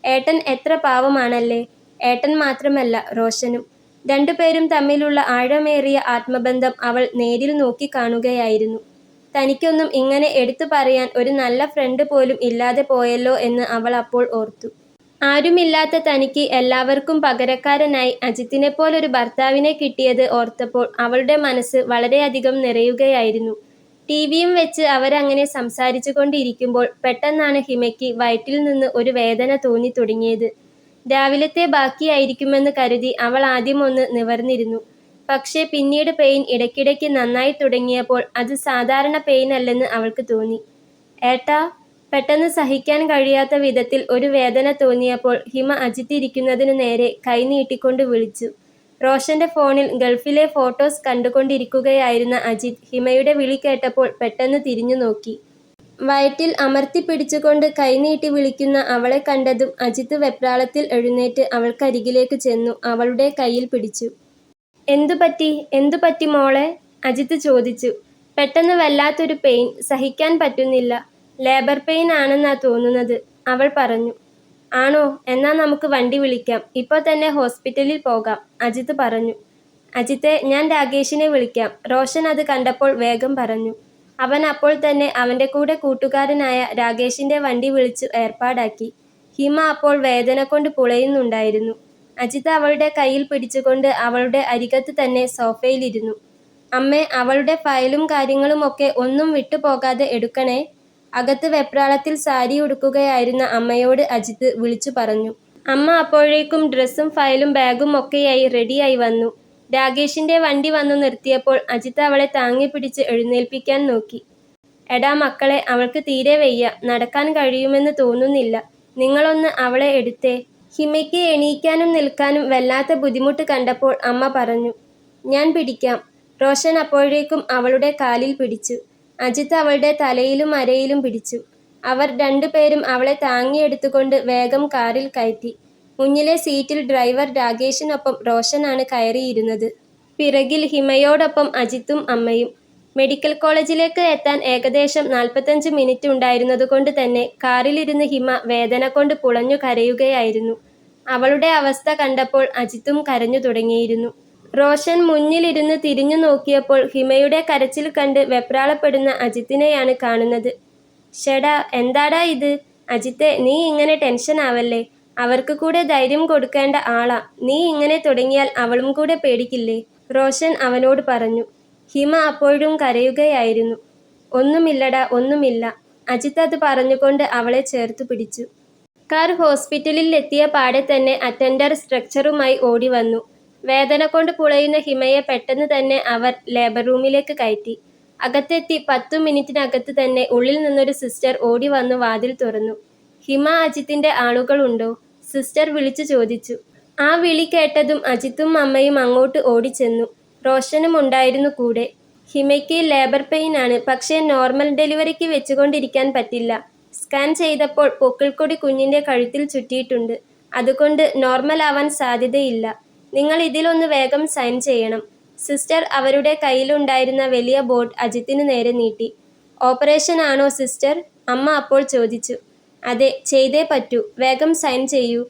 ഏട്ടൻ എത്ര പാവമാണല്ലേ. ഏട്ടൻ മാത്രമല്ല, റോഷനും. രണ്ടുപേരും തമ്മിലുള്ള ആഴമേറിയ ആത്മബന്ധം അവൾ നേരിൽ നോക്കി കാണുകയായിരുന്നു. തനിക്കൊന്നും ഇങ്ങനെ എടുത്തു പറയാൻ ഒരു നല്ല ഫ്രണ്ട് പോലും ഇല്ലാതെ പോയല്ലോ എന്ന് അവൾ അപ്പോൾ ഓർത്തു. ആരുമില്ലാത്ത തനിക്ക് എല്ലാവർക്കും പകരക്കാരനായി അജിത്തിനെപ്പോലൊരു ഭർത്താവിനെ കിട്ടിയത് ഓർത്തപ്പോൾ അവളുടെ മനസ്സ് വളരെയധികം നിറയുകയായിരുന്നു. ടിവിയും വെച്ച് അവരങ്ങനെ സംസാരിച്ചു കൊണ്ടിരിക്കുമ്പോൾ പെട്ടെന്നാണ് ഹിമയ്ക്ക് വയറ്റിൽ നിന്ന് ഒരു വേദന തോന്നി തുടങ്ങിയത്. രാവിലത്തെ ബാക്കിയായിരിക്കുമെന്ന് കരുതി അവൾ ആദ്യം ഒന്ന് നിവർന്നിരുന്നു. പക്ഷേ പിന്നീട് പെയിൻ ഇടയ്ക്കിടയ്ക്ക് നന്നായി തുടങ്ങിയപ്പോൾ അത് സാധാരണ പെയിൻ അല്ലെന്ന് അവൾക്ക് തോന്നി. ഏട്ടാ. പെട്ടെന്ന് സഹിക്കാൻ കഴിയാത്ത വിധത്തിൽ ഒരു വേദന തോന്നിയപ്പോൾ ഹിമ അജിത്ത് ഇരിക്കുന്നതിനു നേരെ കൈ നീട്ടിക്കൊണ്ട് വിളിച്ചു. റോഷന്റെ ഫോണിൽ ഗൾഫിലെ ഫോട്ടോസ് കണ്ടുകൊണ്ടിരിക്കുകയായിരുന്ന അജിത്ത് ഹിമയുടെ വിളി കേട്ടപ്പോൾ പെട്ടെന്ന് തിരിഞ്ഞു നോക്കി. വയറ്റിൽ അമർത്തി പിടിച്ചുകൊണ്ട് കൈനീട്ടി വിളിക്കുന്ന അവളെ കണ്ടതും അജിത്ത് വെപ്രാളത്തിൽ എഴുന്നേറ്റ് അവൾക്കരികിലേക്ക് ചെന്നു അവളുടെ കയ്യിൽ പിടിച്ചു. എന്തു പറ്റി മോളെ? അജിത്ത് ചോദിച്ചു. പെട്ടെന്ന് വല്ലാത്തൊരു പെയിൻ, സഹിക്കാൻ പറ്റുന്നില്ല. ലേബർ പെയിൻ ആണെന്നാ തോന്നുന്നത്, അവൾ പറഞ്ഞു. ആണോ? എന്നാ നമുക്ക് വണ്ടി വിളിക്കാം. ഇപ്പോൾ തന്നെ ഹോസ്പിറ്റലിൽ പോകാം, അജിത്ത് പറഞ്ഞു. അജിത്തെ, ഞാൻ രാകേഷിനെ വിളിക്കാം, റോഷൻ അത് കണ്ടപ്പോൾ വേഗം പറഞ്ഞു. അവൻ അപ്പോൾ തന്നെ അവൻ്റെ കൂടെ കൂട്ടുകാരനായ രാകേഷിൻ്റെ വണ്ടി വിളിച്ചു ഏർപ്പാടാക്കി. ഹിമ അപ്പോൾ വേദന കൊണ്ട് പുളയുന്നുണ്ടായിരുന്നു. അജിത്ത് അവളുടെ കയ്യിൽ പിടിച്ചുകൊണ്ട് അവളുടെ അരികത്ത് തന്നെ സോഫയിലിരുന്നു. അമ്മേ, അവളുടെ ഫയലും കാര്യങ്ങളുമൊക്കെ ഒന്നും വിട്ടുപോകാതെ എടുക്കണേ, അകത്ത് വെപ്രാളത്തിൽ സാരി ഉടുക്കുകയായിരുന്ന അമ്മയോട് അജിത്ത് വിളിച്ചു പറഞ്ഞു. അമ്മ അപ്പോഴേക്കും ഡ്രസ്സും ഫയലും ബാഗും ഒക്കെയായി റെഡിയായി വന്നു. രാകേഷിൻ്റെ വണ്ടി വന്നു നിർത്തിയപ്പോൾ അജിത്ത് അവളെ താങ്ങി പിടിച്ച് എഴുന്നേൽപ്പിക്കാൻ നോക്കി. എടാ മക്കളെ, അവൾക്ക് തീരെ വയ്യ, നടക്കാൻ കഴിയുമെന്ന് തോന്നുന്നില്ല. നിങ്ങളൊന്ന് അവളെ എടുത്തേ. ഹിമയ്ക്ക് എണീക്കാനും നിൽക്കാനും വല്ലാത്ത ബുദ്ധിമുട്ട് കണ്ടപ്പോൾ അമ്മ പറഞ്ഞു. ഞാൻ പിടിക്കാം. റോഷൻ അപ്പോഴേക്കും അവളുടെ കാലിൽ പിടിച്ചു. അജിത്ത് അവളുടെ തലയിലും അരയിലും പിടിച്ചു. അവർ രണ്ടുപേരും അവളെ താങ്ങിയെടുത്തുകൊണ്ട് വേഗം കാറിൽ കയറ്റി. മുന്നിലെ സീറ്റിൽ ഡ്രൈവർ രാകേഷിനൊപ്പം റോഷനാണ് കയറിയിരുന്നത്. പിറകിൽ ഹിമയോടൊപ്പം അജിത്തും അമ്മയും. മെഡിക്കൽ കോളേജിലേക്ക് എത്താൻ ഏകദേശം 45 മിനിറ്റ് ഉണ്ടായിരുന്നതുകൊണ്ട് തന്നെ കാറിലിരുന്ന് ഹിമ വേദന കൊണ്ട് പുളഞ്ഞു കരയുകയായിരുന്നു. അവളുടെ അവസ്ഥ കണ്ടപ്പോൾ അജിത്തും കരഞ്ഞു തുടങ്ങിയിരുന്നു. റോഷൻ മുന്നിലിരുന്ന് തിരിഞ്ഞു നോക്കിയപ്പോൾ ഹിമയുടെ കരച്ചിൽ കണ്ട് വെപ്രാളപ്പെടുന്ന അജിത്തിനെയാണ് കാണുന്നത്. ഷെടാ, എന്താടാ ഇത്? അജിത്തെ, നീ ഇങ്ങനെ ടെൻഷൻ ആവല്ലേ. അവർക്ക് കൂടെ ധൈര്യം കൊടുക്കേണ്ട ആളാ. നീ ഇങ്ങനെ തുടങ്ങിയാൽ അവളും കൂടെ പേടിക്കില്ലേ? റോഷൻ അവനോട് പറഞ്ഞു. ഹിമ അപ്പോഴും കരയുകയായിരുന്നു. ഒന്നുമില്ലടാ, ഒന്നുമില്ല. അജിത്ത് അത് പറഞ്ഞുകൊണ്ട് അവളെ ചേർത്തു പിടിച്ചു. കാർ ഹോസ്പിറ്റലിൽ എത്തിയ പാടെ തന്നെ അറ്റൻഡർ സ്ട്രെച്ചറുമായി ഓടി വന്നു. വേദന കൊണ്ട് പുളയുന്ന ഹിമയെ പെട്ടെന്ന് തന്നെ അവർ ലേബർ റൂമിലേക്ക് കയറ്റി. അകത്തെത്തി 10 മിനിറ്റിനകത്ത് തന്നെ ഉള്ളിൽ നിന്നൊരു സിസ്റ്റർ ഓടി വന്നു വാതിൽ തുറന്നു. ഹിമ, അജിത്തിന്റെ ആളുകളുണ്ടോ? സിസ്റ്റർ വിളിച്ചു ചോദിച്ചു. ആ വിളി കേട്ടതും അജിത്തും അമ്മയും അങ്ങോട്ട് ഓടിച്ചെന്നു. റോഷനും ഉണ്ടായിരുന്നു കൂടെ. ഹിമയ്ക്ക് ലേബർ പെയിൻ ആണ്, പക്ഷേ നോർമൽ ഡെലിവറിക്ക് വെച്ചുകൊണ്ടിരിക്കാൻ പറ്റില്ല. സ്കാൻ ചെയ്തപ്പോൾ പൊക്കിൾക്കൊടി കുഞ്ഞിന്റെ കഴുത്തിൽ ചുറ്റിയിട്ടുണ്ട്. അതുകൊണ്ട് നോർമൽ ആവാൻ സാധ്യതയില്ല. നിങ്ങൾ ഇതിലൊന്ന് വേഗം സൈൻ ചെയ്യണം. സിസ്റ്റർ അവരുടെ കയ്യിലുണ്ടായിരുന്ന വലിയ ബോർഡ് അജിത്തിന് നേരെ നീട്ടി. ഓപ്പറേഷൻ ആണോ സിസ്റ്റർ? അമ്മ അപ്പോൾ ചോദിച്ചു. അതെ, ചെയ്തേ പറ്റൂ. വേഗം സൈൻ ചെയ്യൂ.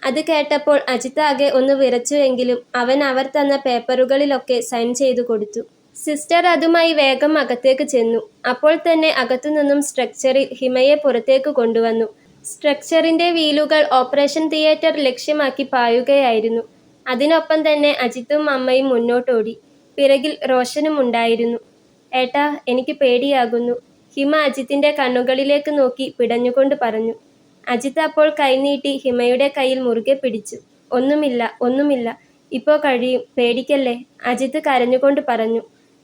അത് കേട്ടപ്പോൾ അജിത്ത് ആകെ ഒന്ന് വിറച്ചുവെങ്കിലും അവൻ അവർ തന്ന പേപ്പറുകളിലൊക്കെ സൈൻ ചെയ്തു കൊടുത്തു. സിസ്റ്റർ അതുമായി വേഗം അകത്തേക്ക് ചെന്നു. അപ്പോൾ തന്നെ അകത്തുനിന്നും സ്ട്രെക്ചറിൽ ഹിമയെ പുറത്തേക്ക് കൊണ്ടുവന്നു. സ്ട്രെക്ചറിന്റെ വീലുകൾ ഓപ്പറേഷൻ തിയേറ്റർ ലക്ഷ്യമാക്കി പായുകയായിരുന്നു. അതിനൊപ്പം തന്നെ അജിത്തും അമ്മയും മുന്നോട്ടോടി. പിറകിൽ റോഷനും ഉണ്ടായിരുന്നു. ഏട്ടാ, എനിക്ക് പേടിയാകുന്നു, ഹിമ അജിത്തിന്റെ കണ്ണുകളിലേക്ക് നോക്കി പിടഞ്ഞുകൊണ്ട് പറഞ്ഞു. അജിത്ത് അപ്പോൾ കൈനീട്ടി ഹിമയുടെ കയ്യിൽ മുറുകെ പിടിച്ചു. ഒന്നുമില്ല, ഒന്നുമില്ല, ഇപ്പോൾ കഴിയും, പേടിക്കല്ലേ, അജിത്ത് കരഞ്ഞുകൊണ്ട് പറഞ്ഞു.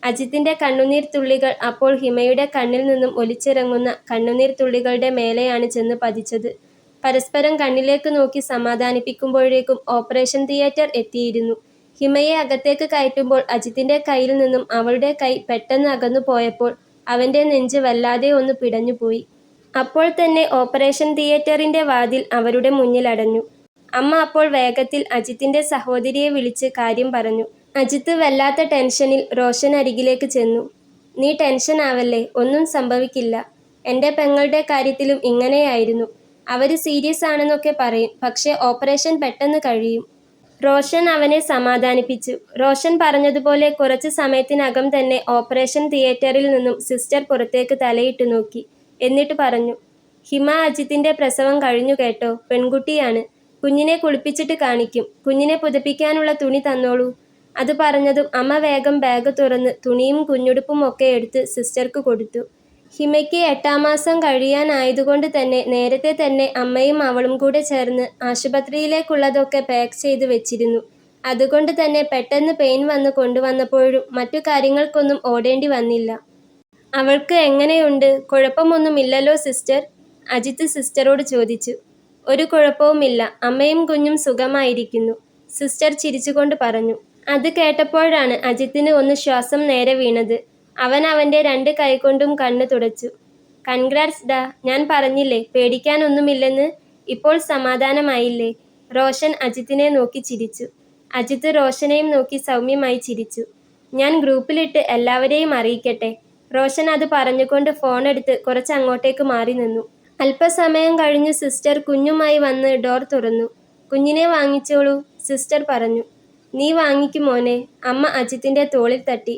അജിത്തിന്റെ കണ്ണുനീർ തുള്ളികൾ അപ്പോൾ ഹിമയുടെ കണ്ണിൽ നിന്നും ഒലിച്ചിറങ്ങുന്ന കണ്ണുനീർ തുള്ളികളുടെ മേലെയാണ് ചെന്ന് പതിച്ചത്. പരസ്പരം കണ്ണിലേക്ക് നോക്കി സമാധാനിപ്പിക്കുമ്പോഴേക്കും ഓപ്പറേഷൻ തിയേറ്റർ എത്തിയിരുന്നു. ഹിമയെ അകത്തേക്ക് കയറ്റുമ്പോൾ അജിത്തിന്റെ കയ്യിൽ നിന്നും അവളുടെ കൈ പെട്ടെന്ന് അകന്നു പോയപ്പോൾ അവന്റെ നെഞ്ച് വല്ലാതെ ഒന്ന് പിടഞ്ഞുപോയി. അപ്പോൾ തന്നെ ഓപ്പറേഷൻ തിയേറ്ററിന്റെ വാതിൽ അവരുടെ മുന്നിൽ അടഞ്ഞു. അമ്മ അപ്പോൾ വേഗത്തിൽ അജിത്തിന്റെ സഹോദരിയെ വിളിച്ച് കാര്യം പറഞ്ഞു. അജിത്ത് വല്ലാത്ത ടെൻഷനിൽ റോഷൻ അരികിലേക്ക് ചെന്നു. നീ ടെൻഷൻ ആവല്ലേ, ഒന്നും സംഭവിക്കില്ല. എൻ്റെ പെങ്ങളുടെ കാര്യത്തിലും ഇങ്ങനെയായിരുന്നു. അവര് സീരിയസ് ആണെന്നൊക്കെ പറയും, പക്ഷേ ഓപ്പറേഷൻ പെട്ടെന്ന് കഴിയും. റോഷൻ അവനെ സമാധാനിപ്പിച്ചു. റോഷൻ പറഞ്ഞതുപോലെ കുറച്ച് സമയത്തിനകം തന്നെ ഓപ്പറേഷൻ തിയേറ്ററിൽ നിന്നും സിസ്റ്റർ പുറത്തേക്ക് തലയിട്ട് നോക്കി. എന്നിട്ട് പറഞ്ഞു, ഹിമ, അജിത്തിന്റെ പ്രസവം കഴിഞ്ഞു കേട്ടോ. പെൺകുട്ടിയാണ്. കുഞ്ഞിനെ കുളിപ്പിച്ചിട്ട് കാണിക്കും. കുഞ്ഞിനെ പുതപ്പിക്കാനുള്ള തുണി തന്നോളൂ. അത് പറഞ്ഞതും അമ്മ വേഗം ബാഗ് തുറന്ന് തുണിയും കുഞ്ഞുടുപ്പും ഒക്കെ എടുത്ത് സിസ്റ്റർക്ക് കൊടുത്തു. ഹിമയ്ക്ക് 8ാം മാസം കഴിയാനായതുകൊണ്ട് തന്നെ നേരത്തെ തന്നെ അമ്മയും അവളും കൂടെ ചേർന്ന് ആശുപത്രിയിലേക്കുള്ളതൊക്കെ പാക്ക് ചെയ്ത് വെച്ചിരുന്നു. അതുകൊണ്ട് തന്നെ പെട്ടെന്ന് പെയിൻ വന്ന് കൊണ്ടുവന്നപ്പോഴും മറ്റു കാര്യങ്ങൾക്കൊന്നും ഓടേണ്ടി വന്നില്ല. അവൾക്ക് എങ്ങനെയുണ്ട്? കുഴപ്പമൊന്നുമില്ലല്ലോ സിസ്റ്റർ? അജിത്ത് സിസ്റ്ററോട് ചോദിച്ചു. ഒരു കുഴപ്പവുമില്ല, അമ്മയും കുഞ്ഞും സുഖമായിരിക്കുന്നു, സിസ്റ്റർ ചിരിച്ചുകൊണ്ട് പറഞ്ഞു. അത് കേട്ടപ്പോഴാണ് അജിത്തിന് ഒന്ന് ശ്വാസം നേരെ വീണത്. അവൻ അവൻ്റെ 2 കൈകൊണ്ടും കണ്ണ് തുടച്ചു. കൺഗ്രാറ്റ്സ് ഡാ, ഞാൻ പറഞ്ഞില്ലേ പേടിക്കാനൊന്നുമില്ലെന്ന്. ഇപ്പോൾ സമാധാനമായില്ലേ? റോഷൻ അജിത്തിനെ നോക്കി ചിരിച്ചു. അജിത്ത് റോഷനെയും നോക്കി സൗമ്യമായി ചിരിച്ചു. ഞാൻ ഗ്രൂപ്പിലിട്ട് എല്ലാവരെയും അറിയിക്കട്ടെ. റോഷൻ അത് പറഞ്ഞുകൊണ്ട് ഫോണെടുത്ത് കുറച്ച് അങ്ങോട്ടേക്ക് മാറി നിന്നു. അല്പസമയം കഴിഞ്ഞ് സിസ്റ്റർ കുഞ്ഞുമായി വന്ന് ഡോർ തുറന്നു. കുഞ്ഞിനെ വാങ്ങിച്ചോളൂ, സിസ്റ്റർ പറഞ്ഞു. നീ വാങ്ങിക്കും മോനെ, അമ്മ അജിത്തിന്റെ തോളിൽ തട്ടി.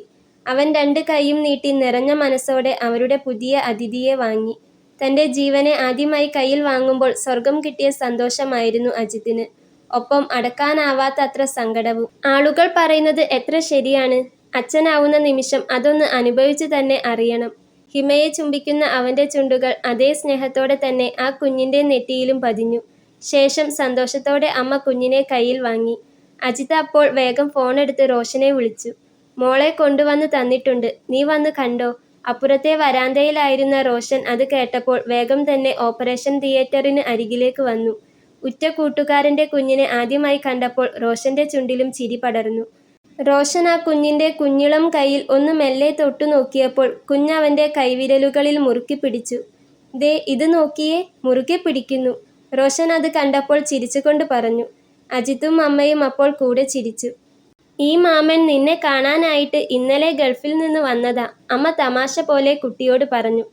അവൻ 2 കൈയും നീട്ടി നിറഞ്ഞ മനസ്സോടെ അവരുടെ പുതിയ അതിഥിയെ വാങ്ങി. തന്റെ ജീവനെ ആദ്യമായി കയ്യിൽ വാങ്ങുമ്പോൾ സ്വർഗം കിട്ടിയ സന്തോഷമായിരുന്നു അജിത്തിന്. ഒപ്പം അടക്കാനാവാത്ത അത്ര സങ്കടവും. ആളുകൾ പറയുന്നത് എത്ര ശരിയാണ്. അച്ഛനാവുന്ന നിമിഷം അതൊന്ന് അനുഭവിച്ചു തന്നെ അറിയണം. ഹിമയെ ചുംബിക്കുന്ന അവന്റെ ചുണ്ടുകൾ അതേ സ്നേഹത്തോടെ തന്നെ ആ കുഞ്ഞിന്റെ നെറ്റിയിലും പതിഞ്ഞു. ശേഷം സന്തോഷത്തോടെ അമ്മ കുഞ്ഞിനെ കയ്യിൽ വാങ്ങി. അജിത്ത് അപ്പോൾ വേഗം ഫോണെടുത്ത് റോഷനെ വിളിച്ചു. മോളെ കൊണ്ടുവന്ന് തന്നിട്ടുണ്ട്, നീ വന്ന് കണ്ടോ? അപ്പുറത്തെ വരാന്തയിലായിരുന്ന റോഷൻ അത് കേട്ടപ്പോൾ വേഗം തന്നെ ഓപ്പറേഷൻ തിയേറ്ററിന് അരികിലേക്ക് വന്നു. ഉറ്റ കൂട്ടുകാരന്റെ കുഞ്ഞിനെ ആദ്യമായി കണ്ടപ്പോൾ റോഷന്റെ ചുണ്ടിലും ചിരി പടർന്നു. റോഷൻ ആ കുഞ്ഞിന്റെ കുഞ്ഞിളം കയ്യിൽ ഒന്ന് മെല്ലെ തൊട്ടു നോക്കിയപ്പോൾ കുഞ്ഞവന്റെ കൈവിരലുകളിൽ മുറുക്കി പിടിച്ചു. ദേ ഇത് നോക്കിയേ, മുറുകെ പിടിക്കുന്നു. റോഷൻ അത് കണ്ടപ്പോൾ ചിരിച്ചുകൊണ്ട് പറഞ്ഞു. അജിത്തും അമ്മയും അപ്പോൾ കൂടെ ചിരിച്ചു. ഈ മാമൻ നിന്നെ കാണാനായിട്ട് ഇന്നലെ ഗൾഫിൽ നിന്ന് വന്നതാ, അമ്മ തമാശ പോലെ കുട്ടിയോട് പറഞ്ഞു.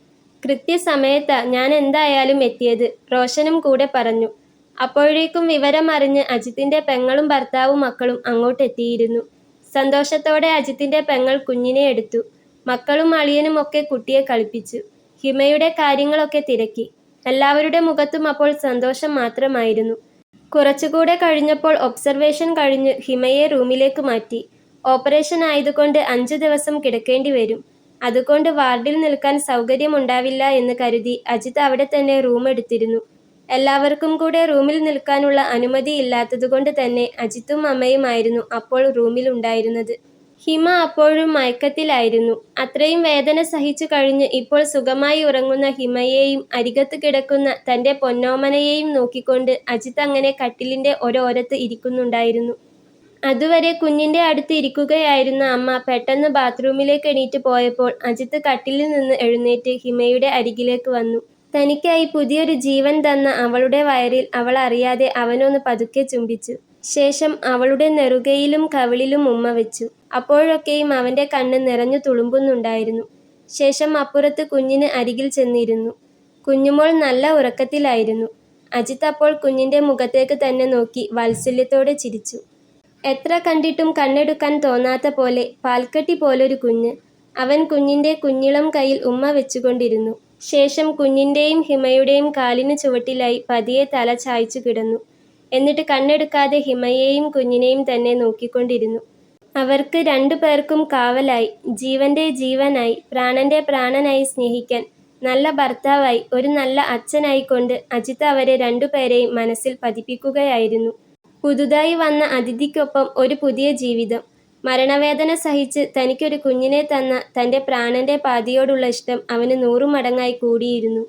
കൃത്യസമയത്താ ഞാൻ എന്തായാലും എത്തിയത്, റോഷനും കൂടെ പറഞ്ഞു. അപ്പോഴേക്കും വിവരമറിഞ്ഞ് അജിത്തിന്റെ പെങ്ങളും ഭർത്താവും മക്കളും അങ്ങോട്ടെത്തിയിരുന്നു. സന്തോഷത്തോടെ അജിത്തിന്റെ പെങ്ങൾ കുഞ്ഞിനെ എടുത്തു. മക്കളും അളിയനും ഒക്കെ കുട്ടിയെ കളിപ്പിച്ചു. ഹിമയുടെ കാര്യങ്ങളൊക്കെ തിരക്കി. എല്ലാവരുടെ മുഖത്തും അപ്പോൾ സന്തോഷം മാത്രമായിരുന്നു. കുറച്ചുകൂടെ കഴിഞ്ഞപ്പോൾ ഒബ്സർവേഷൻ കഴിഞ്ഞ് ഹിമയെ റൂമിലേക്ക് മാറ്റി. ഓപ്പറേഷൻ ആയതുകൊണ്ട് 5 ദിവസം കിടക്കേണ്ടി വരും. അതുകൊണ്ട് വാർഡിൽ നിൽക്കാൻ സൗകര്യമുണ്ടാവില്ല എന്ന് കരുതി അജിത്ത് അവിടെ തന്നെ റൂം എടുത്തിരുന്നു. എല്ലാവർക്കും കൂടെ റൂമിൽ നിൽക്കാനുള്ള അനുമതി ഇല്ലാത്തതുകൊണ്ട് തന്നെ അജിത്തും അമ്മയുമായിരുന്നു അപ്പോൾ റൂമിൽ ഉണ്ടായിരുന്നത്. ഹിമ അപ്പോഴും മയക്കത്തിലായിരുന്നു. അത്രയും വേദന സഹിച്ചു കഴിഞ്ഞ് ഇപ്പോൾ സുഖമായി ഉറങ്ങുന്ന ഹിമയെയും അരികത്ത് കിടക്കുന്ന തന്റെ പൊന്നോമനയെയും നോക്കിക്കൊണ്ട് അജിത്ത് അങ്ങനെ കട്ടിലിന്റെ ഒരോരത്ത് ഇരിക്കുന്നുണ്ടായിരുന്നു. അതുവരെ കുഞ്ഞിന്റെ അടുത്ത് ഇരിക്കുകയായിരുന്ന അമ്മ പെട്ടെന്ന് ബാത്റൂമിലേക്ക് എണീറ്റ് പോയപ്പോൾ അജിത്ത് കട്ടിലിൽ നിന്ന് എഴുന്നേറ്റ് ഹിമയുടെ അരികിലേക്ക് വന്നു. തനിക്കായി പുതിയൊരു ജീവൻ തന്ന അവളുടെ വയറിൽ അവൾ അറിയാതെ അവനൊന്ന് പതുക്കെ ചുംബിച്ചു. ശേഷം അവളുടെ നെറുകയിലും കവിളിലും ഉമ്മ വെച്ചു. അപ്പോഴൊക്കെയും അവന്റെ കണ്ണ് നിറഞ്ഞു തുളുമ്പുന്നുണ്ടായിരുന്നു. ശേഷം അപ്പുറത്ത് കുഞ്ഞിന് അരികിൽ ചെന്നിരുന്നു. കുഞ്ഞുമോൾ നല്ല ഉറക്കത്തിലായിരുന്നു. അജിത്ത് അപ്പോൾ കുഞ്ഞിന്റെ മുഖത്തേക്ക് തന്നെ നോക്കി വാത്സല്യത്തോടെ ചിരിച്ചു. എത്ര കണ്ടിട്ടും കണ്ണെടുക്കാൻ തോന്നാത്ത പോലെ പാൽക്കട്ടി പോലൊരു കുഞ്ഞ്. അവൻ കുഞ്ഞിന്റെ കുഞ്ഞിളം കയ്യിൽ ഉമ്മ വെച്ചുകൊണ്ടിരുന്നു. ശേഷം കുഞ്ഞിന്റെയും ഹിമയുടെയും കാലിന് ചുവട്ടിലായി പതിയെ തല ചായ്ച്ചു കിടന്നു. എന്നിട്ട് കണ്ണെടുക്കാതെ ഹിമയെയും കുഞ്ഞിനെയും തന്നെ നോക്കിക്കൊണ്ടിരുന്നു. അവർക്ക് 2 പേർക്കും കാവലായി, ജീവന്റെ ജീവനായി, പ്രാണന്റെ പ്രാണനായി സ്നേഹിക്കാൻ, നല്ല ഭർത്താവായി, ഒരു നല്ല അച്ഛനായിക്കൊണ്ട് അജിത്ത് അവരെ 2 പേരെയും മനസ്സിൽ പതിപ്പിക്കുകയായിരുന്നു. പുതുതായി വന്ന അതിഥിക്കൊപ്പം ഒരു പുതിയ ജീവിതം. മരണവേദന സഹിച്ച് തനിക്കൊരു കുഞ്ഞിനെ തന്ന തൻ്റെ പ്രാണന്റെ പാതിയോടുള്ള ഇഷ്ടം അവന് 100 മടങ്ങായി കൂടിയിരുന്നു.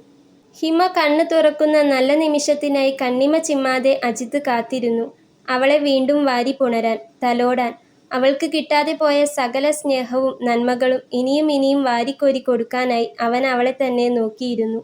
ഹിമ കണ്ണ് തുറക്കുന്ന നല്ല നിമിഷത്തിനായി കണ്ണിമ ചിമ്മാതെ അജിത്ത് കാത്തിരുന്നു. അവളെ വീണ്ടും വാരി പുണരാൻ, തലോടാൻ. അവൾക്ക് കിട്ടാതെ പോയ സകല സ്നേഹവും നന്മകളും ഇനിയും ഇനിയും വാരിക്കോരി കൊടുക്കാനായി അവൻ അവളെ തന്നെ നോക്കിയിരുന്നു.